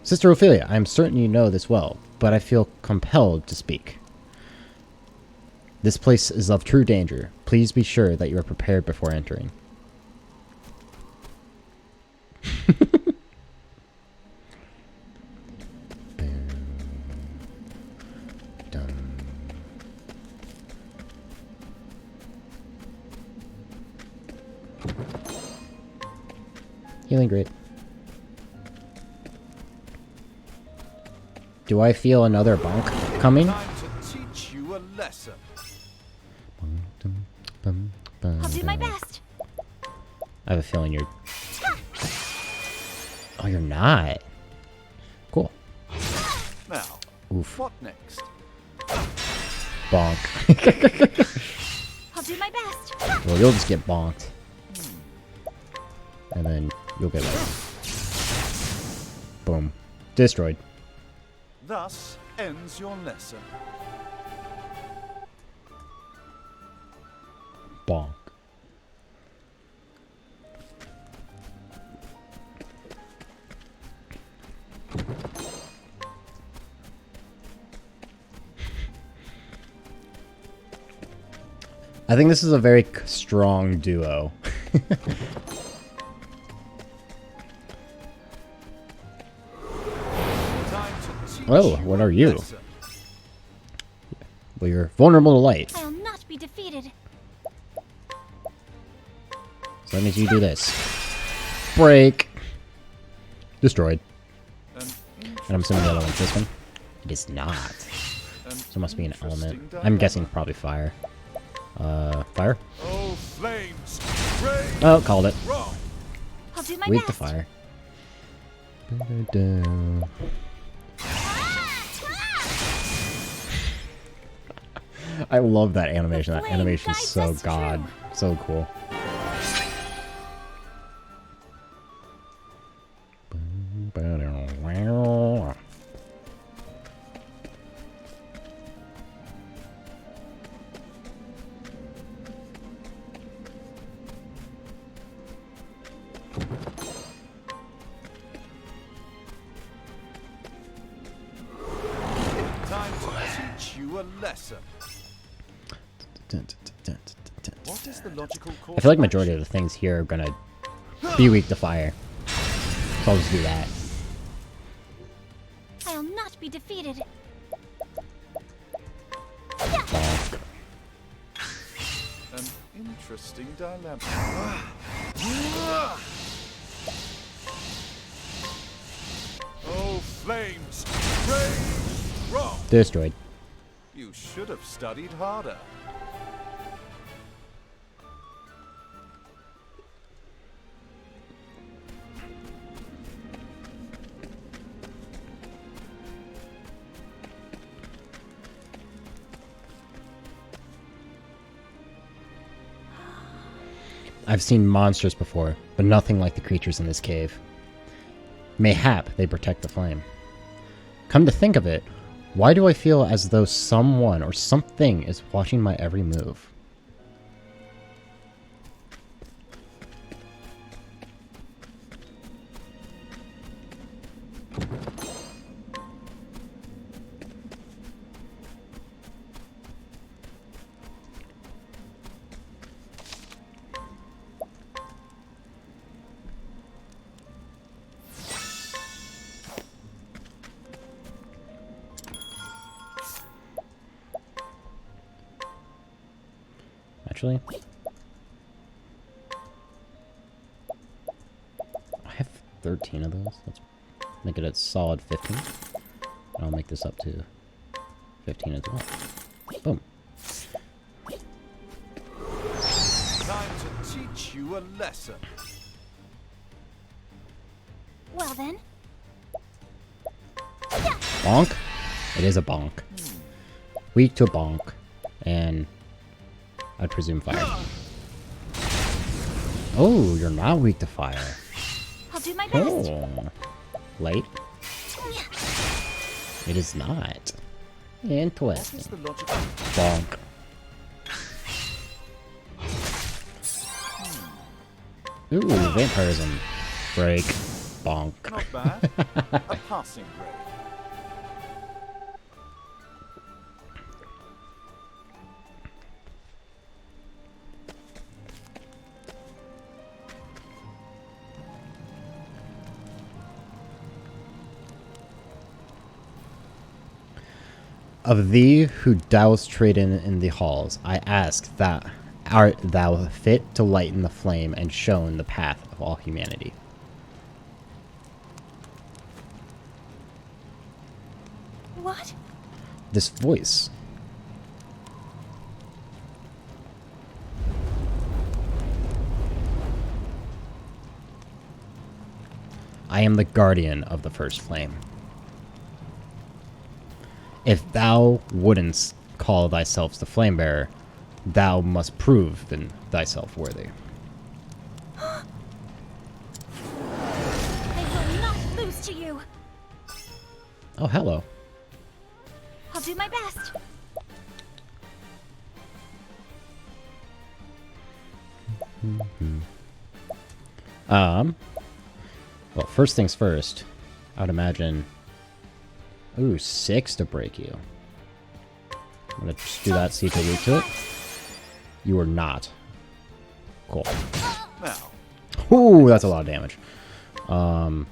Sister Ophelia, I am certain you know this well, but I feel compelled to speak. This place is of true danger. Please be sure that you are prepared before entering. Healing great. Do I feel another bonk coming? Time to teach you a lesson. I'll do my best. I have a feeling you're... Oh, you're not. Cool. Now, Oof. what next? Bonk. I'll do my best. Well, you'll just get bonked. And then you'll get like... Boom. Destroyed. Thus ends your lesson. Bonk. I think this is a very strong duo. Time to teach Oh, what are a you? lesson. Well, you're vulnerable to light. I'll not be defeated. So that means you do this. Break. Destroyed. An And I'm assuming the other one's this one. It is not. an So it must be an element. interesting I'm guessing dilemma. probably fire. Fire? Oh, flames! Rage! Oh, called it. Wrong! I'll do my Weak to best. fire. I love that animation. That flame animation is guides so us god. true. So cool. Time to teach you a lesson. What is the logical course? I feel like of majority action? of the things here are gonna be weak to fire. So I'll just do that. I'll not be defeated. Bonk. An interesting dilemma. Oh, flames! Rage! Wrong! Destroyed. You should have studied harder. I've seen monsters before, but nothing like the creatures in this cave. Mayhap they protect the flame. Come to think of it, why do I feel as though someone or something is watching my every move? Actually, I have 13 of those. Let's make it a solid 15. And I'll make this up to 15 as well. Boom. Time to teach you a lesson. Well then, Bonk? It is a bonk. Weak to bonk. And I'd presume fire. Oh, you're not weak to fire. I'll do my best. Oh. Late? It is not. What Interesting. is the logic? Bonk. Ooh, vampirism. Break. Bonk. Not bad. A passing grade. Of thee who dost trade in the halls, I ask that art thou fit to lighten the flame and shown the path of all humanity. What? This voice. I am the guardian of the first flame. If thou wouldn't call thyself the flame bearer, thou must prove thyself worthy. I will not lose to you. Oh, hello. I'll do my best. Well, first things first, I would imagine. Ooh, 6 to break you. I'm gonna just do that, see if you're weak to it. You are not. Cool. Now, Ooh, that's a lot of damage. I mean,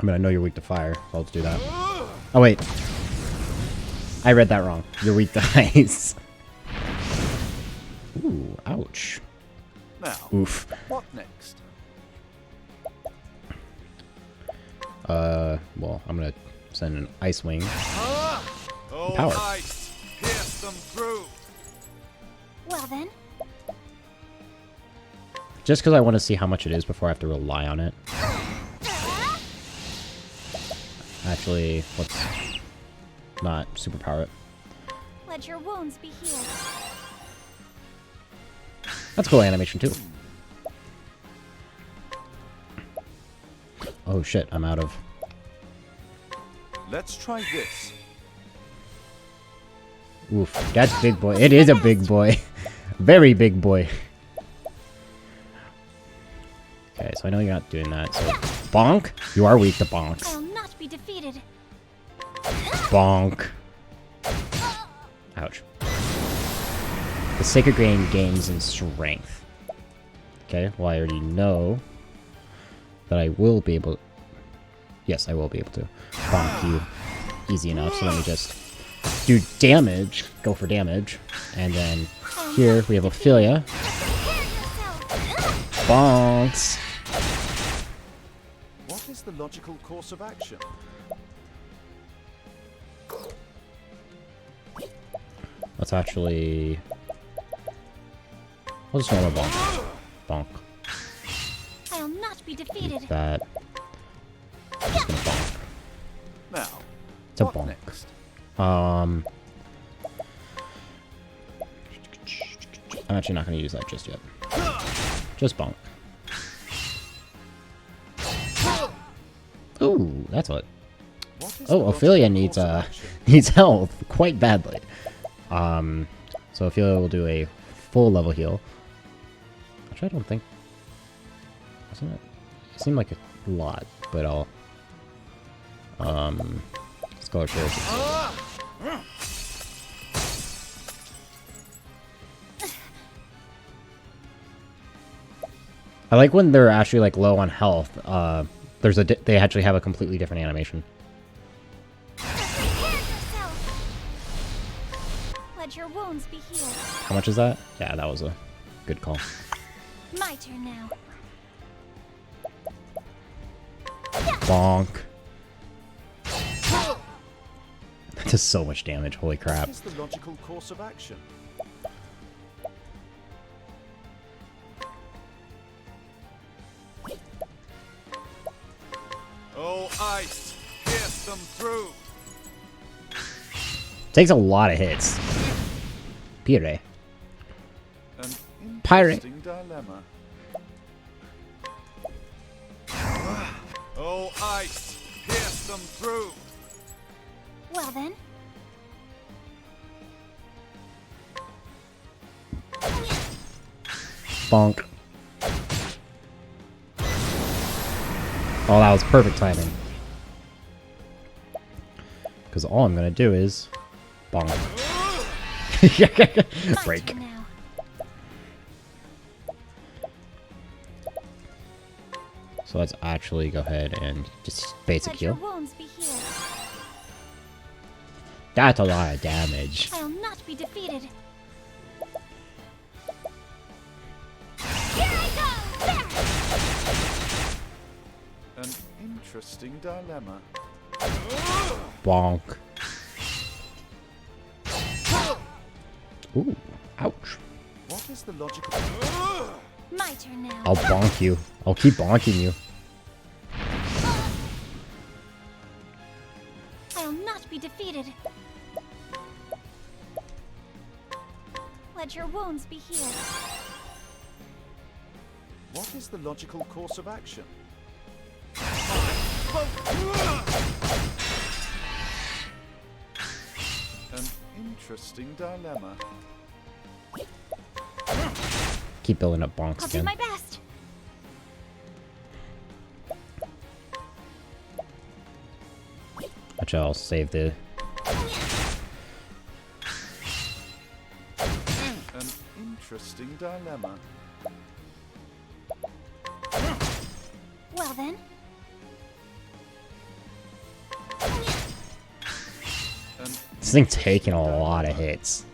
I know you're weak to fire, so I'll just do that. Oh, wait. I read that wrong. You're weak to ice. Ooh, ouch. now, Oof. what next? Well, I'm gonna send an ice wing. Oh, Power. ice! Pierce them through! Well then, Just because I want to see how much it is before I have to rely on it. Actually, let's not superpower it. let your wounds be healed. That's cool animation too. Oh shit, I'm out of... Let's try this. Oof, that's big boy. It is a big boy. Very big boy. Okay, so I know you're not doing that, so... Bonk? You are weak to bonks. I'll not be defeated. Bonk. Ouch. The Sacred Grain gains in strength. Okay, well I already know that I will be able... Yes, I will be able to bonk you easy enough, so let me just do damage, go for damage, and then here we have Ophelia. Bonks! What is the logical course of action? Let's actually... I'll just normal bonk. Bonk. I'll not be defeated. Keep that. I'm just gonna bonk. Now, It's a what bonk. next? I'm actually not going to use that just yet. Just bonk. Ooh, that's what. What is Oh, the Ophelia logical needs course of action? needs health quite badly. So Ophelia will do a full level heal. Actually, I don't think. Wasn't it? It seemed like a lot, but I'll. Let's go share. I like when they're actually like low on health. They actually have a completely different animation. Let Let your wounds be healed. How much is that? Yeah, that was a good call. My turn now. Bonk. That does so much damage. Holy crap. What is the logical course of action? Oh, ice, pierce them through. Takes a lot of hits. Pire. An Pirate. interesting dilemma. Oh, ice, pierce them through. Well then. Bonk. Oh, that was perfect timing. Because all I'm going to do is... bonk. My Break. turn now. So let's actually go ahead and just basic Let your heal. wounds be healed. That's a lot of damage. I'll not be defeated. Here I go! There! An interesting dilemma. Bonk. Ooh, ouch. What is the logical... My turn now. I'll bonk you. I'll keep bonking you. I'll not be defeated. Let your wounds be healed. What is the logical course of action? An interesting dilemma. Keep building up bonks I'll do again. my best. Which I'll save the... An interesting dilemma. Well then. An This thing's taking a lot of hits.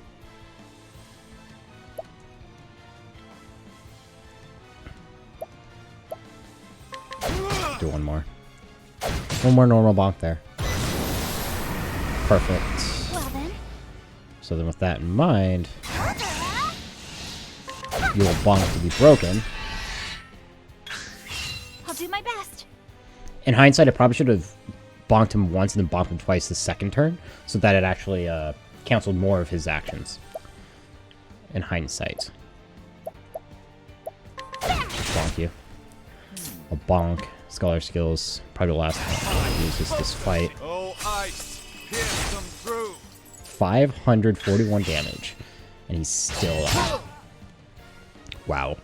Do one more. One more normal bonk there. Perfect. Well then. So then with that in mind, you will bonk to be broken. I'll do my best. In hindsight, I probably should have bonked him once and then bonked him twice the second turn, so that it actually canceled more of his actions. In hindsight. Just bonk you. A bonk. Scholar skills. Probably the last time I use this fight. Oh, ice, pierce them through. 541 damage. And he's still alive. Wow.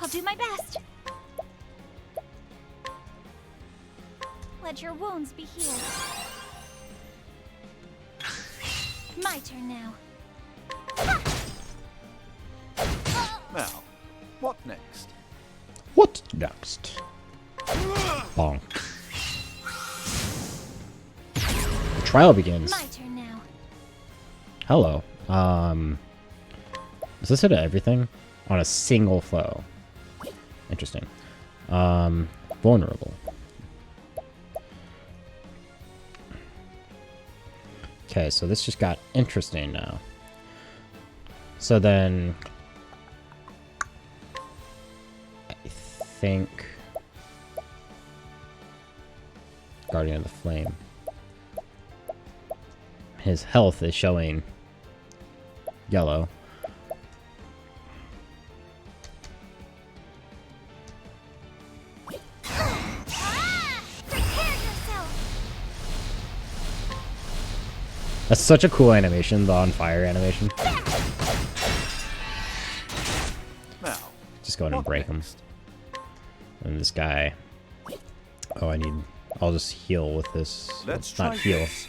I'll do my best. Let your wounds be healed. My turn now. Now, what next? What next? Bonk. The trial begins. My turn now. Hello. Does this hit everything? On a single foe. Interesting. Vulnerable. Okay, so this just got interesting now. So then... I think... Guardian of the Flame. His health is showing yellow. Prepare yourself! That's such a cool animation, the on fire animation. Now, Just go in and what break him. next? And this guy. Oh, I'll just heal with this. Let's Not try heal. this.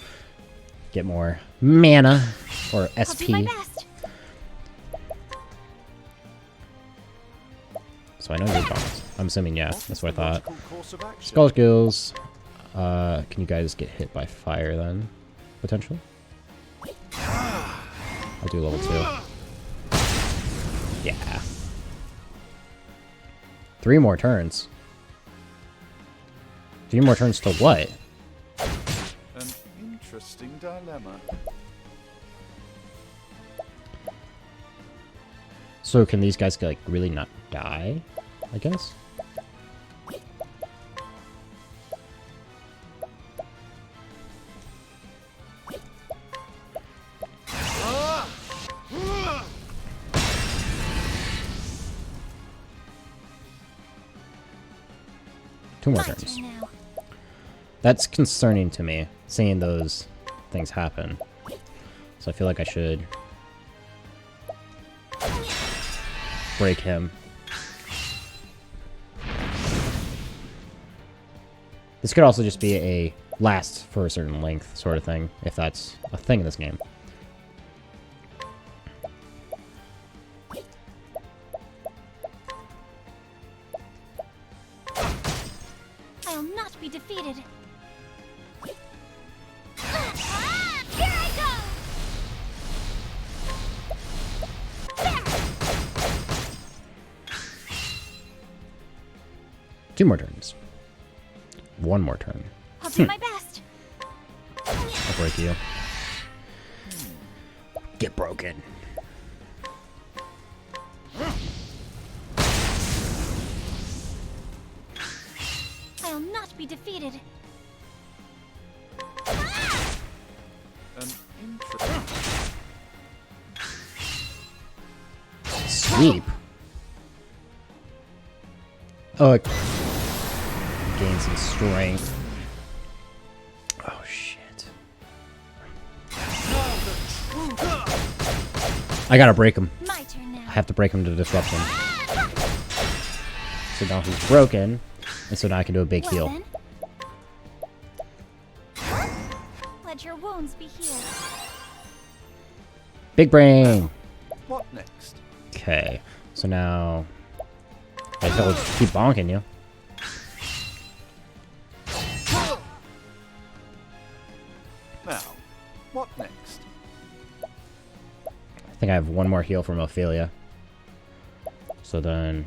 Get more mana or I'll do my SP. best. So I know you're bonked. I'm assuming, yeah. What That's is what I the thought. logical course of action? Skull skills. Can you guys get hit by fire then? Potentially? I'll do level 2. Yeah. 3 more turns. 3 more turns to what? An interesting dilemma. So can these guys like really not die? I guess. Two more My turns. turn now. That's concerning to me, seeing those things happen. So I feel like I should break him. This could also just be a last for a certain length sort of thing, if that's a thing in this game. I'll not be defeated. Here I go! Two more turns. One more turn. I'll do my best. I'll break you. Get broken. I'll not be defeated. An interesting. Sweep. Oh, it gains some strength. Oh shit. I gotta break him. My turn now. I have to break him to disrupt him. So now he's broken, and so now I can do a big heal. Then. Let your wounds be healed. Big brain! What next? Okay, so now I guess I'll just keep bonking you. Now, what next? I think I have one more heal from Ophelia. So then...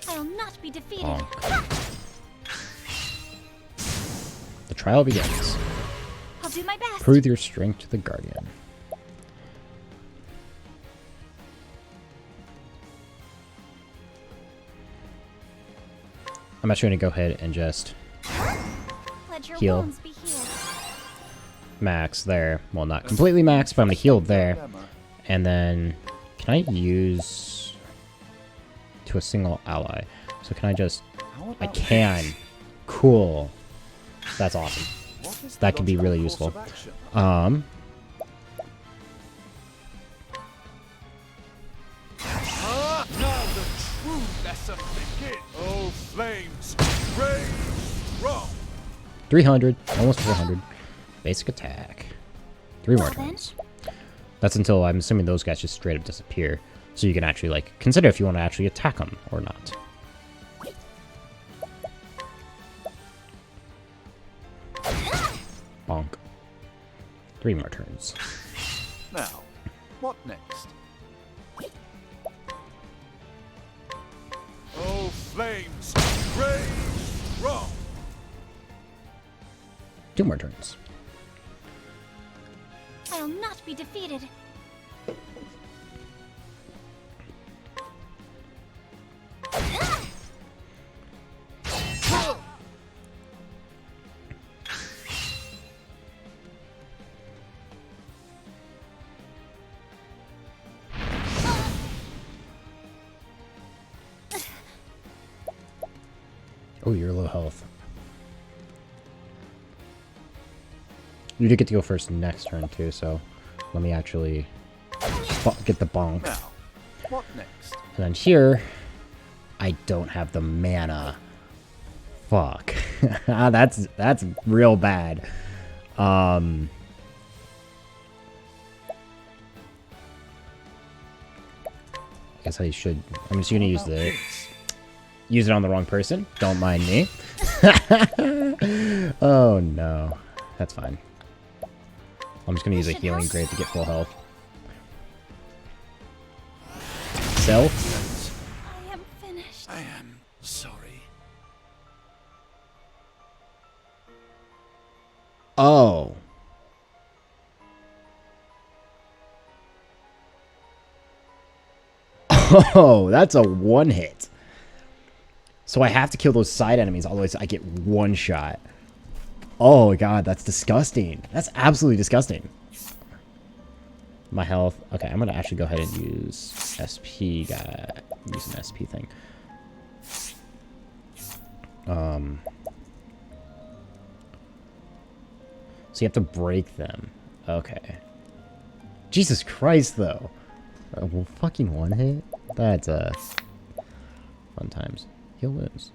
I'll not be defeated. bonk. The trial begins. I'll do my best. Prove your strength to the Guardian. I'm actually going to go ahead and just Let your heal. wounds be healed. max there. Well, not completely max, but I'm going to heal there. Dilemma. And then, can I use to a single ally? So can I just... How I about can. Cool. That's awesome. what is the That could be logical really course useful. of action? Now the true lesson begins. Oh, flames, rage strong. 300. Almost 400. Basic attack. 3 more Well then. turns. That's until I'm assuming those guys just straight up disappear. So you can actually, like, consider if you want to actually attack them or not. Bonk. 3 more turns. Now, what next? Oh, flames, rage strong. 2 more turns. I'll not be defeated. Oh, you're low health. You did get to go first next turn, too, so let me actually get the bonk. Now, what next? And then here, I don't have the mana. Fuck. That's real bad. guess I should. I'm just gonna use use it on the wrong person. Don't mind me. Oh no, that's fine. I'm just gonna use a healing grade to get full health. Self. I am finished. I am sorry. Oh. Oh, that's a one hit. So I have to kill those side enemies, otherwise I get one shot. Oh god, that's disgusting. That's absolutely disgusting. My health. Okay, I'm gonna actually go ahead and use SP guy. Use an SP thing. So you have to break them. Okay. Jesus Christ, though. Well, fucking one hit? That's, fun times. Heal wounds.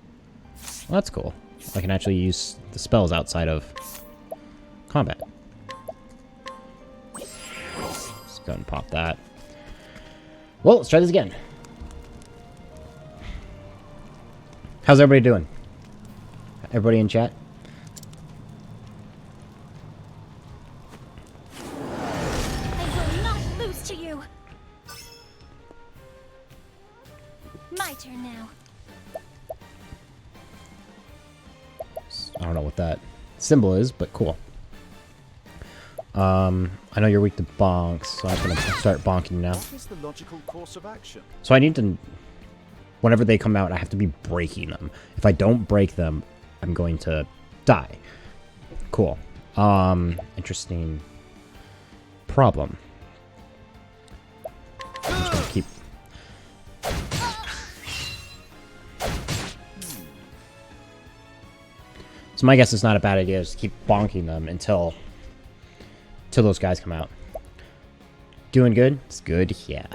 Well, that's cool. I can actually use the spells outside of combat. Let's go and pop that. Well, let's try this again. How's everybody doing? Everybody in chat? I will not lose to you. My turn now. I don't know what that symbol is, but cool. I know you're weak to bonks, so I'm gonna start bonking now. What is the logical course of action? So I need to, whenever they come out, I have to be breaking them. If I don't break them, I'm going to die. Cool. Interesting problem. I'm just gonna keep. So my guess is not a bad idea. Just keep bonking them until those guys come out. Doing good? It's good, yeah.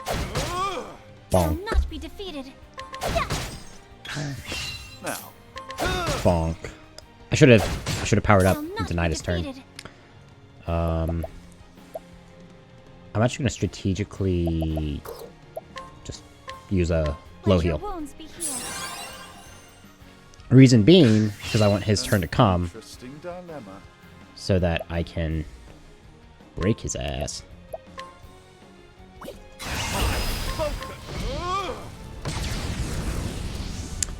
Shall Bonk. not be defeated. Now, Bonk. I should have powered up Shall and not denied be his turn. defeated. I'm actually gonna strategically just use a low Let your heal. wounds be healed. Reason being, because I want his turn to come interesting dilemma. so that I can break his ass.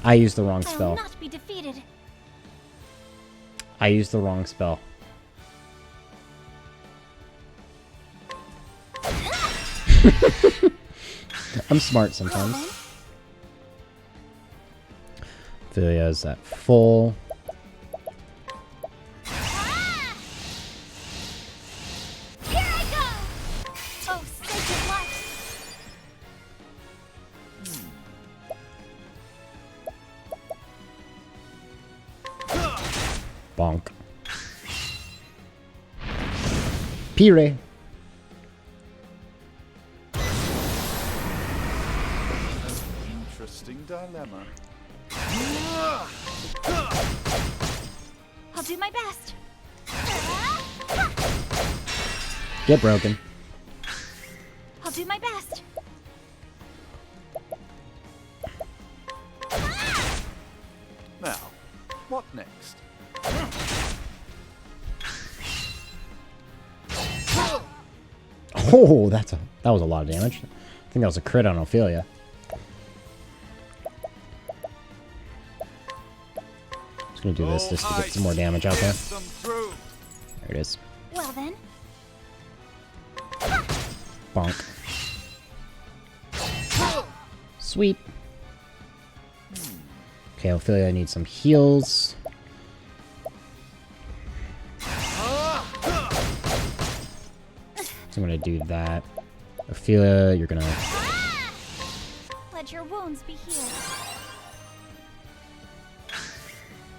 I used the wrong I'll spell. not be defeated. I used the wrong spell. I'm smart sometimes. Ophelia is at full. Here I go! Oh, sacred light! Bonk. Pire. Interesting dilemma. I'll do my best. Get broken. I'll do my best. Now, what next? Oh, that was a lot of damage. I think that was a crit on Ophelia. Just gonna do this just to get some more damage out there. There it is. Well then, Bonk. Sweet. Okay, Ophelia needs some heals. So I'm gonna do that. Ophelia, you're gonna let your wounds be healed.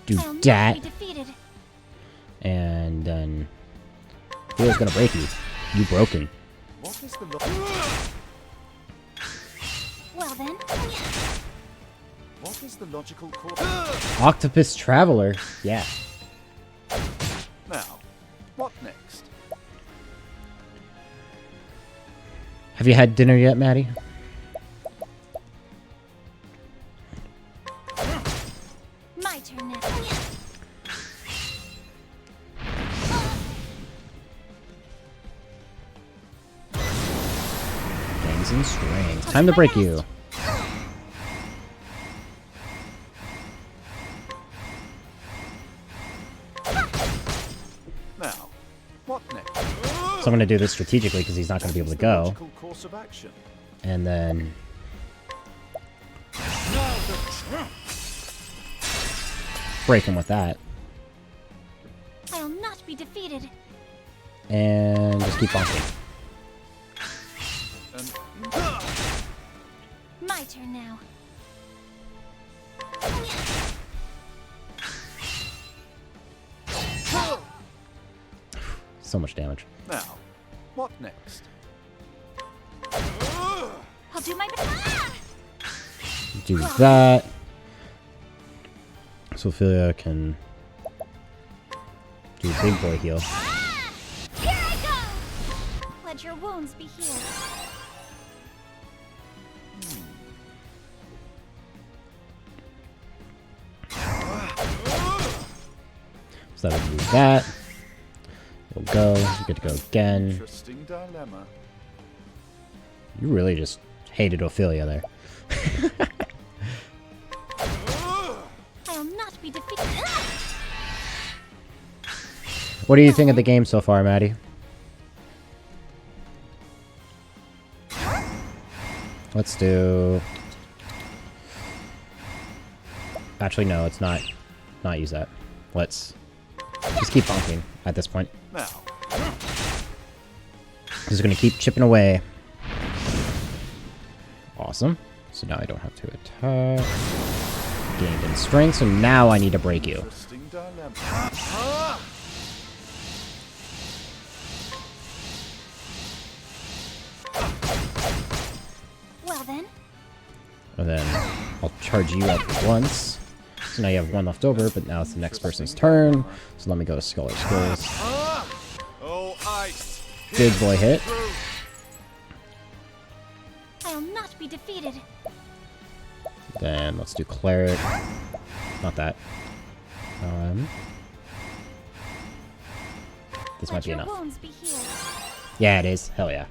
do I'll not that, be defeated. and then Ophelia's gonna break you. You broken. What is the Well then, what is the logical course? Octopus Traveler. Yeah. Now, what next? Have you had dinner yet, Maddie? My turn now. Gangs and strings. Time to break you. Now, what next? So I'm going to do this strategically because he's not going to be able to go. Logical course of action. And then... break him with that. I'll not be defeated. And just keep bonking. And My turn now. So much damage. now, what next? I'll do my best. Do that. Sophia can do a big boy heal. Here I go. Let your wounds be healed. So that would do that. We'll go. You get to go again. Interesting dilemma. You really just hated Ophelia there. I'll not be defeated. What do you think of the game so far, Maddie? Let's do... Actually, no, let's not use that. Let's just keep bonking at this point. Now, This is going to keep chipping away. Awesome. So now I don't have to attack. Gained in strength, so now I need to break you. interesting dilemma. Well then, And then I'll charge you at once. So now you have one left over, but now it's the next person's turn. So let me go to Scholar Skills. Oh, ice. Big boy hit. I'll not be defeated. Then let's do Cleric. Not that. This might Let be your enough. wounds be healed. Yeah, it is. Hell yeah.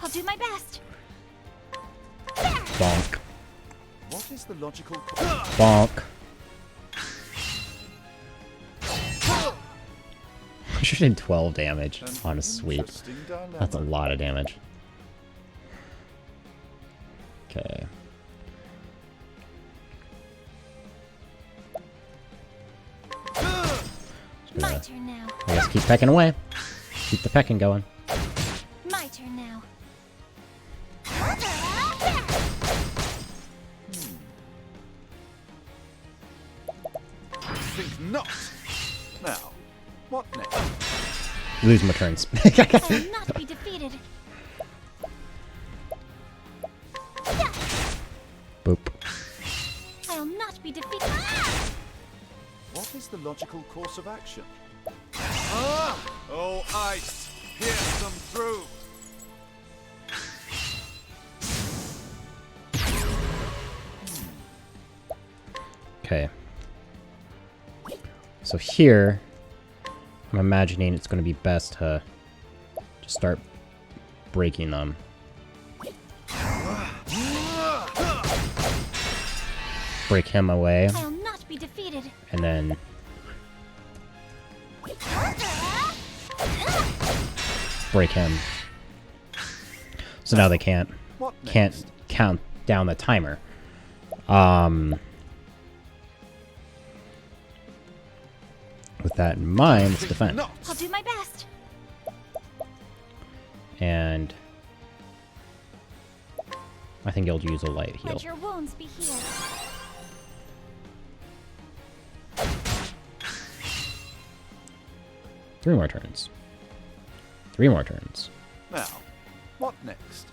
I'll do my best. Bonk. What is the logical Bonk. 112 damage on a sweep. Interesting dilemma. That's a lot of damage. Okay. My Gonna, turn now. I guess keep pecking away. Keep the pecking going. My turn now. Think not. Now, what next? Lose my turns. I'll not be defeated. Boop. I'll not be defeated. What is the logical course of action? Oh, ice. Pierce them through. Okay. So here, I'm imagining it's going to be best to just start breaking them. Break him away, I'll not be defeated. and then break him. So now they can't What can't next? count down the timer. With that in mind, let's defend. Not. I'll do my best. And I think you'll use a light heal. Let your wounds be healed. Three more turns. Three more turns. Now, what next?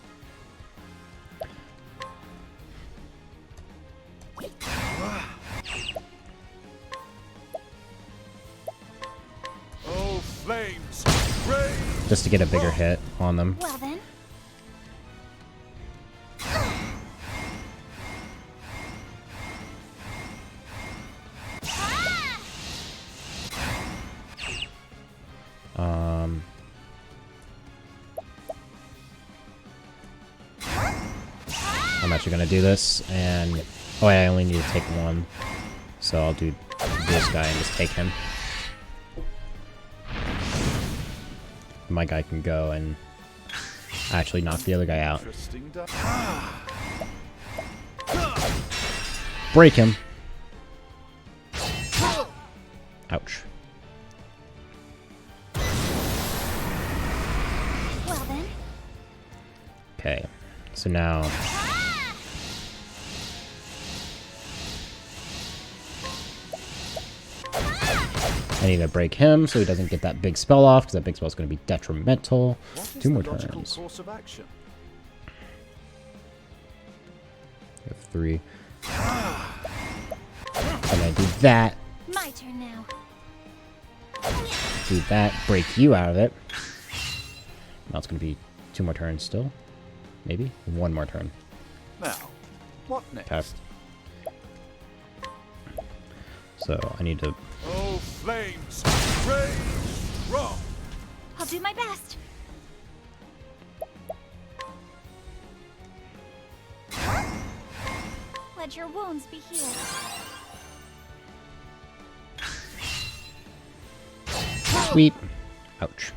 Oh, flames. Rage. Just to get a bigger hit on them. Well then, I'm actually gonna do this, and oh, I only need to take one, so I'll do this guy and just take him. My guy can go and actually knock the other guy out. Break him. Ouch. Well then. Okay, so now I need to break him so he doesn't get that big spell off, because that big spell is going to be detrimental. Two more turns. Course of action? You have 3. And I do that. My turn now. Do that. Break you out of it. Now it's going to be 2 more turns still. Maybe? 1 more turn. Now, what next? Okay. So I need to... Oh, flames! Rage strong! I'll do my best. Let your wounds be healed. Sweep. Ouch.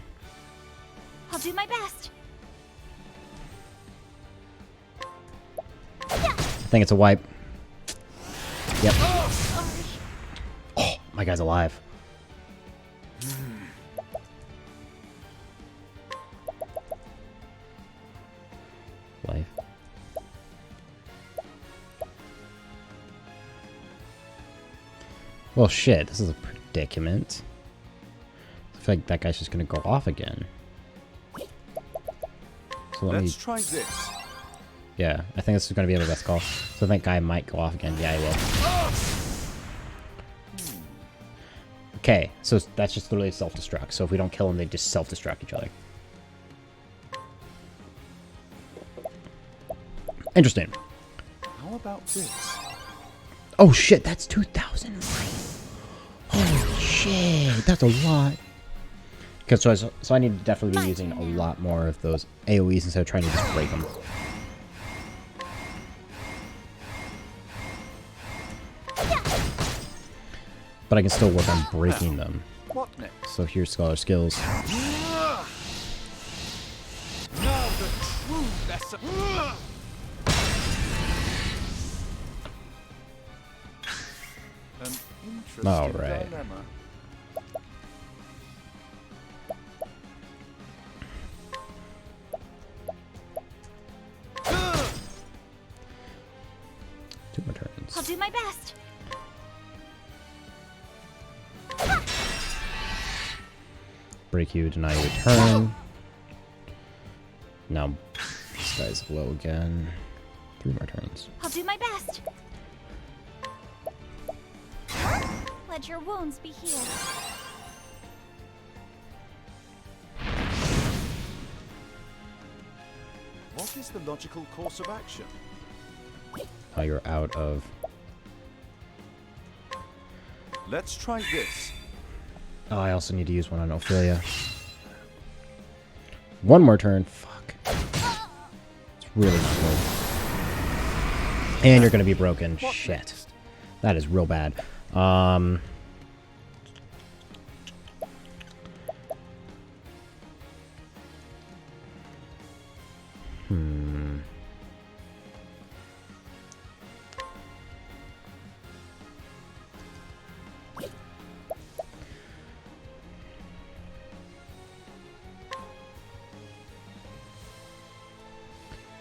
I'll do my best. I think it's a wipe. Yep. Oh, my guy's alive. Life. Well, shit, this is a predicament. I feel like that guy's just gonna go off again. So Let's try this. Yeah, I think this is gonna be the best call. So that guy might go off again. Yeah, he will. Okay, so that's just literally self-destruct. So if we don't kill him, they just self-destruct each other. Interesting. How about this? Oh shit, that's 2,000 life. Holy shit, that's a lot. Because so I need to definitely be using a lot more of those AoEs instead of trying to just break them. But I can still work on breaking them. What next? So here's Scholar Skills. Now the true lesson. An interesting All right. dilemma. Two more turns. I'll do my best. Break you, deny you a turn. Now this guy's low again. 3 more turns. I'll do my best. Let your wounds be healed. What is the logical course of action? Now you're out of... Let's try this. Oh, I also need to use one on Ophelia. 1 more turn. Fuck. It's really not good. And you're gonna be broken. What Shit. next? That is real bad.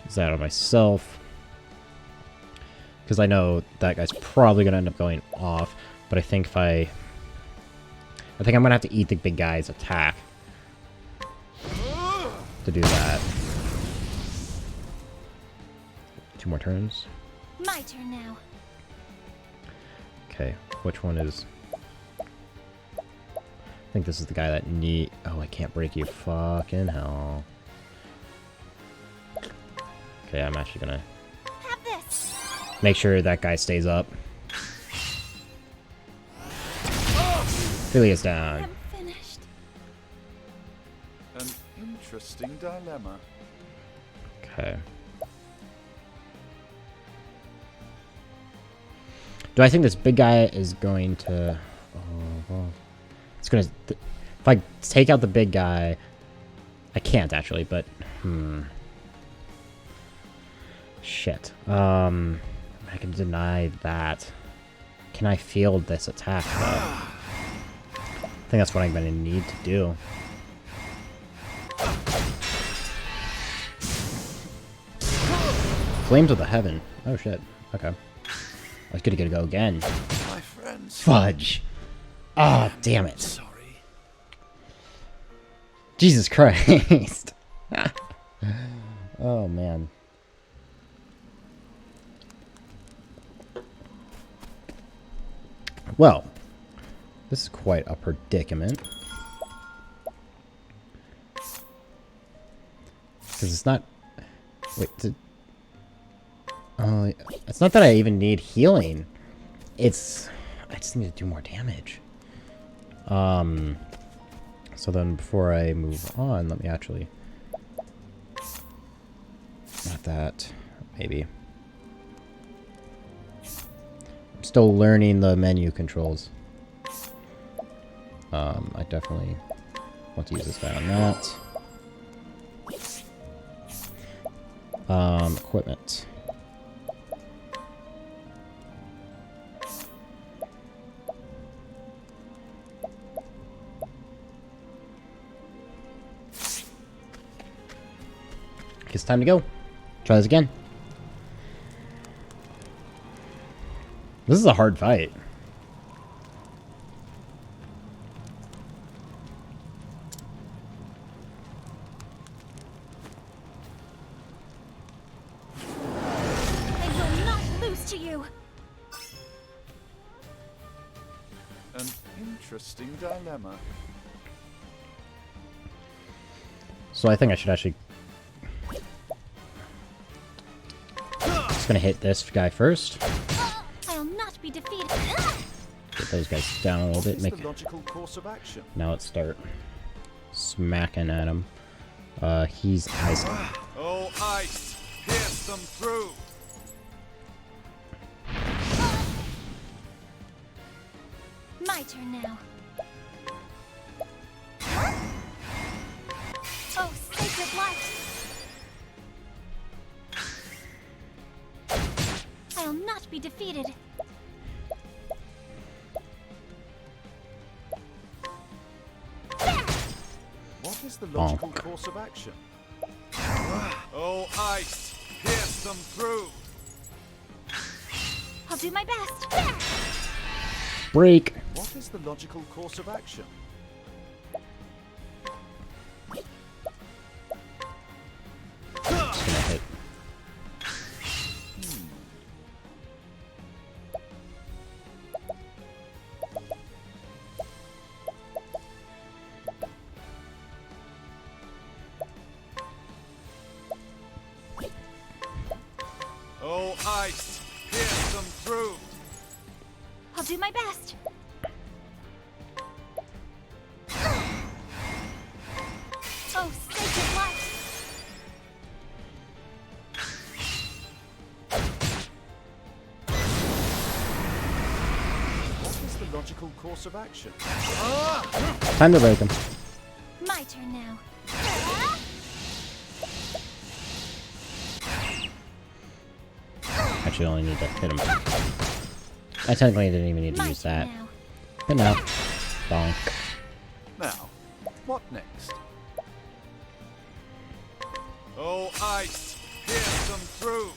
Is that on myself? Because I know that guy's probably gonna end up going off, but I think if I think I'm gonna have to eat the big guy's attack to do that. 2 more turns. My turn now. Okay, which one is... I think this is the guy that need... Oh, I can't break you. Fucking hell. Okay, I'm actually gonna Have this. make sure that guy stays up. Philia's down. I'm finished. interesting dilemma. Okay. Do I think this big guy is going to... Oh, well, it's going to... If I take out the big guy... I can't, actually, but... Shit. I can deny that. Can I field this attack, though? I think that's what I'm going to need to do. Flames of the Heaven. Oh, shit. Okay. I was gonna go again. My friends. Fudge. Ah, oh, damn it. Sorry. Jesus Christ. Oh, man. Well, this is quite a predicament. Because it's not... Wait, it's not that I even need healing. It's... I just need to do more damage. So then before I move on, let me actually... Not that. Maybe. I'm still learning the menu controls. I definitely want to use this guy on that. Equipment. It's time to go. Try this again. This is a hard fight. I will not lose to you. An interesting dilemma. So I think I should actually... Just gonna hit this guy first. I'll not be defeated. Get those guys down a little bit. What is Make... the logical course of action? Now let's start smacking at him. He's ice. Oh, ice, pierce them through. My turn now. Oh, sacred light! I'll not be defeated. What is the logical course of action? Oh, ice, pierce them through. I'll do my best. Break. What is the logical course of action? Just gonna hit. Oh, ice, pierce them through. I'll do my best. Oh, sacred light! What is the logical course of action? Time to break him. My turn now. Actually, I only need to hit him. I technically didn't even need to My use turn that. now. But no. Bonk. Now, what next? Oh, ice, pierce them through.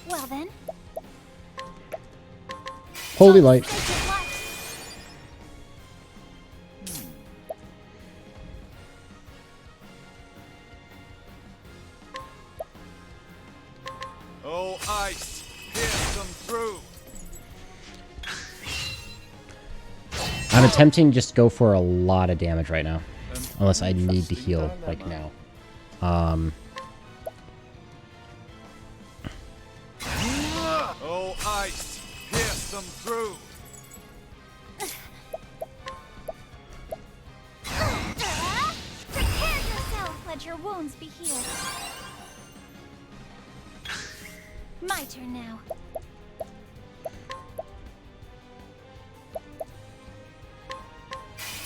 Well then. Holy light. Sacred light! Oh, ice, pierce them through. I'm attempting just to go for a lot of damage right now. Unless I need to heal, like now. Oh, ice, pierce them through. wounds be healed. My turn now.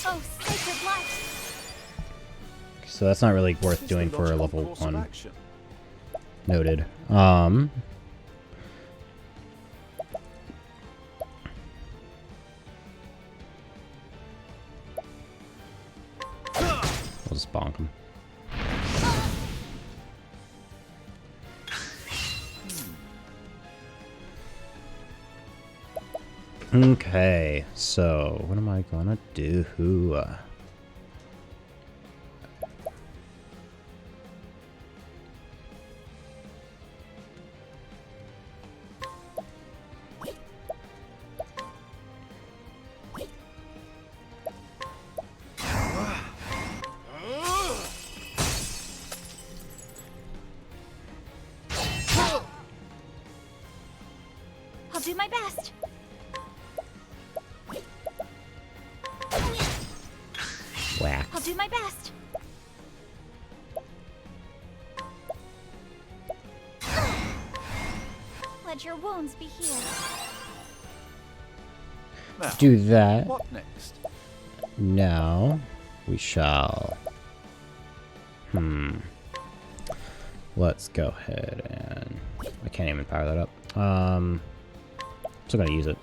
Oh, sacred light! So that's not really worth What is doing the for a logical level course of 1. action? Noted. We'll just bonk him. Okay, so what am I gonna do? I'll do my best. Whack. I'll do my best. Let your wounds be healed. Now, Do that. what next? Now we shall. Let's go ahead and I can't even power that up. Still gonna use it.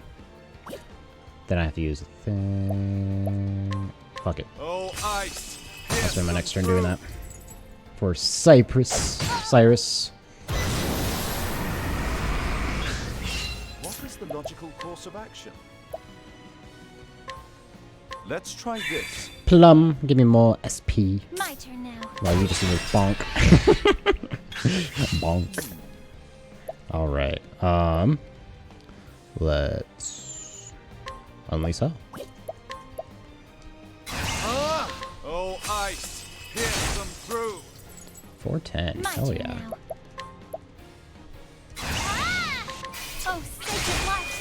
Then I have to use the thing. Fuck it. Oh, ice! I'll spend my next turn doing that. For Cyrus. What is the logical course of action? Let's try this. Plum, give me more SP. My turn now. Well, you just need to bonk. Bonk. Alright. Let's unleash hell. Oh, ice! Pierce them through! 410. My Hell turn yeah. now. Oh, sacred light!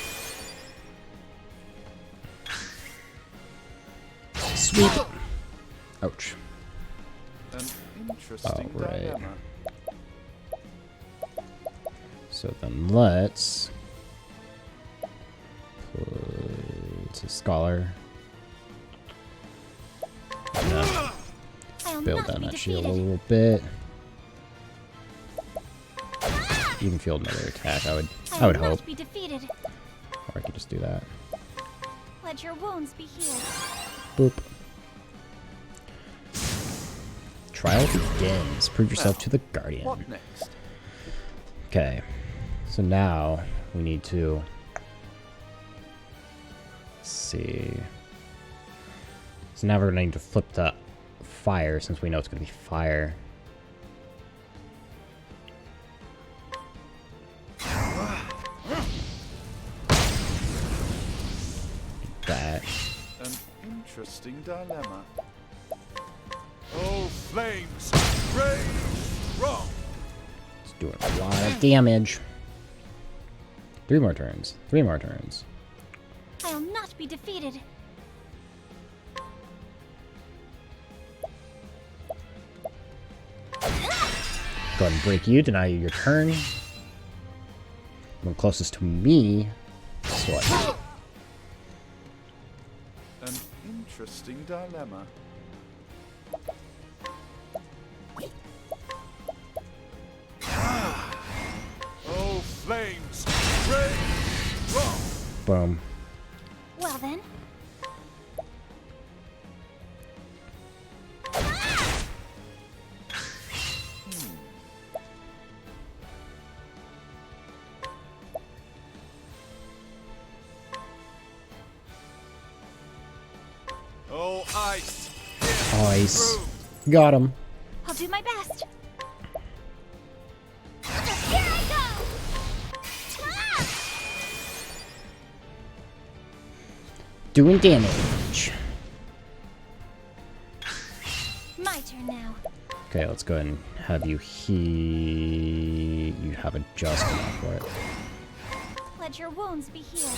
Sweet. Ouch. An interesting Alright. dilemma. So then let's put a scholar. I'll Build not down be that shield a defeated. little bit. You can field another attack, I would I'll hope. not be defeated. Or I could just do that. Let your wounds be healed. Boop. Trial begins. Prove yourself to the Guardian. What next? Okay. So now we need to see. So now we're going to need to flip the fire since we know it's going to be fire. That. An interesting dilemma. Oh, flames! Rage strong! It's doing a lot of damage. 3 more turns. 3 more turns. I'll not be defeated. Go ahead and break you, deny you your turn. One closest to me. What? An interesting dilemma. Oh, flames! Rage strong! Boom. Well then. Oh, ice! Ice. Got him. I'll do my best. Here I go! Ah! Doing damage. My turn now. Okay, let's go ahead and have you You have a just enough for it. Let your wounds be healed.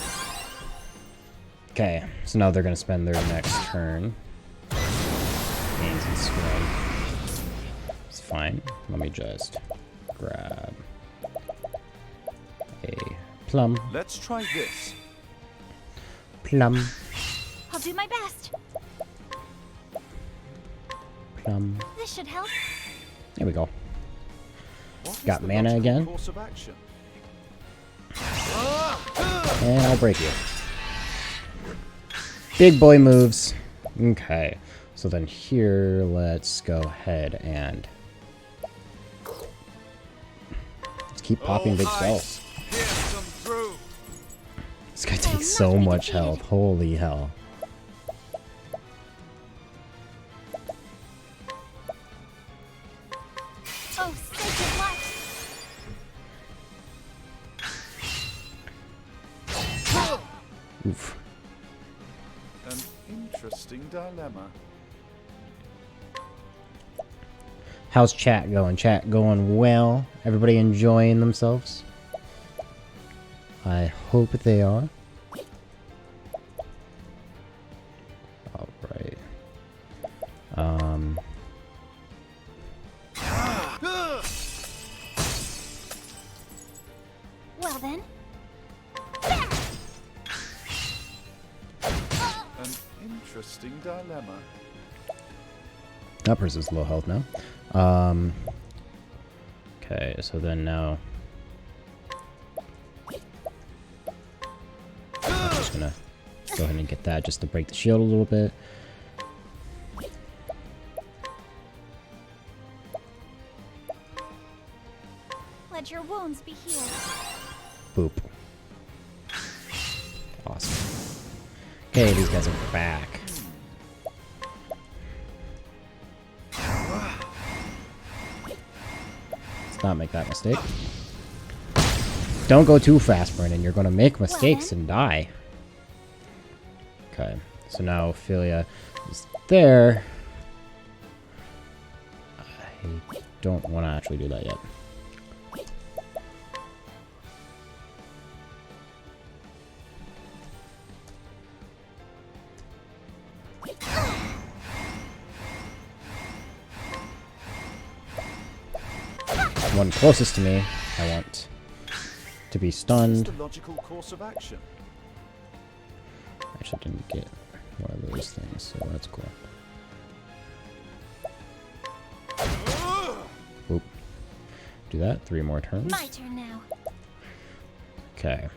Okay, so now they're gonna spend their next turn. Gains and swing. It's fine. Let me just grab a plum. Let's try this. Plum. I'll do my best. Plum. This should help. There we go. What is Got the mana logical again. course of action? And I'll break you. Big boy moves. Okay. So then here, let's go ahead and let's keep popping big spells. Pierce them through. This guy takes so much health. Holy hell. Oh, sacred light. Oof. An interesting dilemma. How's chat going? Chat going well? Everybody enjoying themselves? I hope they are. Alright. Well then. An interesting dilemma. That person's low health now. Okay, so then now I'm just gonna go ahead and get that just to break the shield a little bit. Let your wounds be healed. Boop. Awesome. Okay, these guys are back. Let's not make that mistake. Don't go too fast, Brennan. You're gonna make mistakes and die. Okay, so now Ophelia is there. I don't want to actually do that yet. One closest to me, I want to be What is stunned. the logical course of action? Actually didn't get one of those things, so that's cool. Oop. Do that, 3 more turns. My turn now. Okay.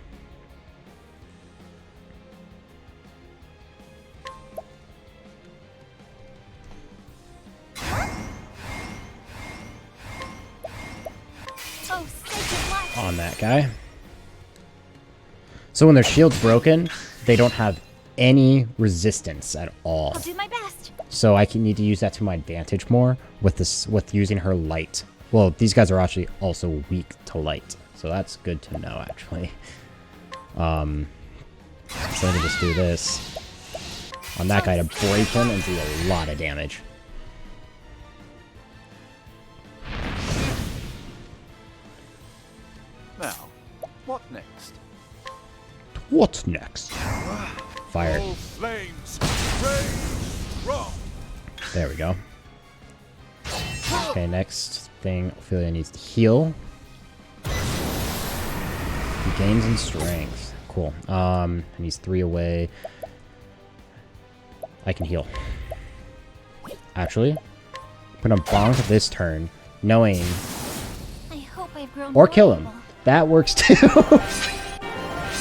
Oh, sacred light. On that guy. So when their shield's broken, they don't have any resistance at all. I'll do my best. So I can need to use that to my advantage more with this, with using her light. Well, these guys are actually also weak to light, so that's good to know actually. So I'm gonna just do this on that guy to break him and do a lot of damage. Now, what next? What's next? Fire. All flames, rage strong. There we go. Okay, next thing, Ophelia needs to heal. He gains in strength. Cool. And he's 3 away. I can heal. Actually, I'm gonna bonk this turn, knowing, I hope I've grown or kill him. vulnerable. That works too.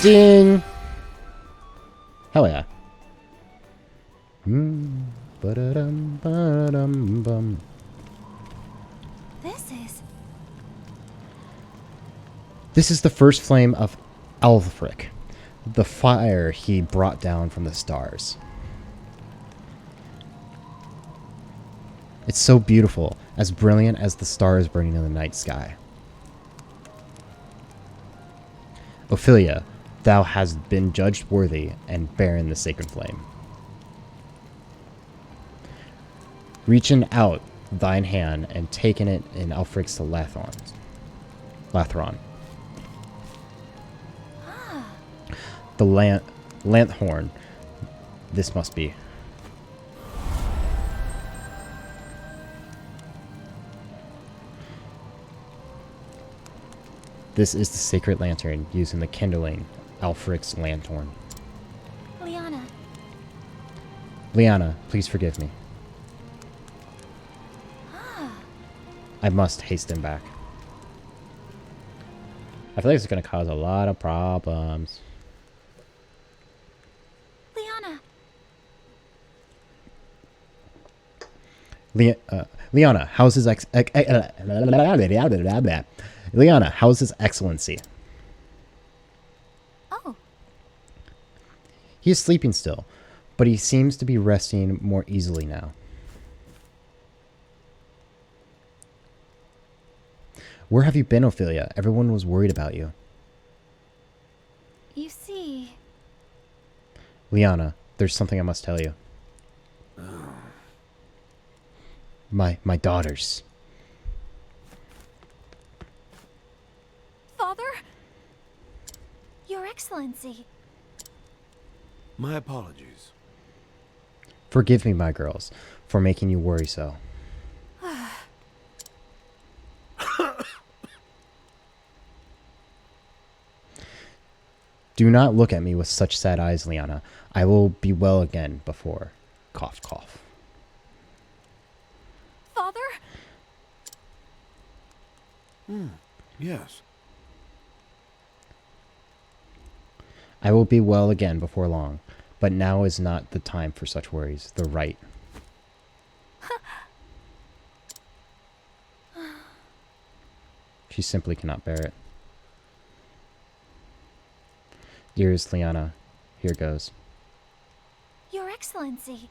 Ding. Hell yeah. Ba-da-dum, ba-da-dum, bum. This is the first flame of Alfric, the fire he brought down from the stars. It's so beautiful, as brilliant as the stars burning in the night sky. Ophelia, thou hast been judged worthy and bearing the sacred flame. Reaching out thine hand and taking it in Alfric's Lathron. The Lanthorn. This must be. This is the sacred lantern used in the kindling Alfric's lanthorn. Liana, Liana, please forgive me. I must hasten back. I feel like it's going to cause a lot of problems. Liana. Liana, how's his Liana, how's his excellency? Oh, He is sleeping still, but he seems to be resting more easily now. Where have you been, Ophelia? Everyone was worried about you. You see... Liana, there's something I must tell you. My daughters. Father? Your Excellency. My apologies. Forgive me, my girls, for making you worry so. Do not look at me with such sad eyes, Liana. I will be well again before. Cough, cough. Father? Yes. I will be well again before long, but now is not the time for such worries. The right. She simply cannot bear it. Dearest Liana, here goes. Your Excellency.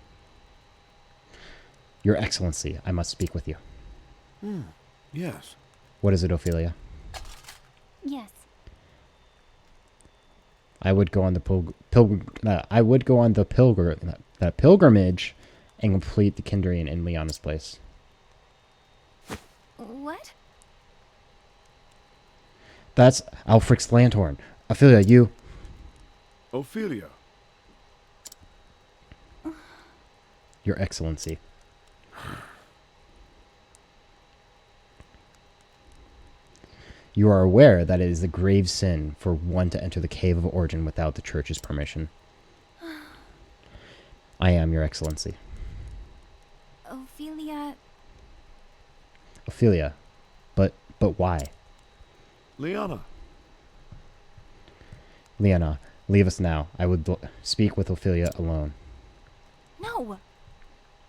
Your Excellency, I must speak with you. Yes. What is it, Ophelia? Yes. I would go on the pilgrimage and complete the kindring in Liana's place. what? That's Alfric's lanthorn. Ophelia, you... Ophelia. Your Excellency. You are aware that it is a grave sin for one to enter the Cave of Origin without the Church's permission. I am, Your Excellency. Ophelia. Ophelia. But why? Liana. Liana, leave us now. I would speak with Ophelia alone. No!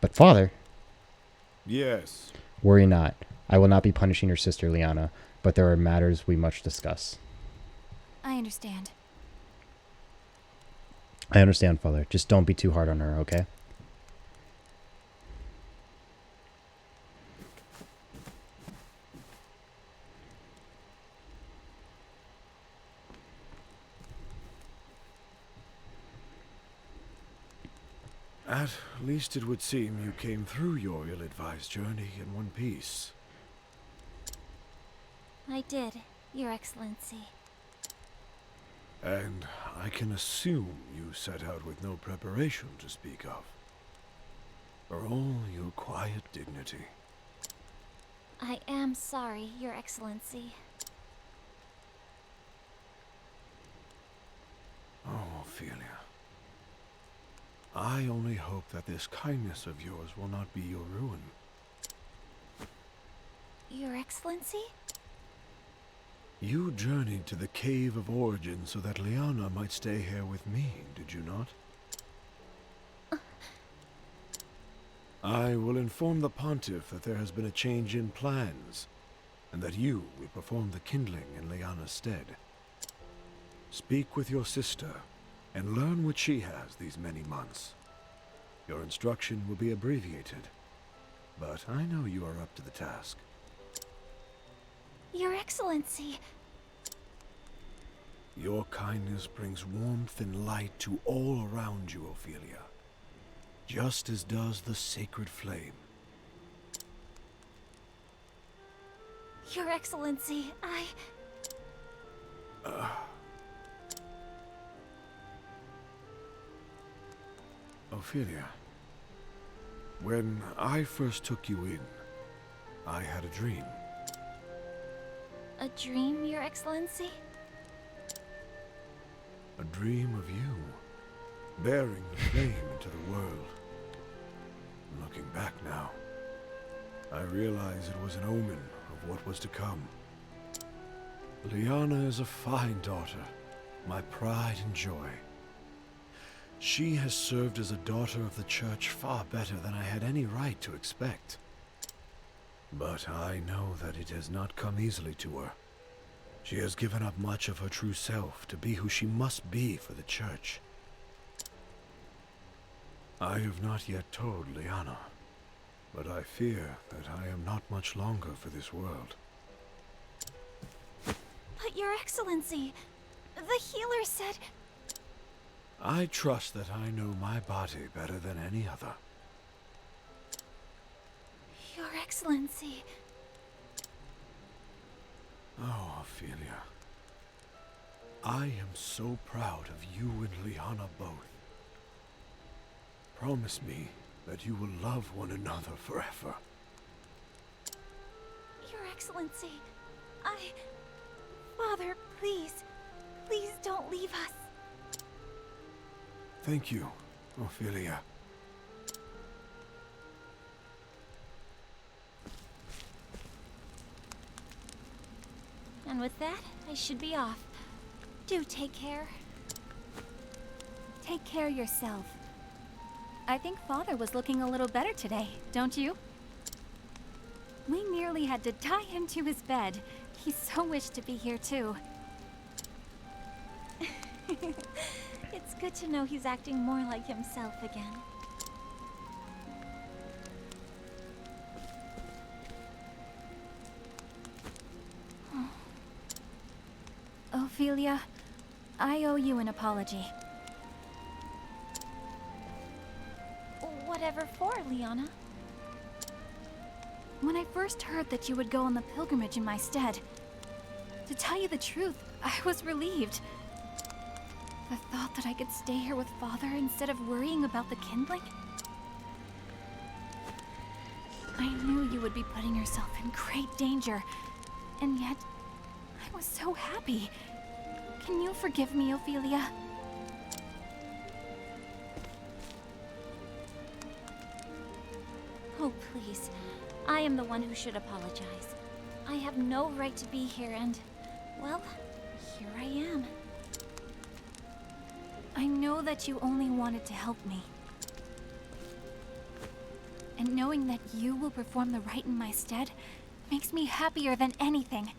But father... Yes. Worry not. I will not be punishing your sister, Liana, but there are matters we must discuss. I understand. I understand, father. Just don't be too hard on her, okay? At least it would seem you came through your ill-advised journey in one piece. I did, Your Excellency. And I can assume you set out with no preparation to speak of. For all your quiet dignity. I am sorry, Your Excellency. Oh, Ophelia. I only hope that this kindness of yours will not be your ruin. Your Excellency? You journeyed to the Cave of Origin so that Liana might stay here with me, did you not? I will inform the Pontiff that there has been a change in plans, and that you will perform the kindling in Liana's stead. Speak with your sister, and learn what she has these many months. Your instruction will be abbreviated, but I know you are up to the task. Your Excellency. Your kindness brings warmth and light to all around you, Ophelia, just as does the sacred flame. Your Excellency, Ophelia, when I first took you in, I had a dream. A dream, Your Excellency? A dream of you, bearing the flame into the world. Looking back now, I realize it was an omen of what was to come. Liana is a fine daughter, my pride and joy. She has served as a daughter of the Church far better than I had any right to expect. But I know that it has not come easily to her. She has given up much of her true self to be who she must be for the Church. I have not yet told Liana, but I fear that I am not much longer for this world. But Your Excellency, the healer said... I trust that I know my body better than any other. Your Excellency... Oh, Ophelia. I am so proud of you and Liana both. Promise me that you will love one another forever. Your Excellency, Father, please, please don't leave us. Thank you, Ophelia. And with that, I should be off. Do take care. Take care yourself. I think Father was looking a little better today, don't you? We nearly had to tie him to his bed. He so wished to be here too. It's good to know he's acting more like himself again. Ophelia, I owe you an apology. Whatever for, Liana? When I first heard that you would go on the pilgrimage in my stead, to tell you the truth, I was relieved. The thought that I could stay here with Father instead of worrying about the kindling? I knew you would be putting yourself in great danger, and yet I was so happy. Can you forgive me, Ophelia? Oh, please. I am the one who should apologize. I have no right to be here and, well, here I am. I know that you only wanted to help me. And knowing that you will perform the rite in my stead makes me happier than anything.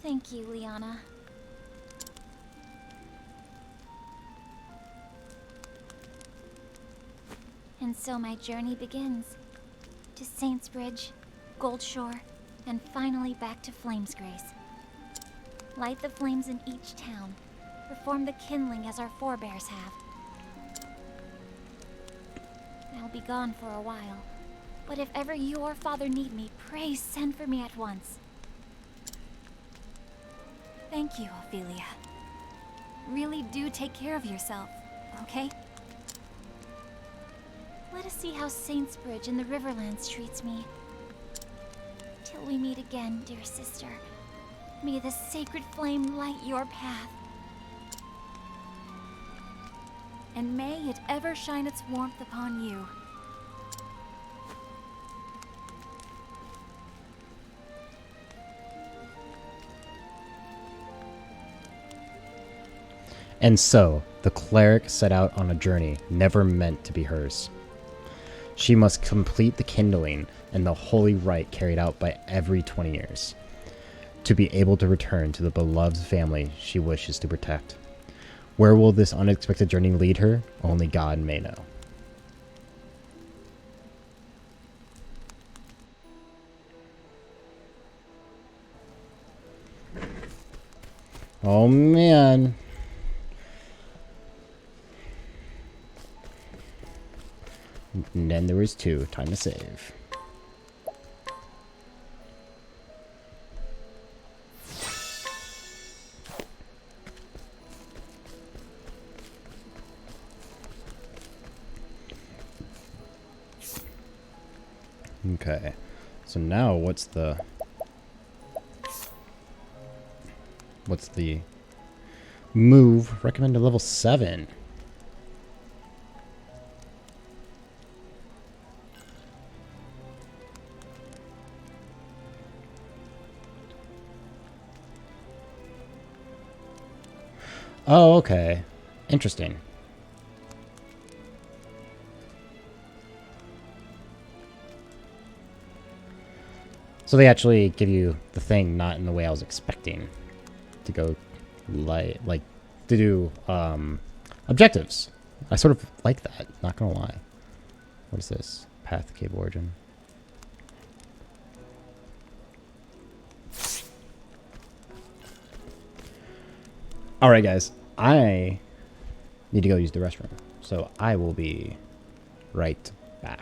Thank you, Liana. And so my journey begins. To Saints Bridge, Goldshore, and finally back to Flamesgrace. Light the flames in each town. Perform the kindling as our forebears have. I'll be gone for a while. But if ever you or Father need me, pray send for me at once. Thank you, Ophelia. Really do take care of yourself, okay? Let us see how Saints Bridge and the Riverlands treats me. Till we meet again, dear sister. May the sacred flame light your path. And may it ever shine its warmth upon you. And so, the cleric set out on a journey never meant to be hers. She must complete the kindling and the holy rite carried out by every 20 years, to be able to return to the beloved family she wishes to protect. Where will this unexpected journey lead her? Only God may know. Oh man. And then there was 2. Time to save. Okay. So now what's the move recommended level 7? Oh, okay. Interesting. So they actually give you the thing not in the way I was expecting to go like to do objectives. I sort of like that, not gonna lie. What is this? Path Cave Origin. Alright guys, I need to go use the restroom. So I will be right back.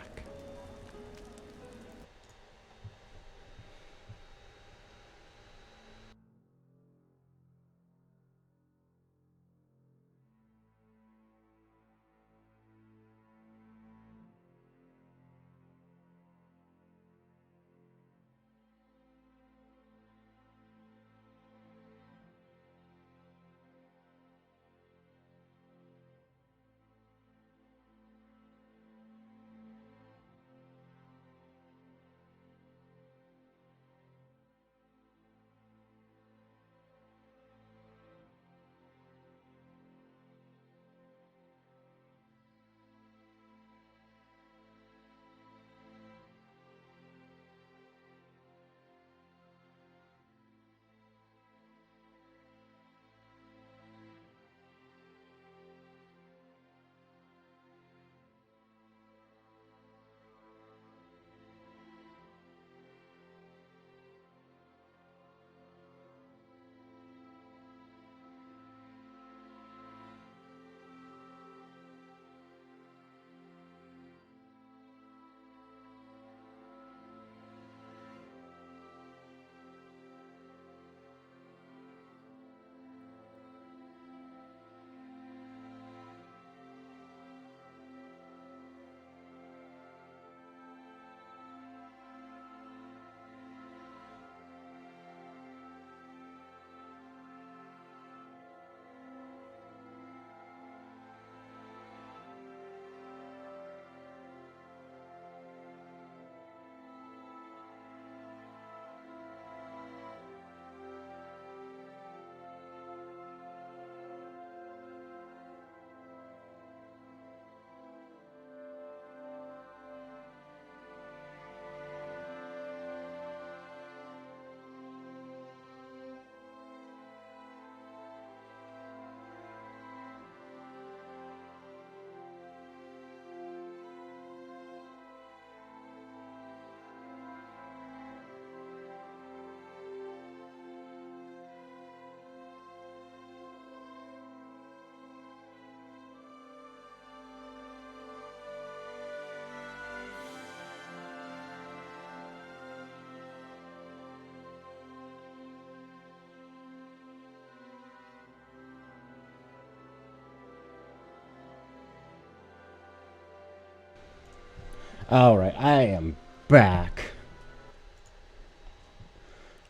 Alright, I am back.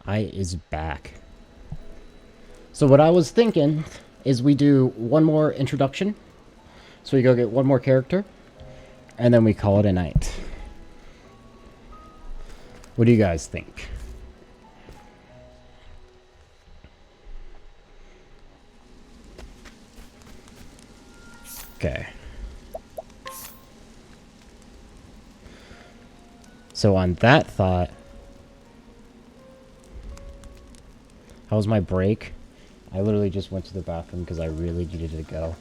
I is back. So what I was thinking is we do one more introduction. So we go get one more character. And then we call it a night. What do you guys think? Okay. So on that thought, how was my break? I literally just went to the bathroom because I really needed to go.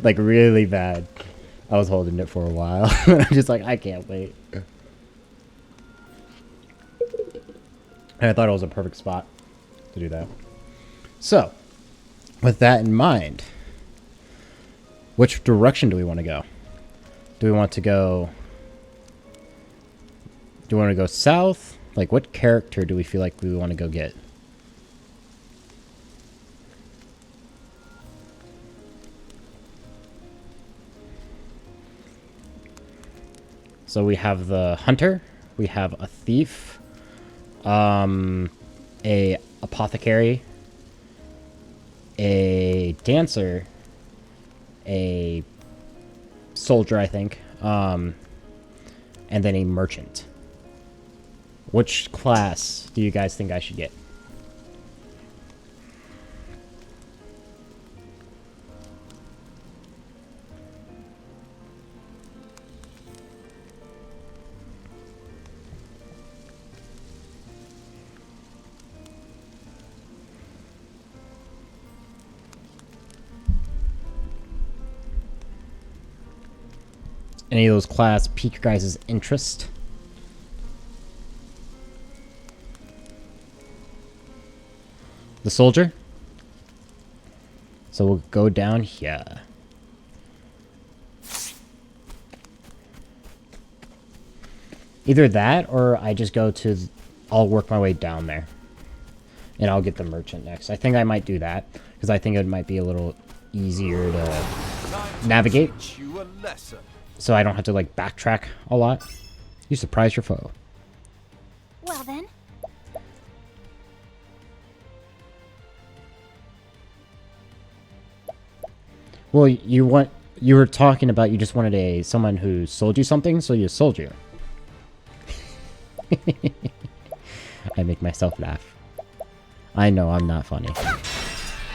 Like really bad. I was holding it for a while. I'm just like, I can't wait. And I thought it was a perfect spot to do that. So, with that in mind, which direction do we want to go? Do we want to go... Do we want to go south? Like, what character do we feel like we want to go get? So we have the hunter, we have a thief, a apothecary, a dancer, a soldier, I think, and then a merchant. Which class do you guys think I should get? Any of those class pique your guys' interest? The soldier? So we'll go down here. Either that, or I just go to... I'll work my way down there. And I'll get the merchant next. I think I might do that, because I think it might be a little easier to navigate. So I don't have to, like, backtrack a lot. You surprise your foe. Well then. Well, you were talking about you just wanted someone who sold you something, so you sold you. I make myself laugh. I know I'm not funny.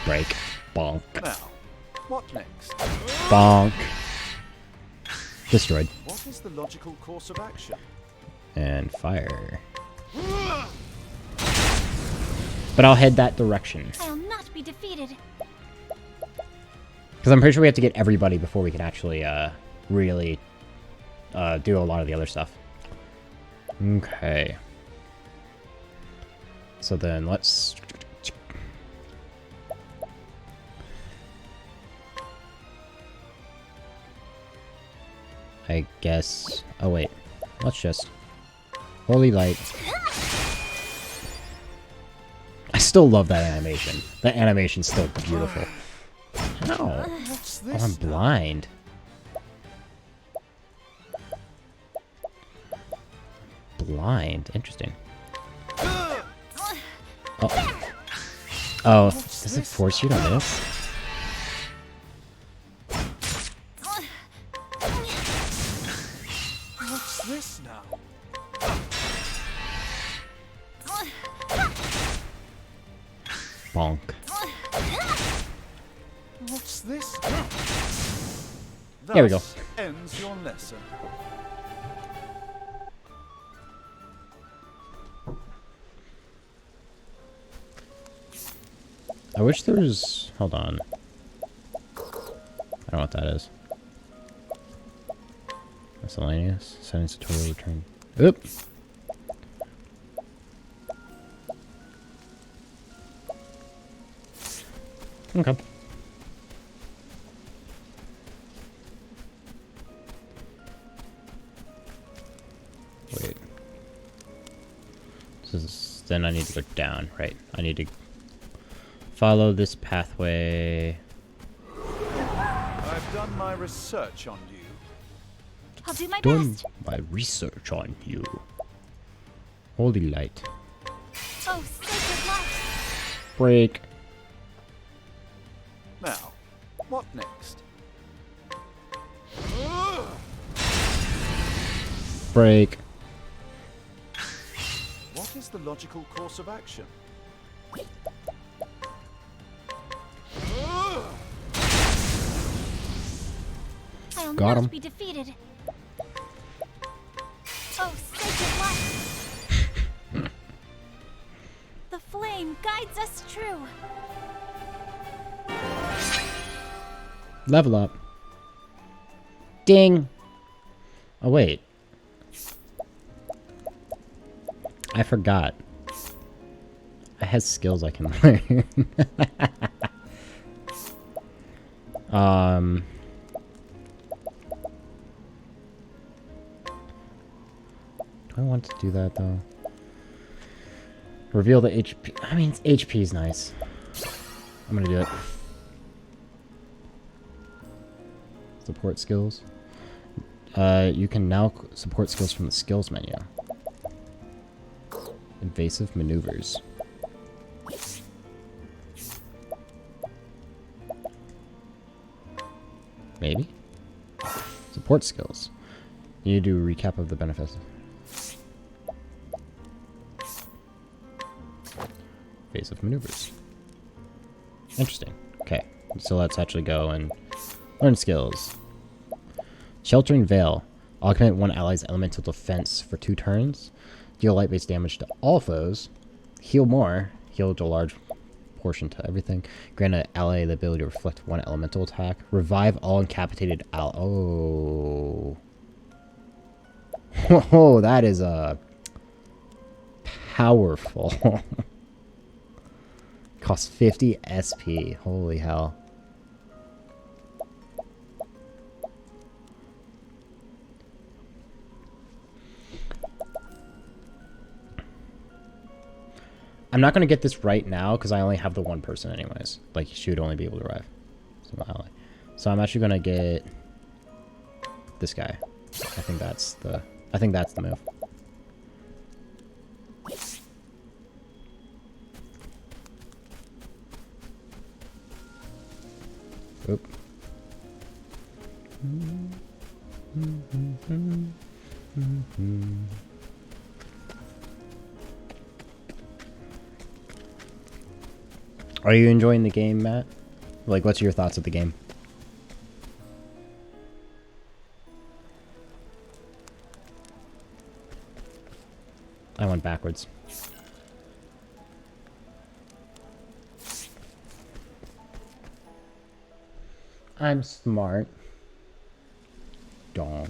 Break. Bonk. Now, what next? Bonk. Destroyed. What is the logical course of action? And fire. But I'll head that direction. I'll not be defeated. Because I'm pretty sure we have to get everybody before we can actually really do a lot of the other stuff. Okay. So then let's... I guess... Oh wait. Let's just... Holy light. I still love that animation. That animation's still beautiful. How? Oh, I'm blind. Blind. Interesting. Oh. Oh, does it force you to miss? What's this now? Bonk. What's this? There we go. Thus ends your lesson. I wish there was... Hold on. I don't know what that is. Miscellaneous. Settings to total return. Oop! Okay. Wait. Then I need to go down, right? I need to follow this pathway. I've done my research on you. I'll do my Done best. my research on you. Holy light. Oh, sacred light. Break. Now, what next? Break. What is the logical course of action? I'll Got not him. be defeated. Oh, sacred light. The flame guides us true. Level up. Ding. Oh, wait. I forgot. I had skills I can learn. Do I want to do that, though? Reveal the HP. I mean, HP is nice. I'm gonna do it. Support skills. You can now support skills from the skills menu. Invasive maneuvers. Maybe? Support skills. You need to do a recap of the benefits. Invasive maneuvers. Interesting. Okay, so let's actually go and learn skills. Sheltering Veil. Augment one ally's elemental defense for 2 turns. Deal light-based damage to all foes. Heal more. Heal to a large portion to everything. Grant an ally the ability to reflect 1 elemental attack. Revive all incapacitated Oh. Oh, that is powerful. Costs 50 SP. Holy hell. I'm not going to get this right now because I only have the 1 person anyways. Like, she would only be able to revive. So I'm actually going to get this guy. I think that's the move. Oop. Are you enjoying the game, Matt? Like, what's your thoughts of the game? I went backwards. I'm smart. Dong.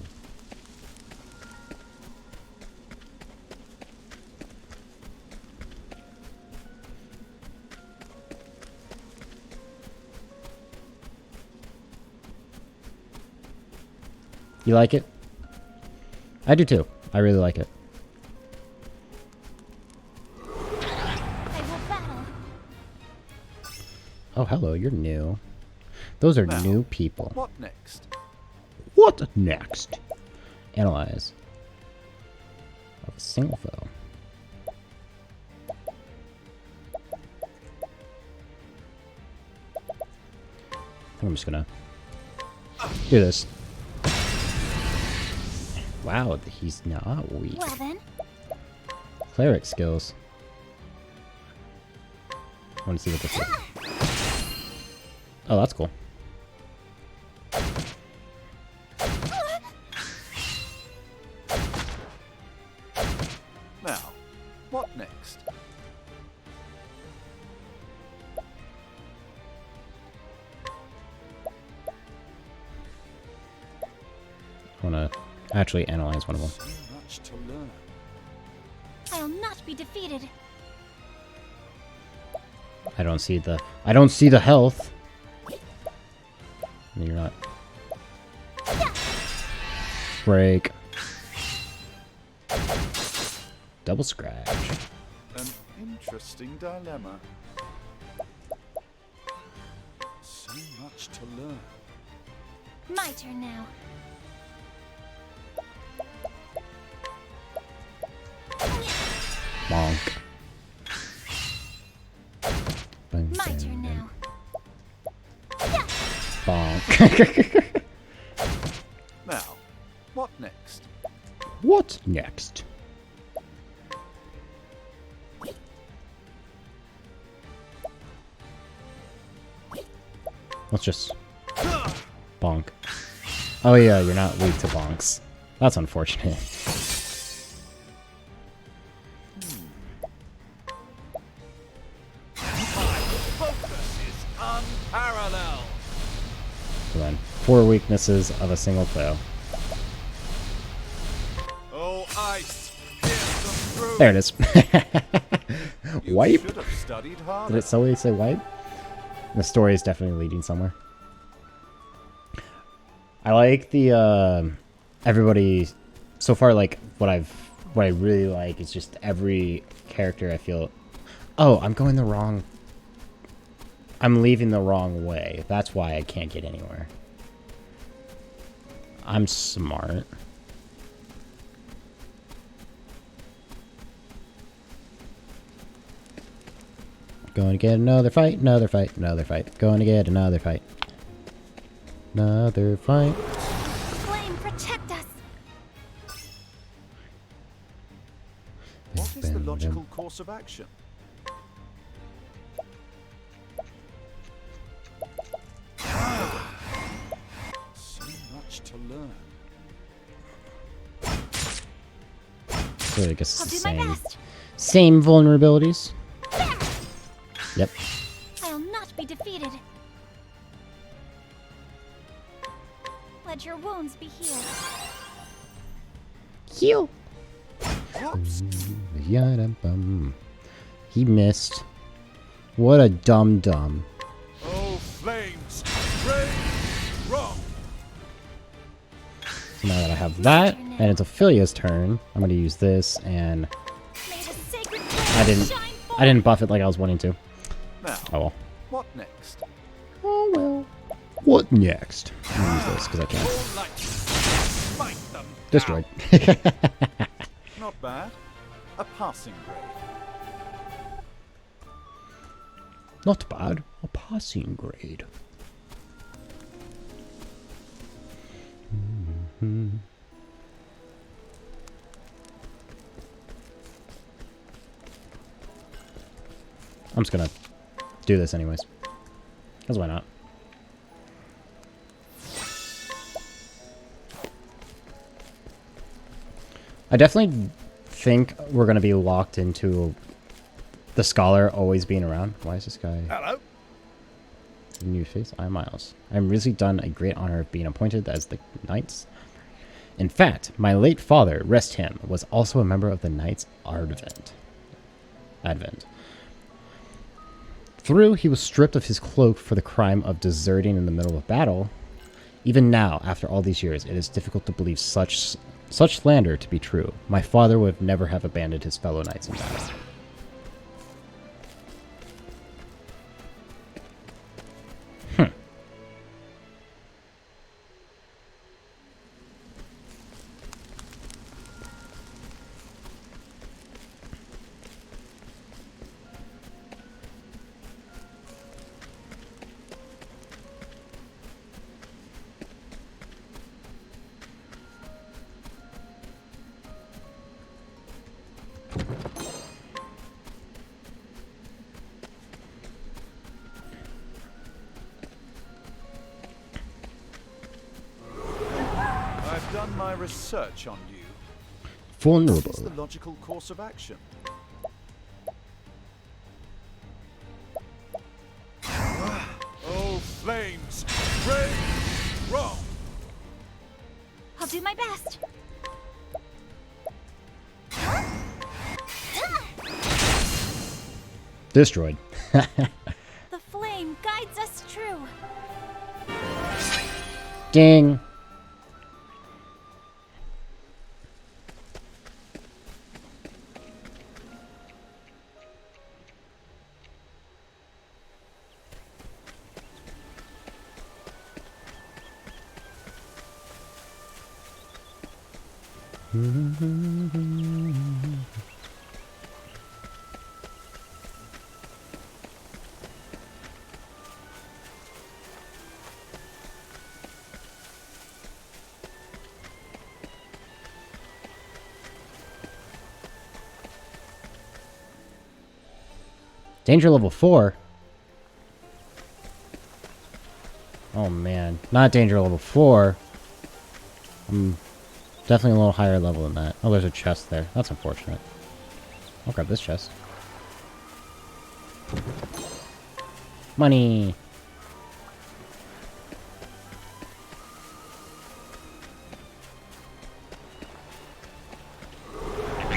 You like it? I do too. I really like it. I will battle. Oh, hello. You're new. Those are Now, new people. What next? What next? Analyze. Of a single foe. I think I'm just gonna do this. Wow, he's not weak. Well then, Cleric skills. I want to see what this is. Oh, that's cool. Now, what next? I want to actually analyze one of them. So much to learn. I'll not be defeated. I don't see the health. You're not. Break. Double scratch. An interesting dilemma. So much to learn. My turn now. Bonk. Bang, My bang, turn bang. now. Bonk. Now, what next? What next? Let's just bonk. Oh yeah, you're not weak to bonks. That's unfortunate. Focus is unparalleled. So then, 4 weaknesses of a single foe. Oh, ice, pierce them through. There it is. You Wipe? should have studied harder. Did it solely say wipe? The story is definitely leading somewhere. I like the everybody so far. Like what I really like is just every character I feel. Oh, I'm going the wrong. I'm leaving the wrong way. That's why I can't get anywhere. I'm smart. Going to get another fight, another fight, another fight. Going to get another fight. Another fight. Flame, protect us! What is the logical course of action? So much to learn. So I guess I'll it's do the my same. best. Same vulnerabilities. Yep. I'll not be defeated. Let your wounds be healed. Heal. Whoops! Yadabum. He missed. What a dum-dum. Oh, flames! Rage wrong! So now that I have that, and it's Ophelia's turn, I'm gonna use this, and May the sacred I flame didn't shine forth. I didn't buff it like I was wanting to. Now, Oh well. what next? Oh well. What next? I'm gonna use this because I can. All light! Fight them! Destroyed. Not bad. A passing grade. Not bad. A passing grade. I'm just gonna do this anyways. Because why not? I definitely think we're gonna be locked into the scholar always being around. Why is this guy Hello? new face? I'm Miles. I'm really done a great honor of being appointed as the Knights. In fact, my late father, rest him, was also a member of the Knights Advent. Though he was stripped of his cloak for the crime of deserting in the middle of battle, even now, after all these years, it is difficult to believe such slander to be true. My father would never have abandoned his fellow knights in battle. I've done my research on you. What is the Vulnerable. logical course of action? Oh, flames! Rage wrong! I'll do my best. Destroyed. The flame guides us true. Ding. Danger level 4? Oh man, not danger level 4. I'm definitely a little higher level than that. Oh, there's a chest there. That's unfortunate. I'll grab this chest. Money!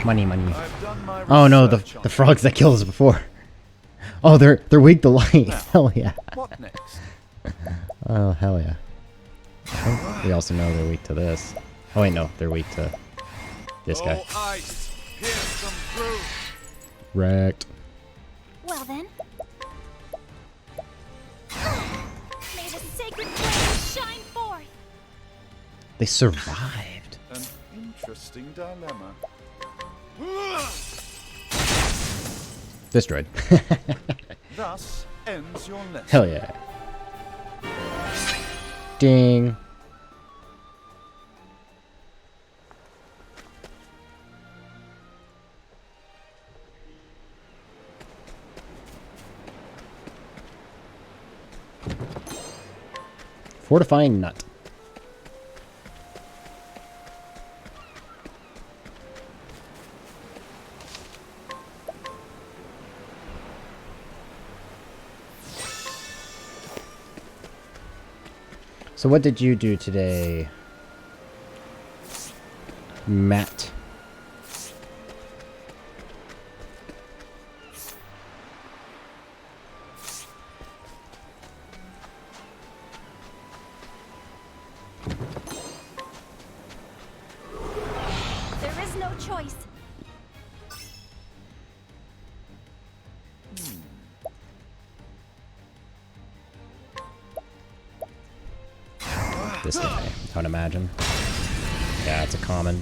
Money, money. I've done my Oh no, the research on the frogs that killed us before. Oh, they're weak to light. Hell yeah. What next? Oh hell yeah. I think we also know they're weak to this. Oh wait, no, they're weak to this guy. Oh, ice! Pierce them through! Wrecked. Well then. May the sacred flame shine forth. They survived. An interesting dilemma. Destroyed. Thus ends your lesson. Hell yeah. Ding. Fortifying nut. So what did you do today, Matt? There is no choice. This guy, I would imagine. Yeah, it's a common.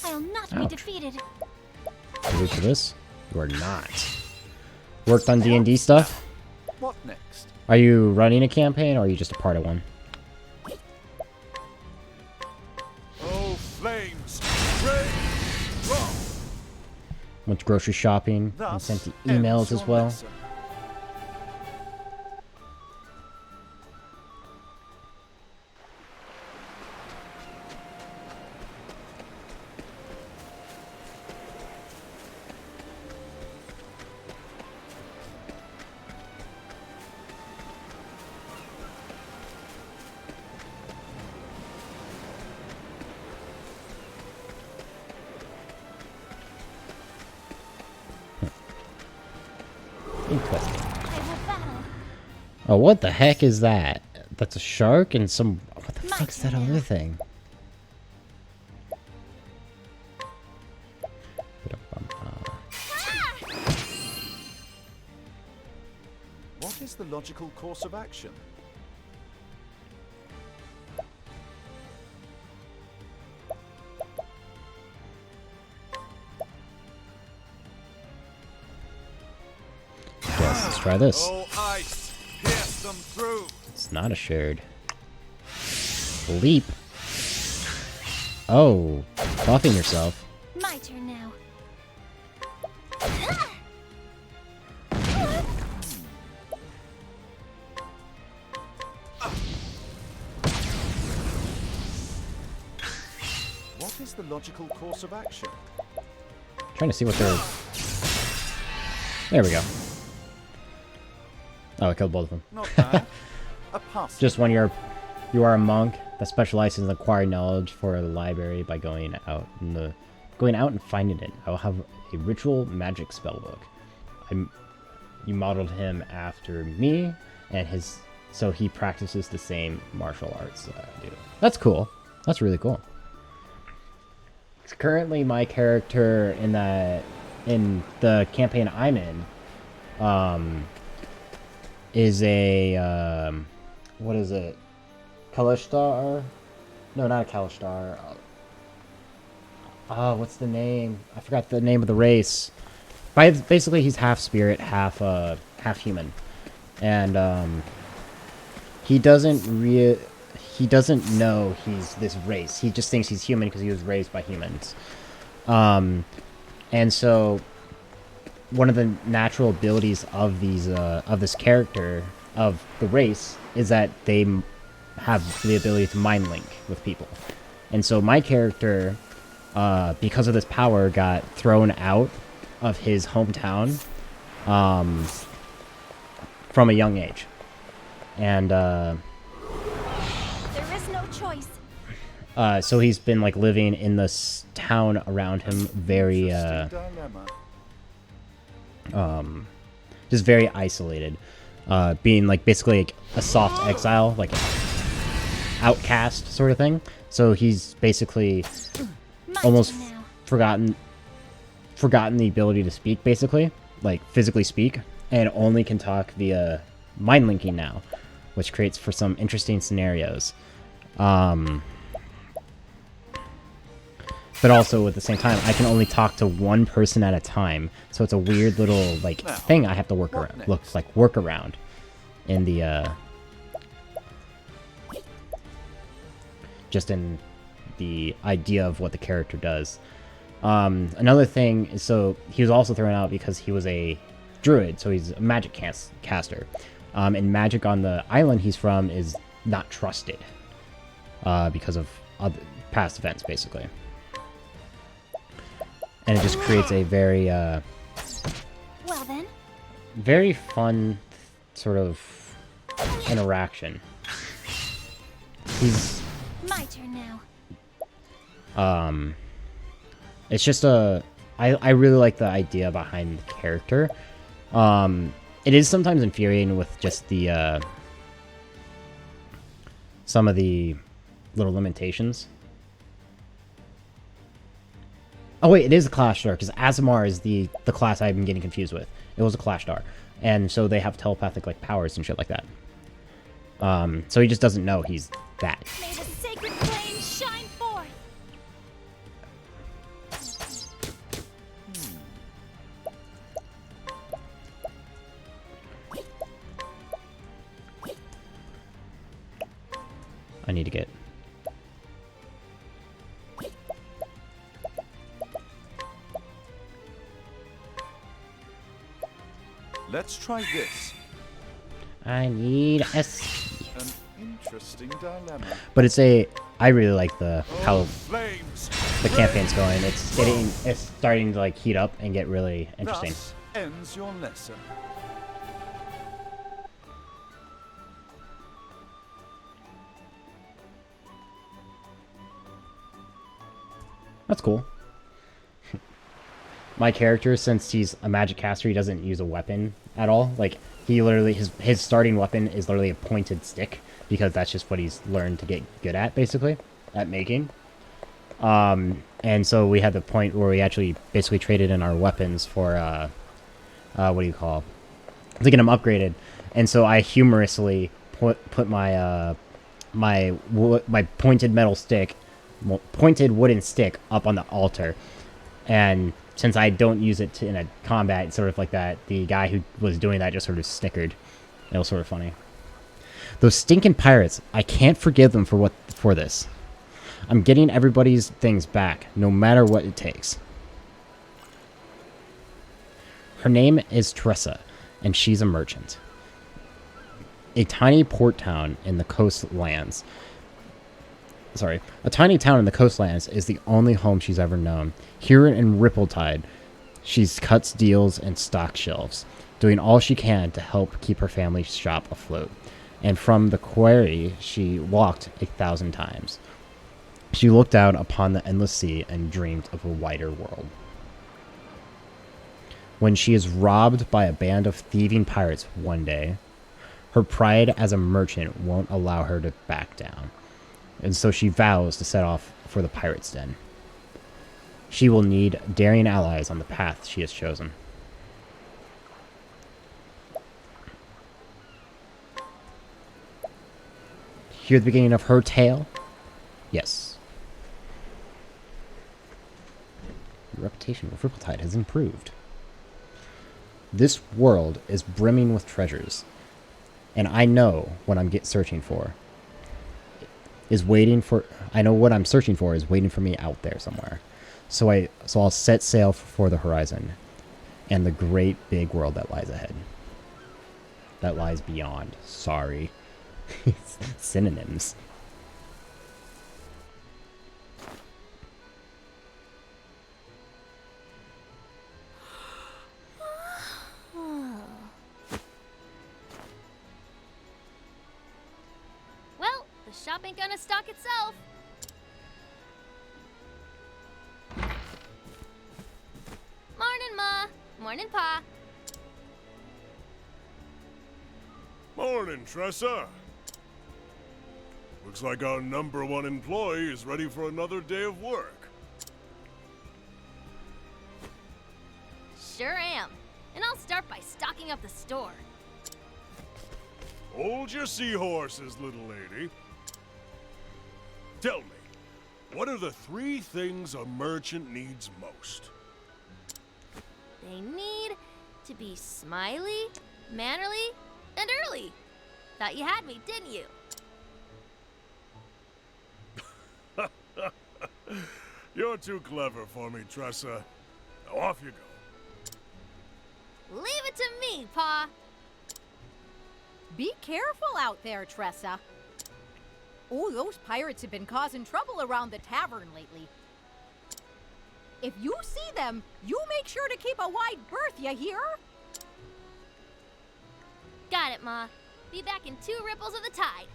I'll not be Ouch. defeated. You root for this? You are not. Worked on D&D stuff? What next? Are you running a campaign, or are you just a part of one? Oh, flames! Rage strong! Went grocery shopping and Thus sent the ends emails your as well. lesson. Interesting. I will battle. Oh, what the heck is that? That's a shark and some... What the My fuck's that turn other now. thing? What is the logical course of action? Yes, let's try this. Oh, ice! Pierce them through! It's not a shared. Leap. Oh, buffing yourself. My turn now. What is the logical course of action? Trying to see what they're... There we go. Oh, I killed both of them. Not bad. A pass. Just when you are a monk that specializes in acquiring knowledge for the library by going out and finding it. I will have a ritual magic spellbook. You modeled him after me, and so he practices the same martial arts that I do. That's cool. That's really cool. Currently, my character in the campaign I'm in, is a what is it? Kalishtar? No, not a Kalishtar. What's the name? I forgot the name of the race. Basically, he's half spirit, half human, and he doesn't know he's this race. He just thinks he's human because he was raised by humans. And so one of the natural abilities of this character of the race is that they have the ability to mind link with people. And so my character, because of this power, got thrown out of his hometown from a young age. And There is no choice. so he's been like living in this town around him, very Interesting dilemma. just very isolated, being like basically like a soft exile, like outcast sort of thing. So he's basically My almost turn now. forgotten the ability to speak, basically, like physically speak, and only can talk via mind linking now, which creates for some interesting scenarios. but also at the same time, I can only talk to one person at a time. So it's a weird little like thing I have to work around in the just in the idea of what the character does. Another thing is, so he was also thrown out because he was a druid, so he's a magic caster. And magic on the island he's from is not trusted because of other past events, basically. And it just creates a very Well then. very fun sort of interaction. He's My turn now. it's just I really like the idea behind the character. It is sometimes infuriating with just the some of the little limitations. Oh wait, it is a Clash Star, because Azamar is the class I've been getting confused with. It was a Clash Star, and so they have telepathic like powers and shit like that. So he just doesn't know he's that. May the sacred flame shine forth. I need to get. Let's try this. I need a. An interesting dilemma. But it's a. I really like the how Flames. the campaign's going. It's starting to like heat up and get really interesting. Thus ends your lesson. That's cool. My character, since he's a magic caster, he doesn't use a weapon at all. Like, he literally, his starting weapon is literally a pointed stick, because that's just what he's learned to get good at, basically, at making. And so we had the point where we actually basically traded in our weapons for, what do you call, to get them upgraded. And so I humorously put my, my pointed metal stick, pointed wooden stick up on the altar, and since I don't use it in a combat sort of like that, the guy who was doing that just sort of snickered. It was sort of funny. Those stinking pirates, I can't forgive them for this. I'm getting everybody's things back, no matter what it takes. Her name is Tressa, and she's a merchant. A tiny port town in the coastlands. A tiny town in the coastlands is the only home she's ever known. Here in Rippletide, she cuts deals and stocks shelves, doing all she can to help keep her family's shop afloat. And from the quarry, she walked 1,000 times. She looked out upon the endless sea and dreamed of a wider world. When she is robbed by a band of thieving pirates one day, her pride as a merchant won't allow her to back down. And so she vows to set off for the pirate's den. She will need daring allies on the path she has chosen. Hear the beginning of her tale? Yes. Your reputation with Rippletide has improved. This world is brimming with treasures, and I know what I'm searching for. I know what I'm searching for is waiting for me out there somewhere. So I'll set sail for the horizon and the great big world that lies ahead. That lies beyond. Sorry. Synonyms. Well, the shop ain't gonna stock itself. Morning, Ma. Morning, Pa. Morning, Tressa. Looks like our #1 employee is ready for another day of work. Sure am. And I'll start by stocking up the store. Hold your seahorses, little lady. Tell me, What are the 3 things a merchant needs most? They need to be smiley, mannerly, and early. Thought you had me, didn't you? You're too clever for me, Tressa. Now off you go. Leave it to me, Pa. Be careful out there, Tressa. Oh, those pirates have been causing trouble around the tavern lately. If you see them, you make sure to keep a wide berth, you hear? Got it, Ma. Be back in 2 ripples of the tide.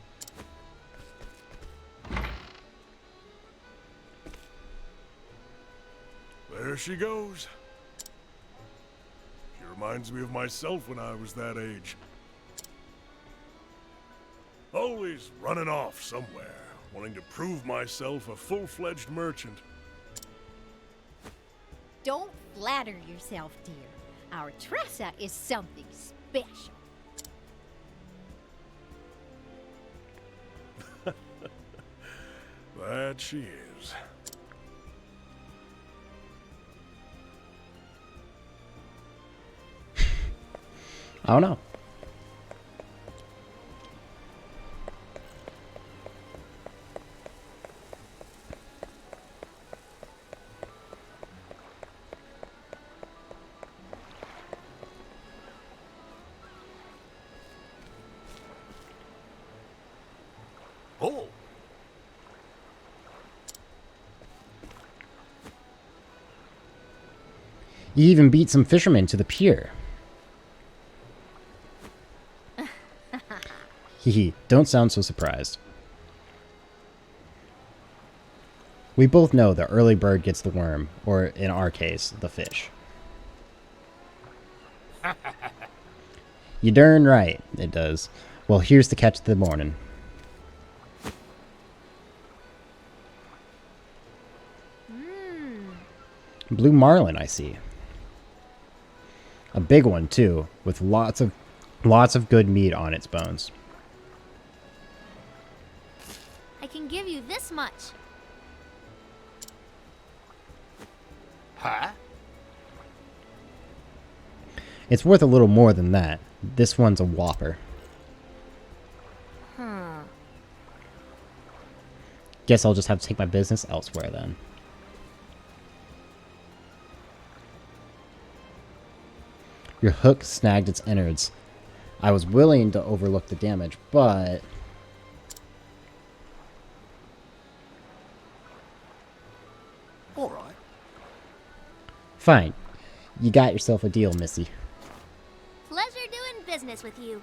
There she goes. She reminds me of myself when I was that age. Always running off somewhere, wanting to prove myself a full-fledged merchant. Don't flatter yourself, dear. Our Tressa is something special. That she is. I don't know. Oh! You even beat some fishermen to the pier. Hehe, don't sound so surprised. We both know the early bird gets the worm, or in our case, the fish. You darn right, it does. Well, here's the catch of the morning. Blue marlin, I see. A big one, too, with lots of good meat on its bones. I can give you this much. Huh? It's worth a little more than that. This one's a whopper. Guess I'll just have to take my business elsewhere then. Your hook snagged its innards. I was willing to overlook the damage, but... All right. Fine. You got yourself a deal, Missy. Pleasure doing business with you.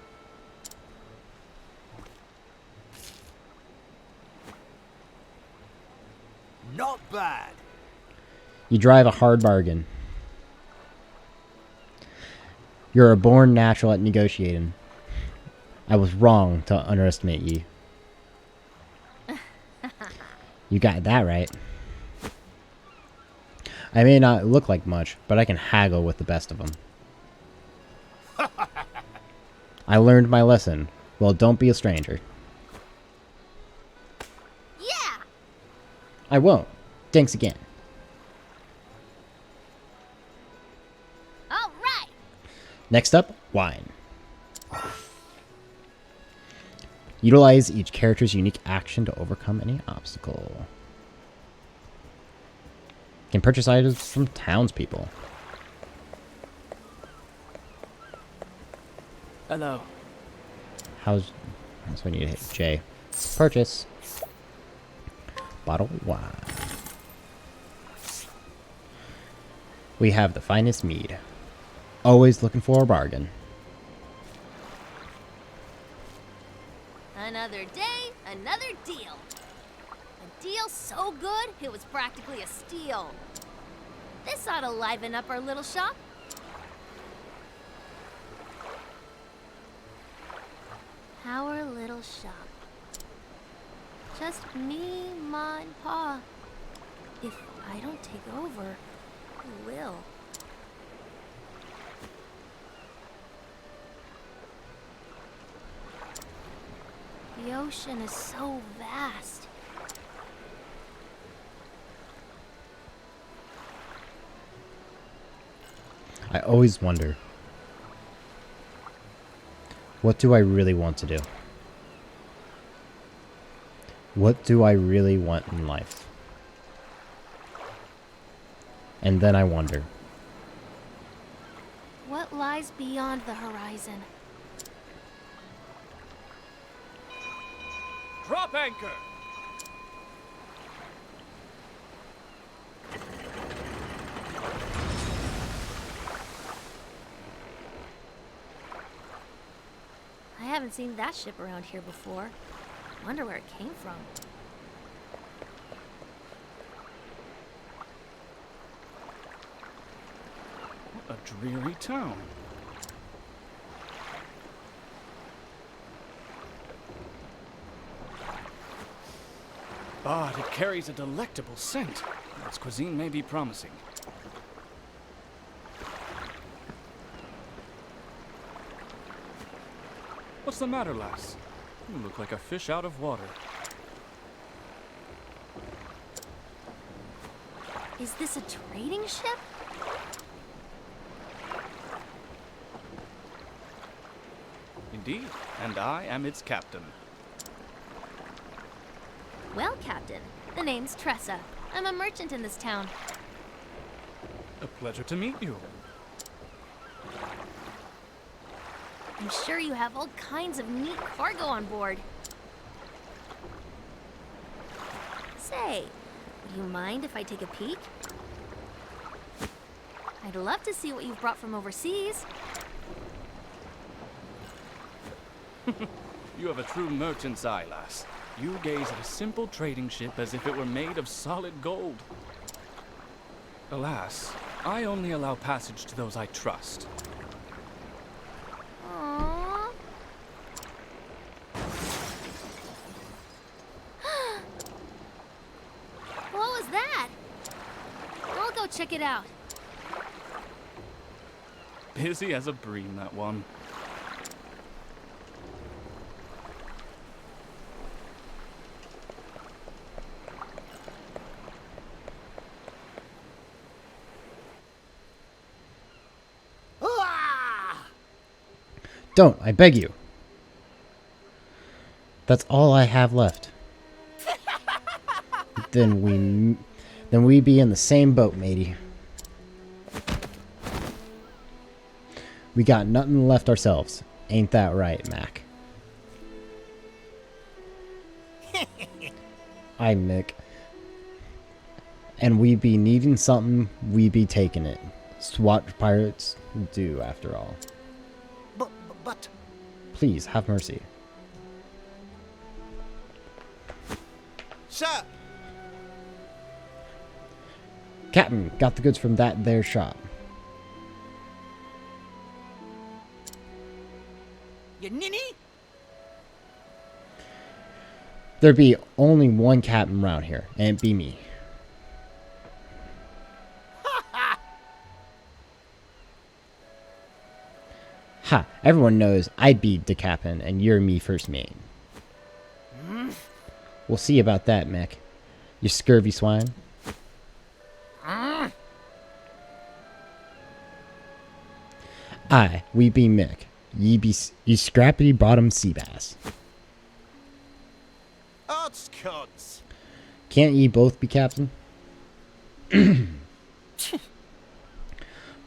Not bad. You drive a hard bargain. You're a born natural at negotiating. I was wrong to underestimate you. You got that right. I may not look like much, but I can haggle with the best of them. I learned my lesson. Well, don't be a stranger. Yeah! I won't. Thanks again. All right! Next up, wine. Utilize each character's unique action to overcome any obstacle. Can purchase items from townspeople. Hello. That's what I need to hit J. Purchase. Bottle of wine. We have the finest mead. Always looking for a bargain. Another day, another deal. A deal so good, it was practically a steal. This ought to liven up our little shop. Our little shop. Just me, Ma, and Pa. If I don't take over, who will? The ocean is so vast. I always wonder, what do I really want to do? What do I really want in life? And then I wonder, What lies beyond the horizon? Drop anchor! I haven't seen that ship around here before. Wonder where it came from. What a dreary town. But it carries a delectable scent. Its cuisine may be promising. What's the matter, lass? You look like a fish out of water. Is this a trading ship? Indeed, and I am its captain. Well, Captain, the name's Tressa. I'm a merchant in this town. A pleasure to meet you. I'm sure you have all kinds of neat cargo on board. Say, would you mind if I take a peek? I'd love to see what you've brought from overseas. You have a true merchant's eye, lass. You gaze at a simple trading ship as if it were made of solid gold. Alas, I only allow passage to those I trust. Aww. What was that? I'll go check it out. Busy as a bream, that one. don't, I beg you. That's all I have left. Then we be in the same boat, matey. We got nothing left ourselves. Ain't that right, Mac? Aye, Mick. And we be needing something, we be taking it. SWAT pirates do, after all. But... Please, have mercy. Sir! Captain, got the goods from that there shop. You ninny? There be only one captain round here, and it be me. Ha! Everyone knows I'd be the captain, and you're me first mate. We'll see about that, Mick. You scurvy swine. Aye, we be Mick. Ye scrappy bottom sea bass. Oddscods! Can't ye both be captain?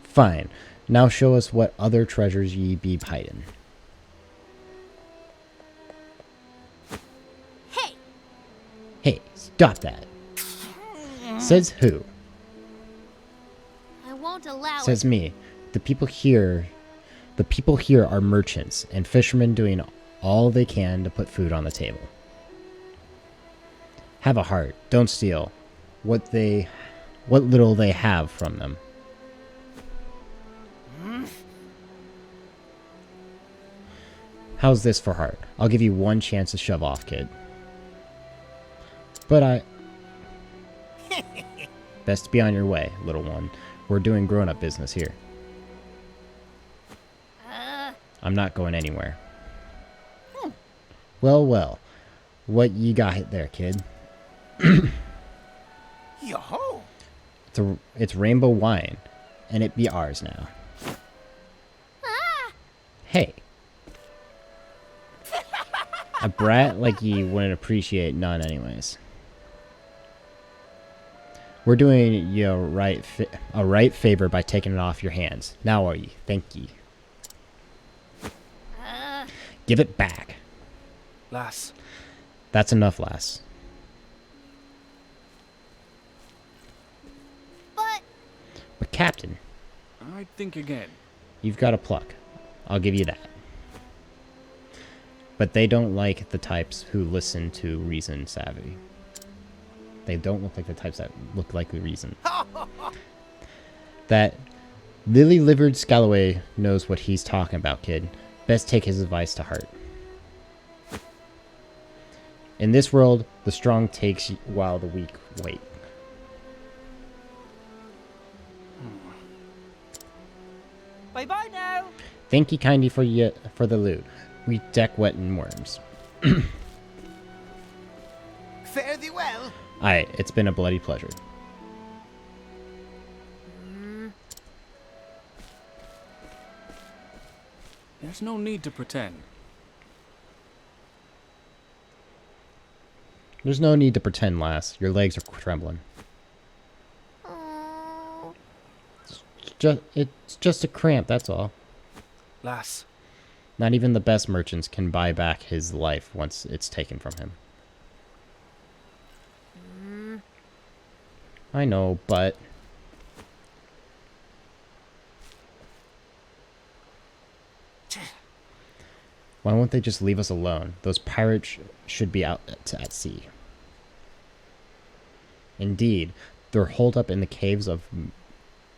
Fine. Now show us what other treasures ye be hiding. Hey! Hey, stop that. Says who? I won't allow Says it. me. The people here are merchants and fishermen doing all they can to put food on the table. Have a heart. Don't steal what little they have from them. How's this for heart? I'll give you one chance to shove off, kid. But best be on your way, little one. We're doing grown-up business here. I'm not going anywhere. Well, well. What you got there, kid? Yo-ho! It's rainbow wine, and it be ours now. Hey. A brat like you wouldn't appreciate none anyways. We're doing you a right favor by taking it off your hands. Now are ye? Thank ye. Give it back. Lass. That's enough, lass. But Captain, I'd think again. you've got a pluck. I'll give you that. But they don't like the types who listen to reason savvy. They don't look like the types that look like the reason. That lily-livered Scalloway knows what he's talking about, kid. Best take his advice to heart. In this world, the strong takes while the weak wait. Bye-bye now. Thank ye kindly for the loot. We deck wet in worms. Fare thee well. Aye, it's been a bloody pleasure. There's no need to pretend. There's no need to pretend, lass. Your legs are trembling. It's just a cramp, that's all. Lass. Not even the best merchants can buy back his life once it's taken from him. I know, but... Why won't they just leave us alone? Those pirates should be out at sea. Indeed, they're holed up in the caves of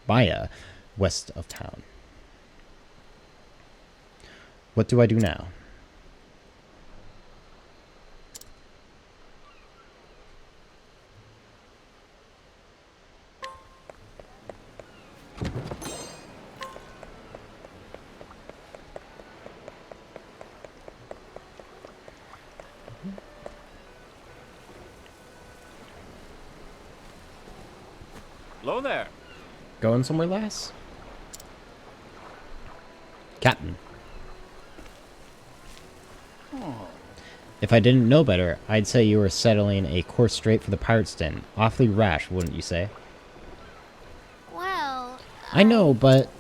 Maya, west of town. What do I do now? Hello there. Going somewhere, lass? Captain. Oh. If I didn't know better, I'd say you were settling a course straight for the pirate's den. Awfully rash, wouldn't you say? Well, I know, but...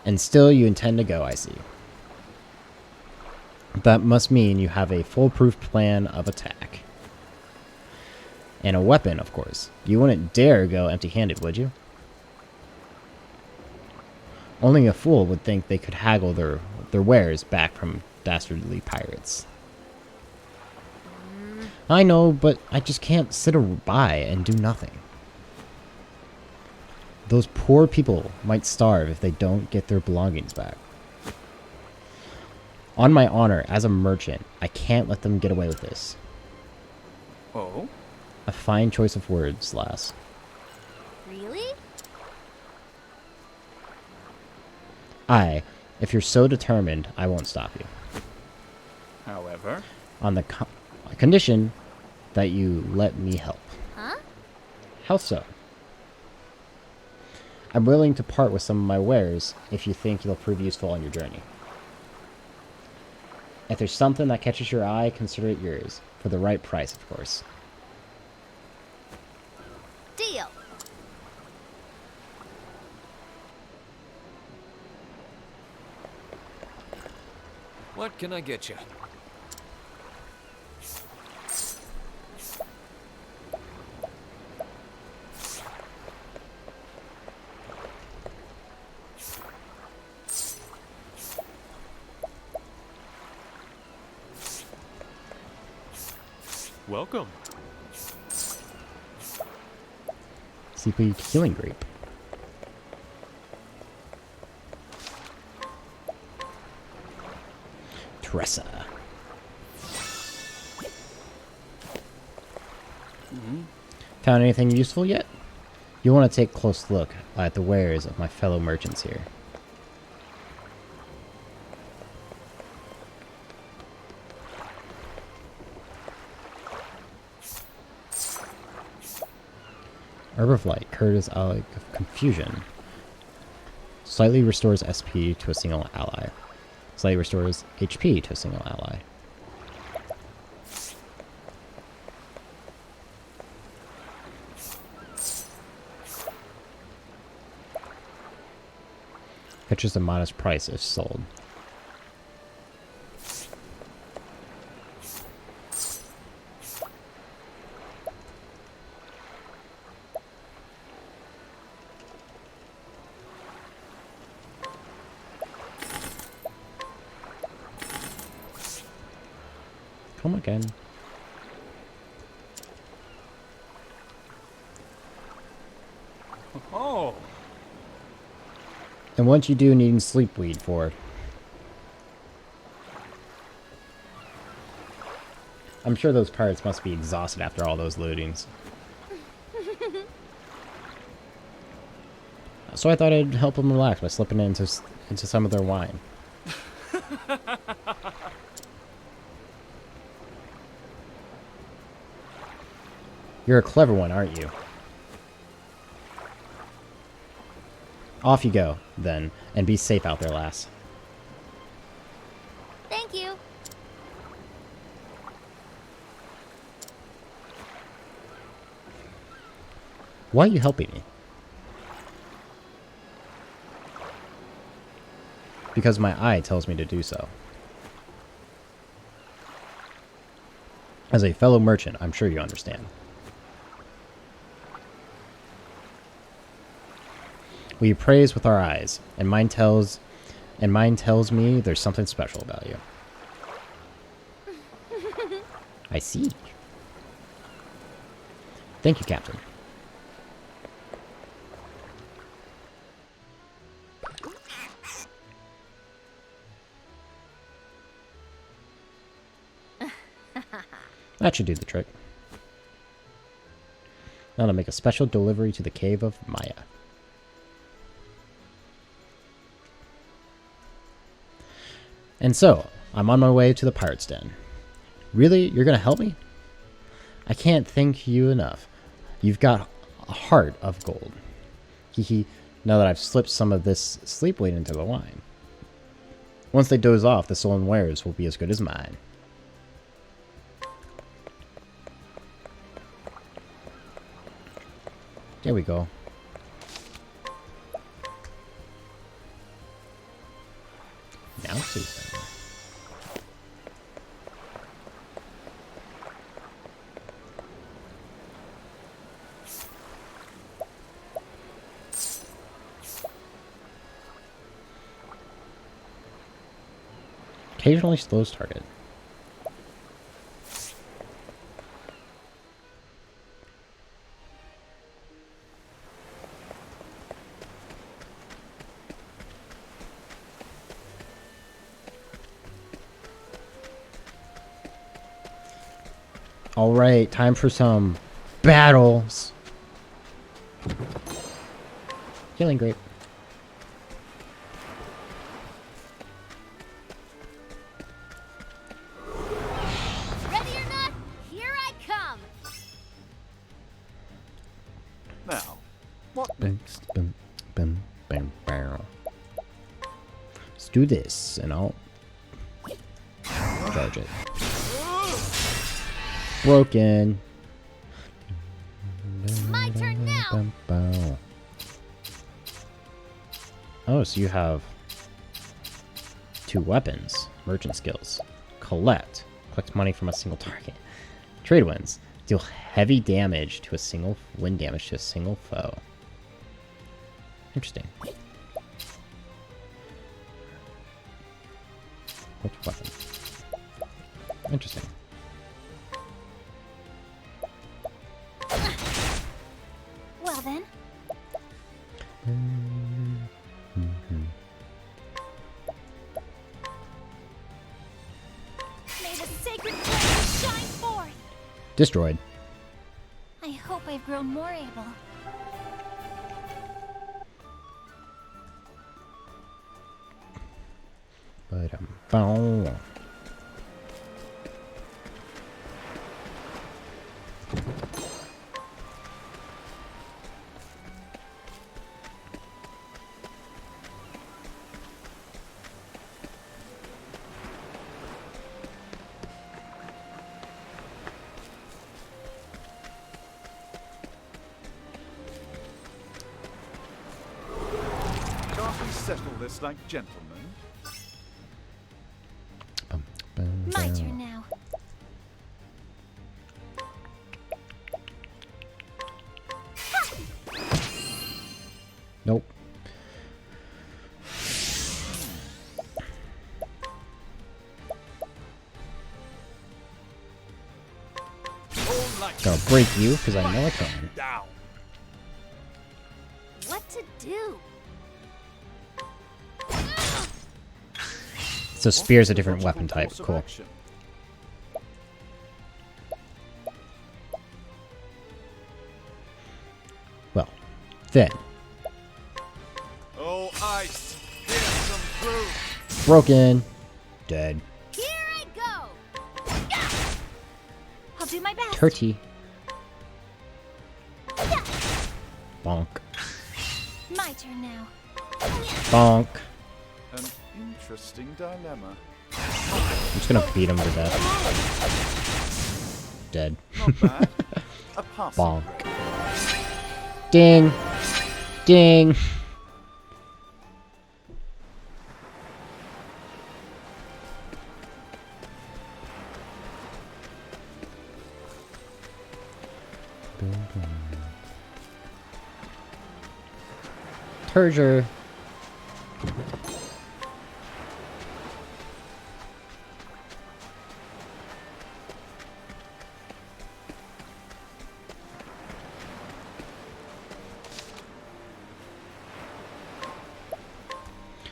And still you intend to go, I see. That must mean you have a foolproof plan of attack. And a weapon, of course. You wouldn't dare go empty-handed, would you? Only a fool would think they could haggle their wares back from dastardly pirates. I know, but I just can't sit by and do nothing. Those poor people might starve if they don't get their belongings back. On my honor, as a merchant, I can't let them get away with this. Oh? A fine choice of words, lass. really? Aye, if you're so determined, I won't stop you. However? On the condition that you let me help. Huh? How so? I'm willing to part with some of my wares if you think they'll prove useful on your journey. If there's something that catches your eye, consider it yours. For the right price, of course. Deal. What can I get you? Welcome. Simply healing grape. Tressa. Found anything useful yet? You want to take a close look at the wares of my fellow merchants here. Herb of Light, Curtis of Confusion. Slightly restores SP to a single ally. Slightly restores HP to a single ally. Fetches a modest price if sold. Come again. Oh. And once you do, needing sleep weed for it. I'm sure those pirates must be exhausted after all those lootings. So I thought I'd help them relax by slipping into some of their wine. You're a clever one, aren't you? Off you go, then, and be safe out there, lass. Thank you. Why are you helping me? Because my eye tells me to do so. As a fellow merchant, I'm sure you understand. We praise with our eyes, and mine tells me there's something special about you. I see. Thank you, Captain. That should do the trick. Now to make a special delivery to the Cave of Maya. And so, I'm on my way to the Pirate's Den. Really? You're gonna help me? I can't thank you enough. You've got a heart of gold. Hehe, now that I've slipped some of this sleep weight into the wine. Once they doze off, the stolen wares will be as good as mine. There we go. Now see. Occasionally slows target. All right, time for some battles. Healing grape. Ready or not, here I come. Now, what Bum, next? bum, bum, bum, bum. Let's do this, and I'll charge it. Broken. My turn now. Oh, so you have 2 weapons. Merchant skills. Collect. Collect money from a single target. Trade wins. Deal heavy damage to a single wind damage to a single foe. Interesting. Which weapon? Interesting. Well then, may the sacred flame shine forth. Destroyed. I hope I've grown more able. Bow. this like gentlemen? My turn now. Nope. Gonna break you because I know I can. Down. What to do? So spear's a different weapon type. Cool. Well, then. Oh, ice. Here's some proof. Broken. Dead. Here I go. I'll do my best. Turkey. Bonk. My turn now. Bonk. An interesting dilemma. I'm just gonna beat him to death. Dead. Not bad. A passing Bonk. grade. Ding. Ding. Turger.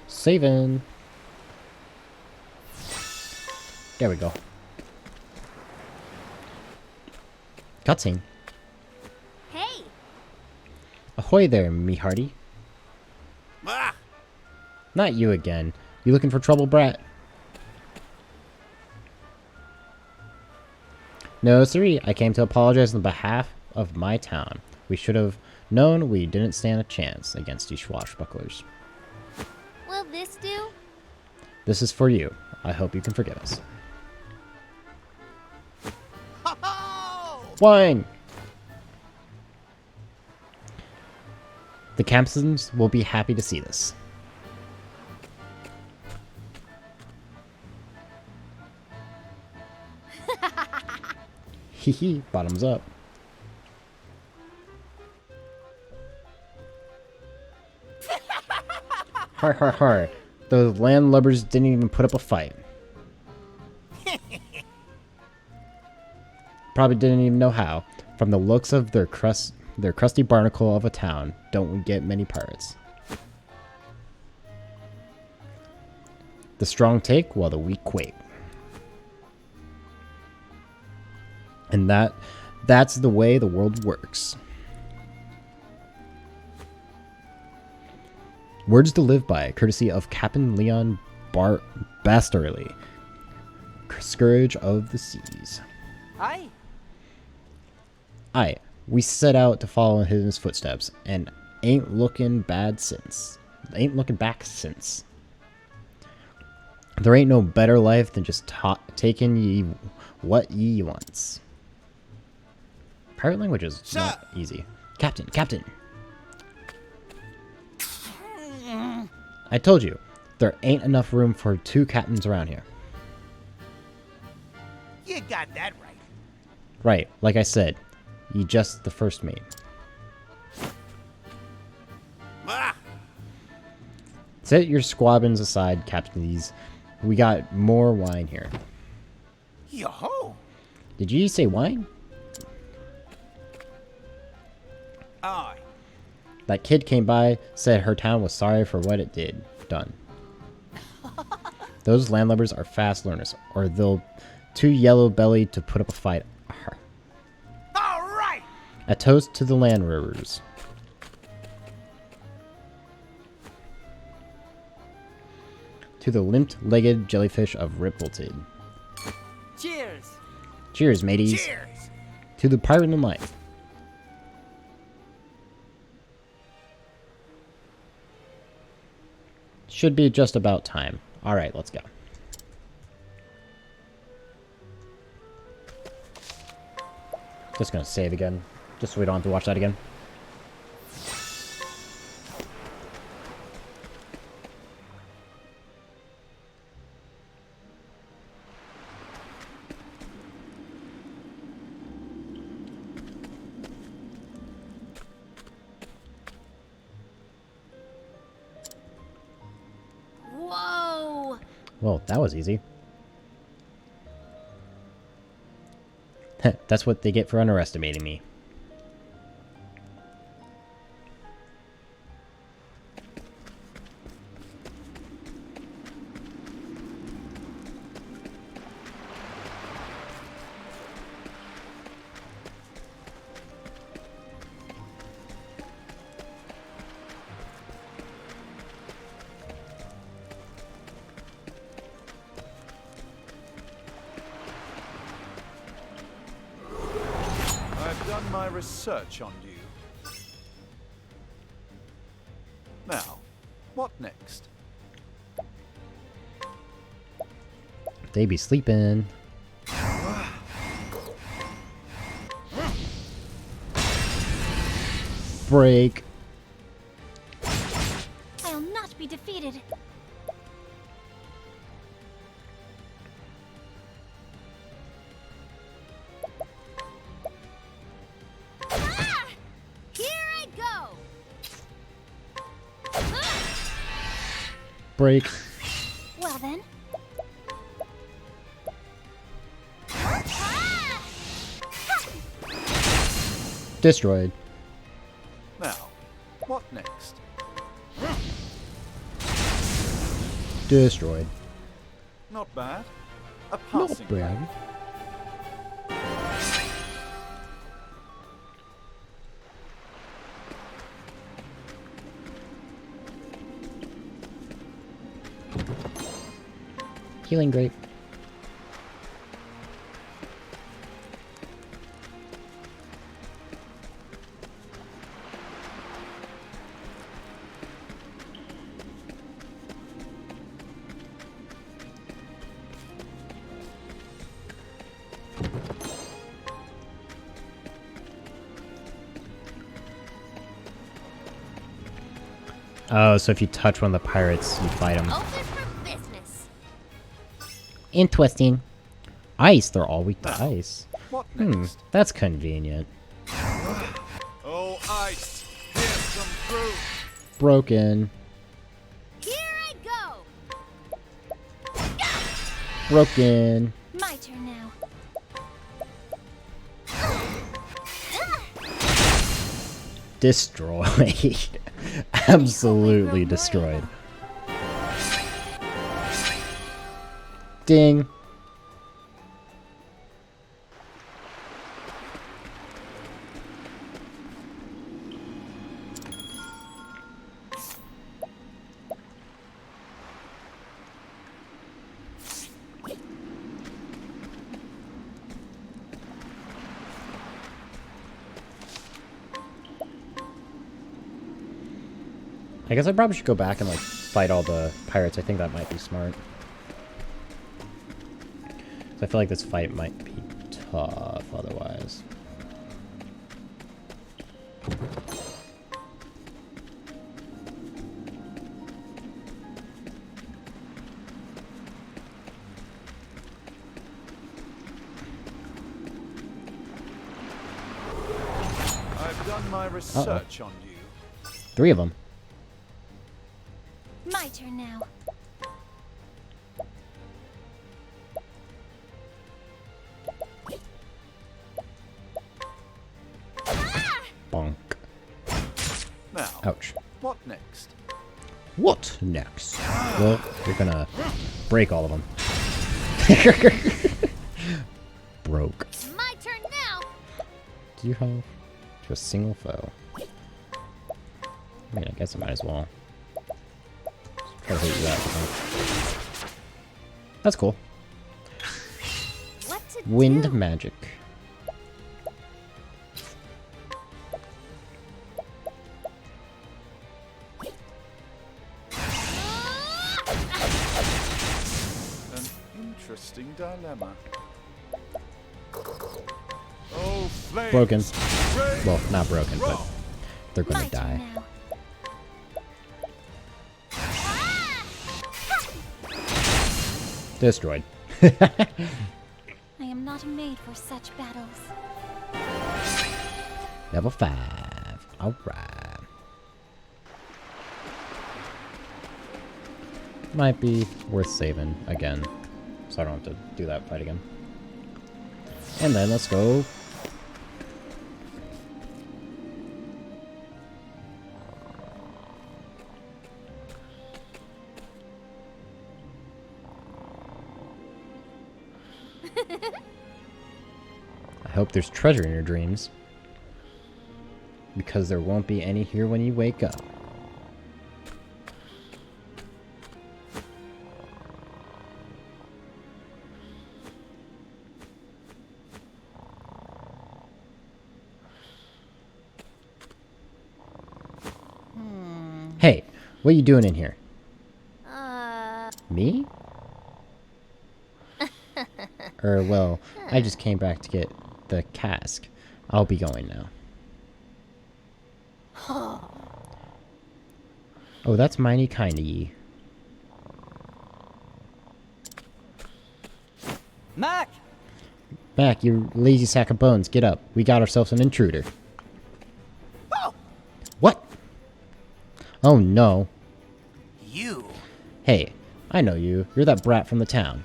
Saving. There we go. Cutscene. Hey, Ahoy there, me hearty. Ah! Not you again. You looking for trouble, brat? No, siree. I came to apologize on behalf of my town. We should have known we didn't stand a chance against these swashbucklers. will this do? This is for you. I hope you can forgive us. Wine! The Campsons will be happy to see this. Hee bottoms up. Har har har. Those landlubbers didn't even put up a fight. Probably didn't even know how. From the looks of their crusty barnacle of a town, don't we get many pirates? The strong take while the weak quake. And that's the way the world works. Words to live by, courtesy of Captain Leon Bastarley, Scourge of the Seas. Aye. Aye, we set out to follow in his footsteps, and ain't looking back since. There ain't no better life than just taking ye what ye wants. Pirate language is not easy. Captain. I told you, there ain't enough room for 2 captains around here. You got that right. Right, like I said, you just the first mate. Ah! Set your squadrons aside, captains. We got more wine here. Yo-ho! Did you say wine? Aye. That kid came by, said her town was sorry for what it done. Those landlubbers are fast learners, or they'll too yellow-bellied to put up a fight. All right. A toast to the land robbers. To the limp-legged jellyfish of Rippleton. Cheers. Cheers, mateys. Cheers. To the pirate in life. Should be just about time. Alright, let's go. Just gonna save again, just so we don't have to watch that again. Well, that was easy. That's what they get for underestimating me. I've done my research on you. Now, what next? They be sleeping. Break. I'll not be defeated. Ah! Here I go. Break. Well then. Destroyed. Now, what next? Destroyed. Not bad. A Not passing bad. Healing grape. Oh, so if you touch one of the pirates, you fight them. Open for business. Interesting. Ice, they're all weak to ice. What next? That's convenient. Oh, ice! Here's some fruit! Broken. Here I go. Broken. My turn now. Destroyed. Absolutely destroyed. Ding. I guess I probably should go back and like fight all the pirates. I think that might be smart. So I feel like this fight might be tough otherwise. I've done my research on you. 3 of them. My turn now. Bonk. Now, Ouch. what next? What next? Well, you're gonna break all of them. Broke. My turn now. Do you have to a single foe? I mean, I guess I might as well. Just try to hit you out. That's cool. What to Wind do? magic. An interesting dilemma. Oh, flames! Broken. Rain! Well, not broken, but Rock! they're gonna My turn die. now. Destroyed. I am not made for such battles. Level 5. Alright. Might be worth saving again, so I don't have to do that fight again. And then let's go. I hope there's treasure in your dreams, because there won't be any here when you wake up. Hey, what are you doing in here? Me? Well, I just came back to get the cask. I'll be going now. Oh, that's mighty kind of ye. Mac! Mac, you lazy sack of bones, get up. We got ourselves an intruder. Oh! What? Oh no. You! Hey, I know you. You're that brat from the town.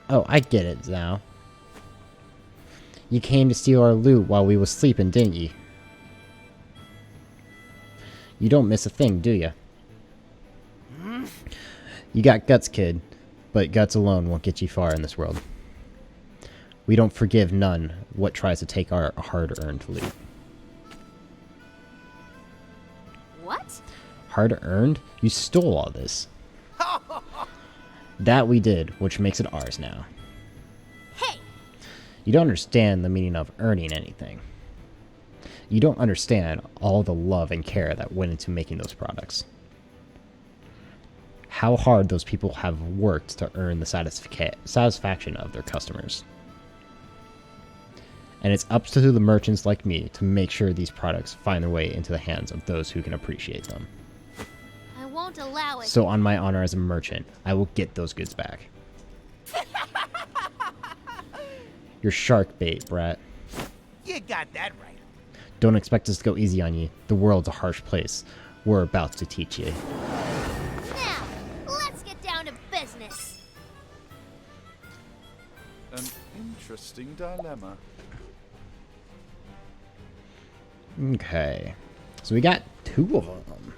Oh, I get it now. You came to steal our loot while we was sleeping, didn't you? You don't miss a thing, do you? You got guts, kid, but guts alone won't get you far in this world. We don't forgive none what tries to take our hard-earned loot. What? Hard-earned? You stole all this. That we did, which makes it ours now. Hey! You don't understand the meaning of earning anything. You don't understand all the love and care that went into making those products. How hard those people have worked to earn the satisfaction of their customers. And it's up to the merchants like me to make sure these products find their way into the hands of those who can appreciate them. I won't allow it. So on my honor as a merchant, I will get those goods back. You're shark bait, brat. You got that right. Don't expect us to go easy on you. The world's a harsh place. We're about to teach you. Now, let's get down to business. An interesting dilemma. Okay. So we got 2 of them.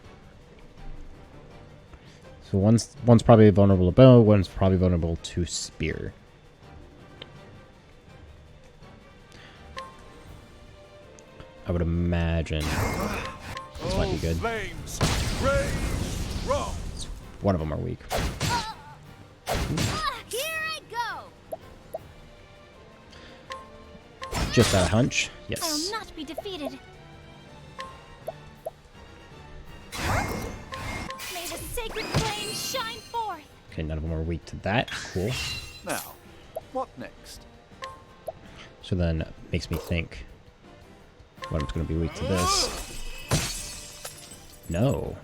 So one's probably vulnerable to bow, one's probably vulnerable to spear. I would imagine this might be good. Flames, rage, strong. One of them are weak. Here I go. Just a hunch. I'll Yes. not be defeated. May the sacred flame shine forth. Okay, none of them are weak to that. Cool. Now, what next? So then it makes me think one of them's going to be weak to this. No.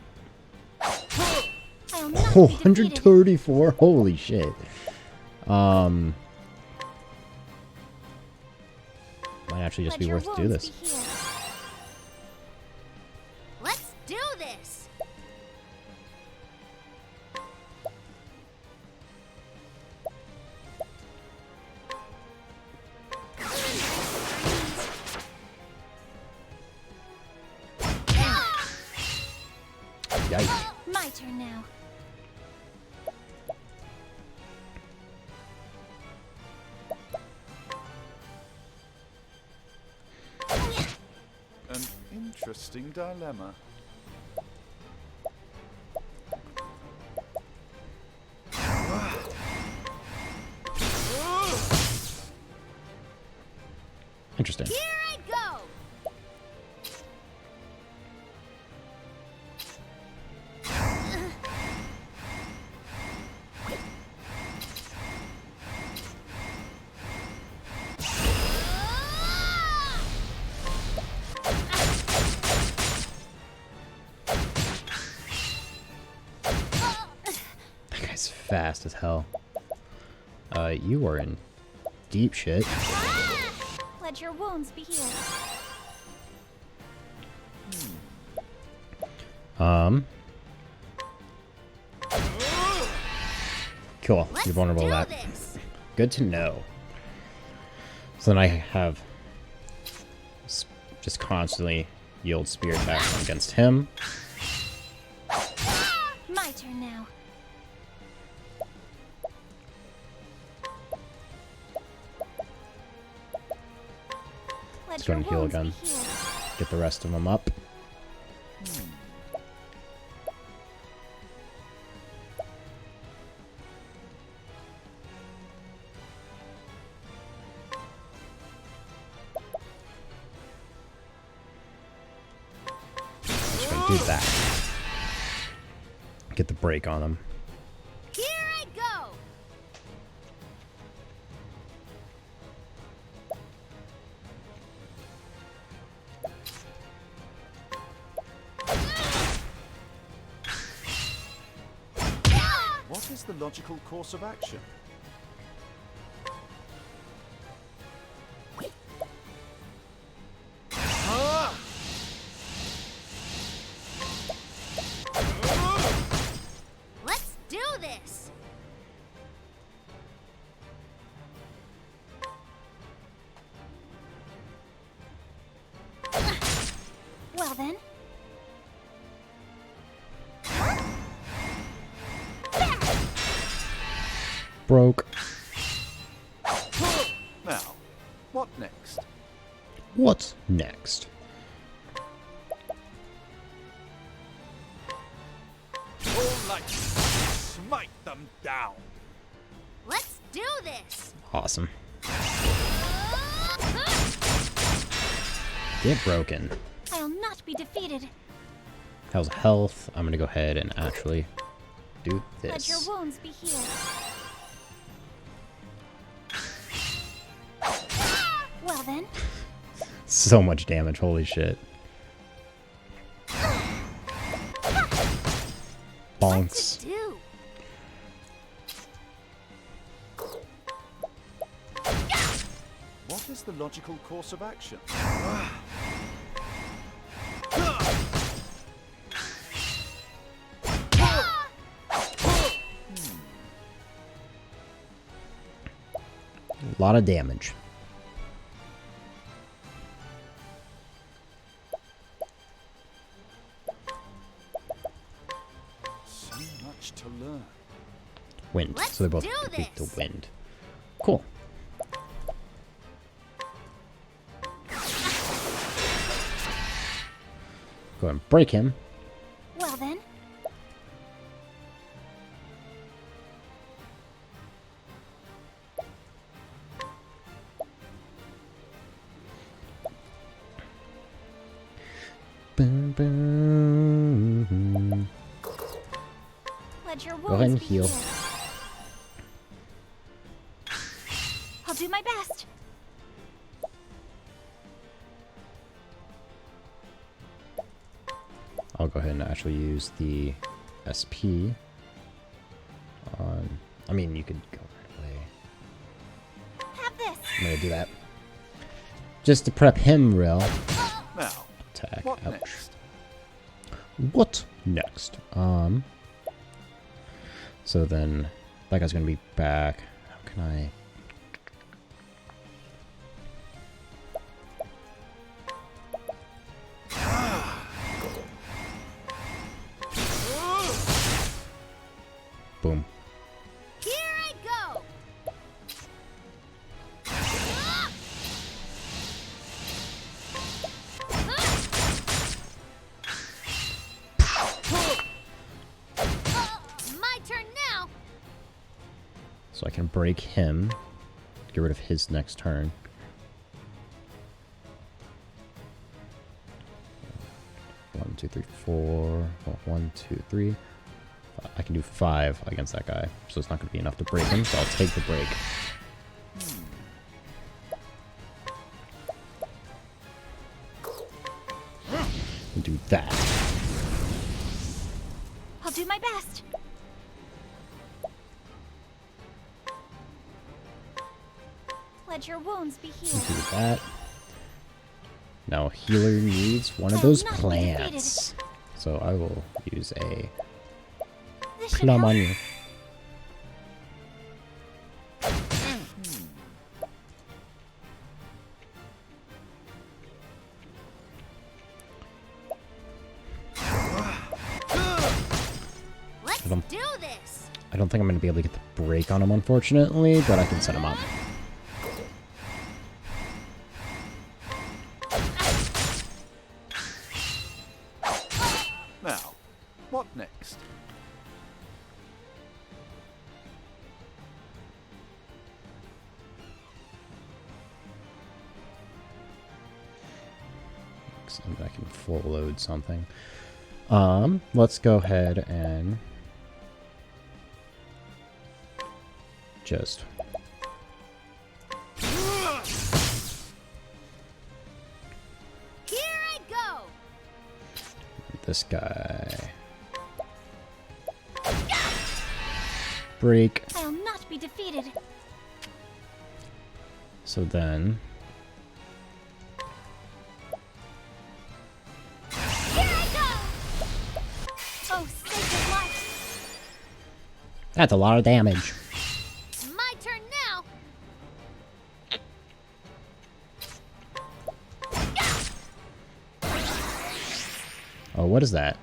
I'll not Oh, be defeated. 134? Holy shit. Might actually just Let be your worth to do wounds this. be healed. Let's do this. Yikes. My turn now. An interesting dilemma. Interesting. Here I go. That guy's fast as hell. You are in deep shit. Let your wounds be healed. Cool. You're vulnerable to that. Good to know. So then I have just constantly yield spear attacks against him. My turn now. Let's go and heal again. Get the rest of them up. Let's go do that. Get the break on them. Here I go. What is the logical course of action? Let's do this. Well then. Broke. Now, what next? What's next? All light, smite them down. Let's do this. Awesome. Get broken. I'll not be defeated. How's health? I'm gonna go ahead and actually do Let your this. wounds be healed. Well then. So much damage, holy shit. Bonks. Do. What is the logical course of action? A lot of damage. So much to learn. Wind. Let's So they both do complete the this. wind. Cool. Go ahead and break him. Well then. Boom, boom. Let your Go ahead and wounds be heal. healed. I'll do my best. I'll go ahead and actually use the SP on... I mean, you could go right away. Have this. I'm gonna do that. Just to prep him real. Now, Attack. what Ouch. next? What next? So then that guy's gonna be back. How can I... Boom. Here I go. My turn now. So I can break him. Get rid of his next turn. One, two, three, four. Well, 1, 2, 3. I can do 5 against that guy, so it's not going to be enough to break him, so I'll take the break. And do that. I'll do my best. Let your wounds be healed. Do that. Now healer needs one of those plants. So I will use a This should plum help. on you. don't think I'm going to be able to get the break on him, unfortunately, but I can set him up. Now, what next? I can full load something. Let's go ahead and just Here I go. this guy break. I'll not be defeated. So then Here I go. Oh, sacred light! that's a lot of damage. My turn now. Oh, what is that?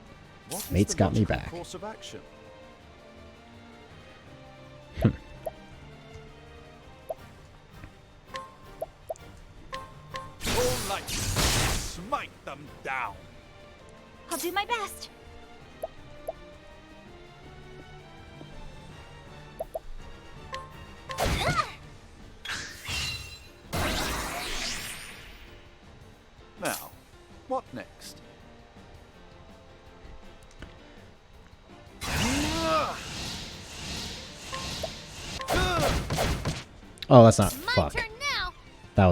What is Mate's the got me logical back. course of action? All light, smite them down. I'll do my best. Now, what next? Oh, that's not. My Fuck. turn now. That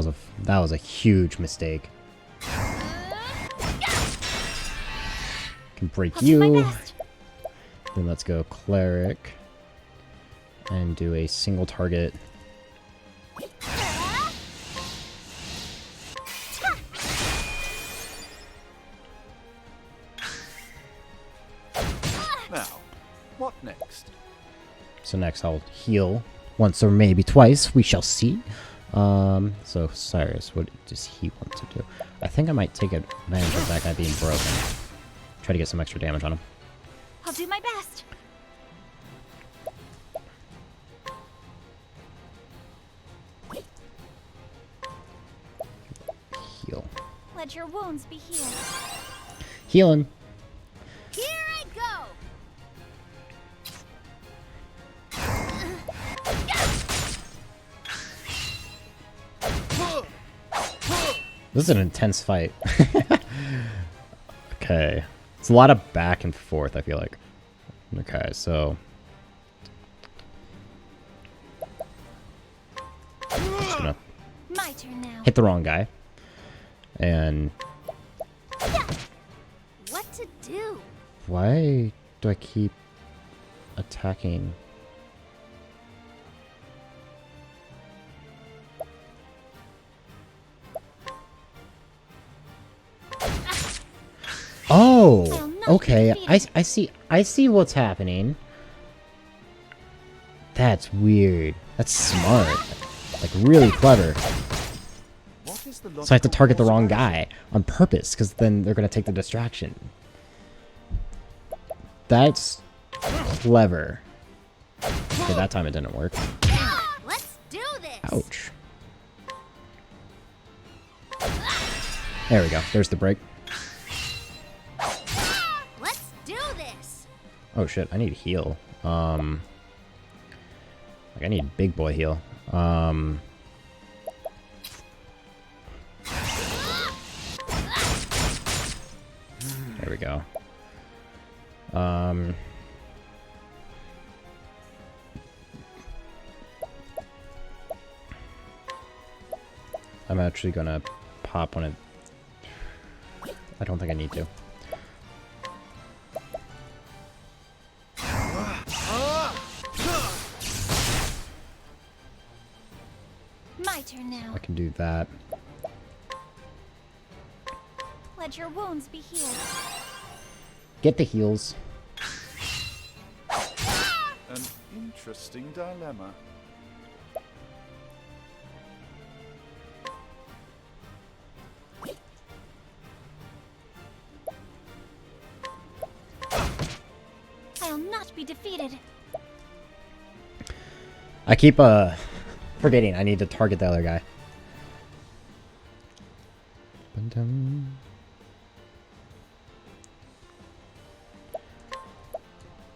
was a huge mistake. Can break I'll do my you. best. Then let's go cleric and do a single target. Now, what next? So next I'll heal once or maybe twice. We shall see. So Cyrus, what does he want to do? I think I might take advantage of that guy being broken. Try to get some extra damage on him. I'll do my best. Heal. Let your wounds be healed. Healing. Here I go. This is an intense fight. Okay. It's a lot of back and forth, I feel like. Okay, so just gonna My turn now. hit the wrong guy. And What to do? why do I keep attacking? Oh, okay. I see what's happening. That's weird. That's smart. Like really clever. What is the So I have to logical target the course of wrong action? guy on purpose, because then they're gonna take the distraction. That's clever. Okay, that time it didn't work. Let's do this. Ouch. There we go. There's the break. Let's do this. Oh shit, I need heal. Like I need big boy heal. There we go. I'm actually gonna pop one of... I don't think I need to. My turn now. I can do that. Let your wounds be healed. Get the heals. An interesting dilemma. I'll not be defeated. I keep forgetting I need to target the other guy.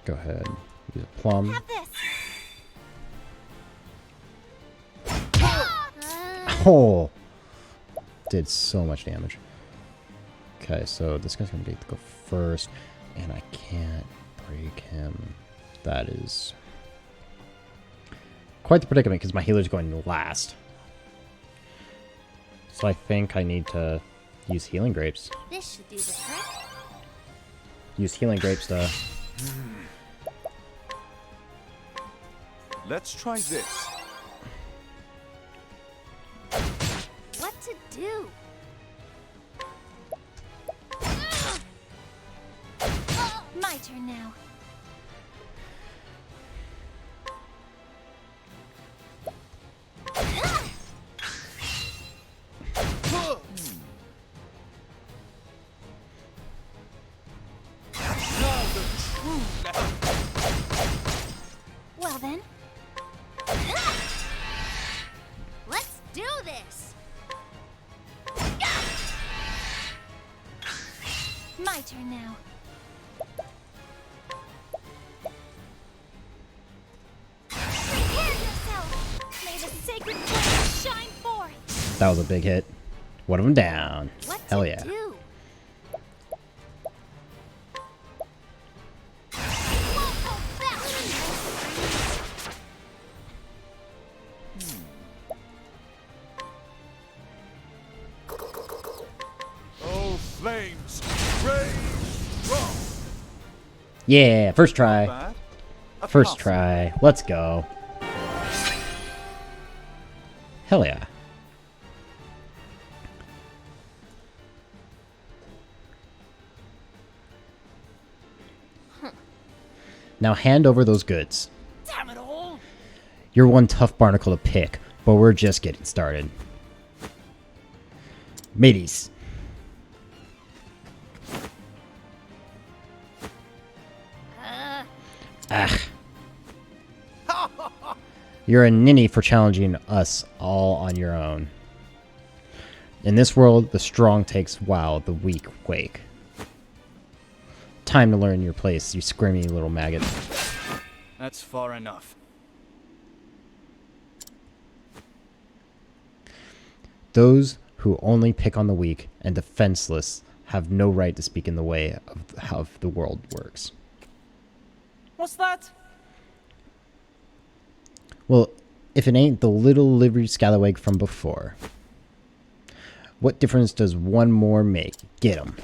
Go ahead. Use a plum. Have this. Oh! Did so much damage. Okay, so this guy's gonna go first, and I can't break him. That is quite the predicament because my healer's going last. So I think I need to use healing grapes. This should do the trick. Use healing grapes to. Let's try this. What to do? My turn now. Well then. Let's do this. My turn now. Prepare yourself. May the sacred flame shine forth. That was a big hit. One of them down. What Hell to yeah. do? Oh, flames, rage strong. Yeah, first try. Bad? A First pass. try. Let's go. Hell yeah. Now hand over those goods. Damn it all! You're one tough barnacle to pick, but we're just getting started. Mateys. Ah. You're a ninny for challenging us all on your own. In this world, the strong takes while the weak wake. Time to learn your place, you squirmy little maggot. That's far enough. Those who only pick on the weak and defenseless have no right to speak in the way of how the world works. What's that? Well, if it ain't the little livery scallywag from before. What difference does one more make? Get 'em.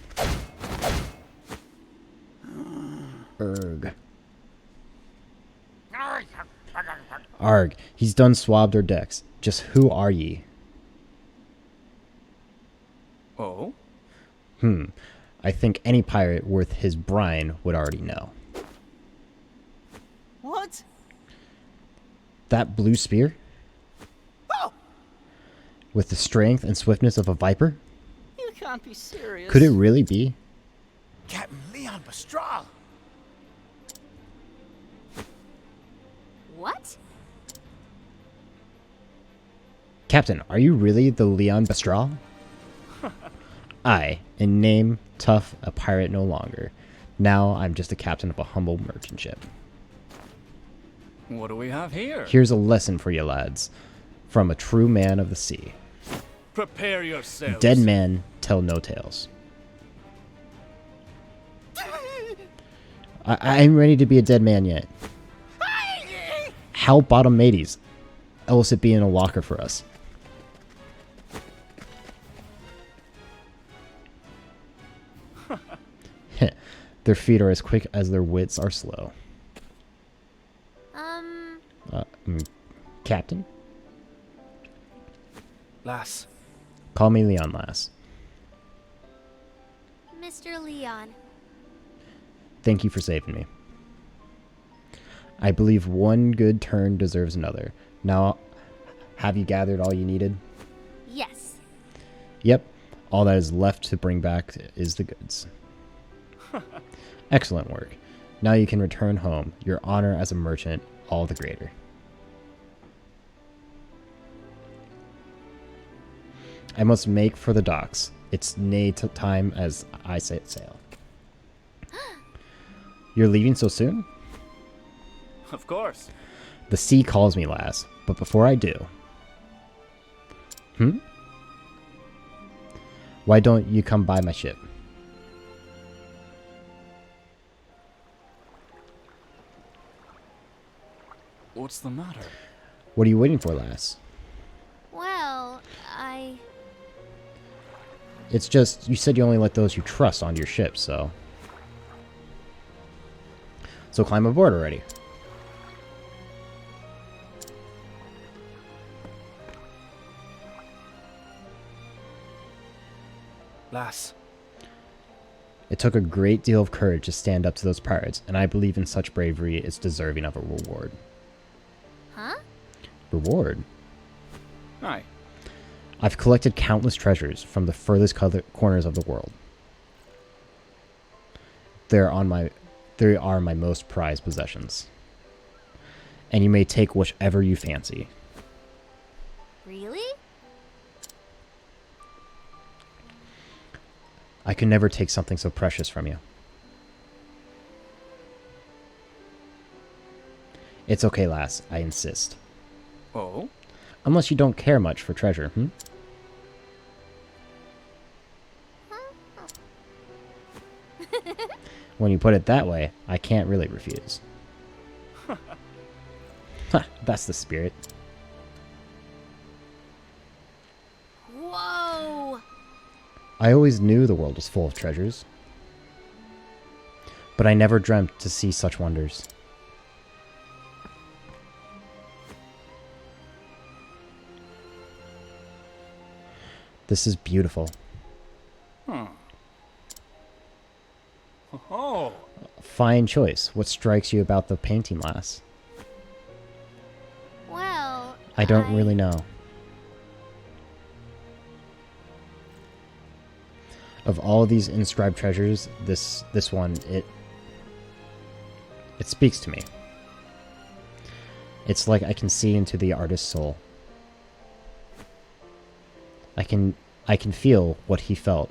Erg. Arg, he's done swabbed our decks. Just who are ye? Oh? I think any pirate worth his brine would already know. What? That blue spear? Oh! With the strength and swiftness of a viper? You can't be serious. Could it really be? Captain Leon Bastral! What? Captain, are you really the Leon Bastral? I, in name, tough, a pirate no longer. Now I'm just a captain of a humble merchant ship. What do we have here? Here's a lesson for you lads. From a true man of the sea. Prepare yourselves. Dead men tell no tales. I ain't ready to be a dead man yet. How bottom mateys? Else it be in a locker for us. Their feet are as quick as their wits are slow. Captain? Lass. Call me Leon, lass. Mr. Leon. Thank you for saving me. I believe one good turn deserves another. Now, have you gathered all you needed? Yes. Yep. All that is left to bring back is the goods. Excellent work. Now you can return home. Your honor as a merchant, all the greater. I must make for the docks. It's nigh time as I set sail. You're leaving so soon? Of course. The sea calls me, lass, but before I do... Why don't you come by my ship? What's the matter? What are you waiting for, lass? Well, It's just, you said you only let those you trust onto your ship, so... So climb aboard already. Lass. It took a great deal of courage to stand up to those pirates, and I believe in such bravery is deserving of a reward. Huh? Reward? Aye. I've collected countless treasures from the furthest corners of the world. They are my most prized possessions. And you may take whichever you fancy. Really? I could never take something so precious from you. It's okay, lass. I insist. Oh? Unless you don't care much for treasure, When you put it that way, I can't really refuse. That's the spirit. Whoa! I always knew the world was full of treasures. But I never dreamt to see such wonders. This is beautiful. Oh. Fine choice. What strikes you about the painting, lass? Well, I don't really know. Of all these inscribed treasures, this one, it speaks to me. It's like I can see into the artist's soul. I can feel what he felt,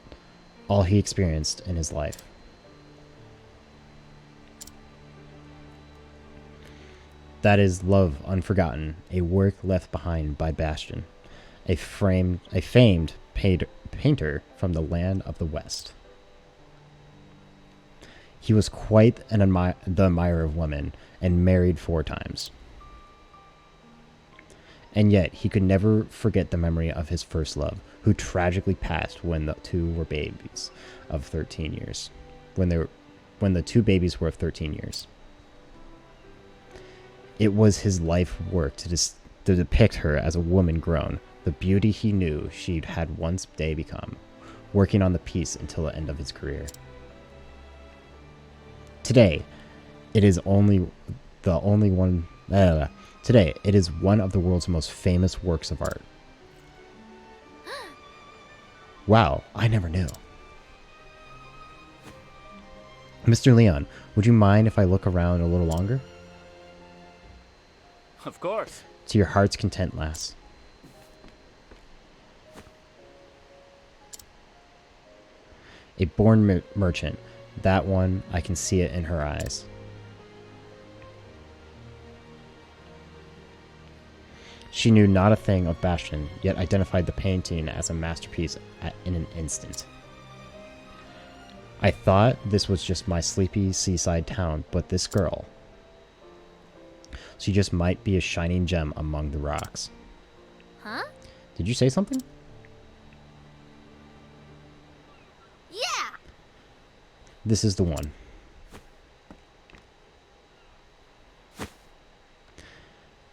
all he experienced in his life. That is Love Unforgotten, a work left behind by Bastian, a famed painter from the land of the West. He was quite the admirer of women and married 4 times. And yet, he could never forget the memory of his first love, who tragically passed when the two were babies of 13 years. When the 2 babies were of 13 years. It was his life work to depict her as a woman grown, the beauty he knew she'd had once day become, working on the piece until the end of his career. Today, it is one of the world's most famous works of art. Wow, I never knew. Mr. Leon, would you mind if I look around a little longer? Of course. To your heart's content, lass. A born merchant. That one, I can see it in her eyes. She knew not a thing of Bastian, yet identified the painting as a masterpiece in an instant. I thought this was just my sleepy seaside town, but this girl... She just might be a shining gem among the rocks. Huh? Did you say something? Yeah! This is the one.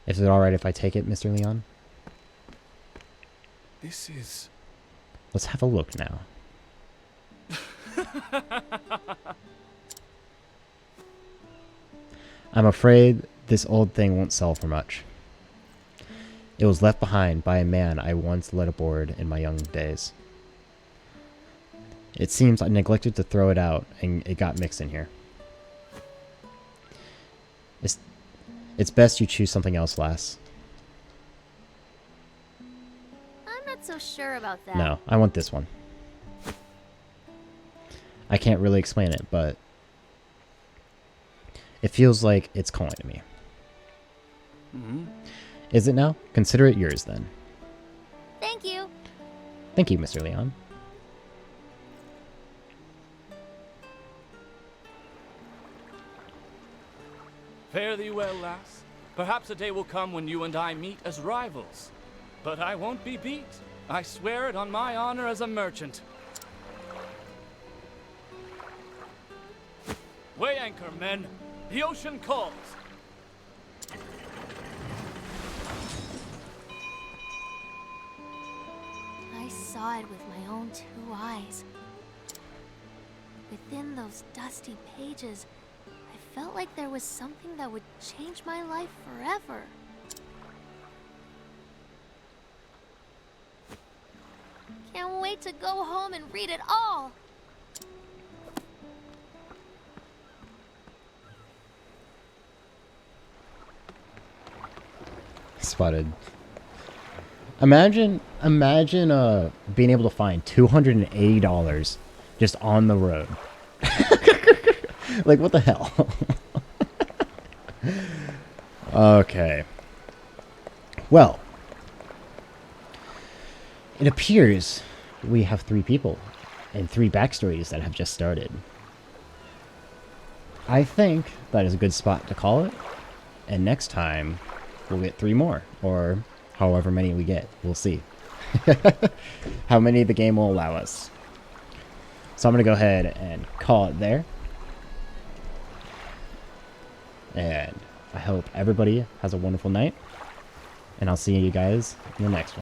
Is it alright if I take it, Mr. Leon? This is... Let's have a look now. I'm afraid this old thing won't sell for much. It was left behind by a man I once led aboard in my young days. It seems I neglected to throw it out, and it got mixed in here. It's best you choose something else, lass. I'm not not so sure about that. No, I want this one. I can't really explain it, but it feels like it's calling to me. Is it now? Consider it yours then. Thank you. Thank you, Mr. Leon. Fare thee well, lass. Perhaps a day will come when you and I meet as rivals. But I won't be beat. I swear it on my honor as a merchant. Weigh anchor, men. The ocean calls. I saw it with my own 2 eyes. Within those dusty pages, I felt like there was something that would change my life forever. Can't wait to go home and read it all! Spotted. Imagine being able to find $280 just on the road. Like, what the hell? Okay. Well, it appears we have 3 people and 3 backstories that have just started. I think that is a good spot to call it. And next time, we'll get 3 more. Or however many we get. We'll see. How many the game will allow us. So I'm going to go ahead and call it there. And I hope everybody has a wonderful night. And I'll see you guys in the next one.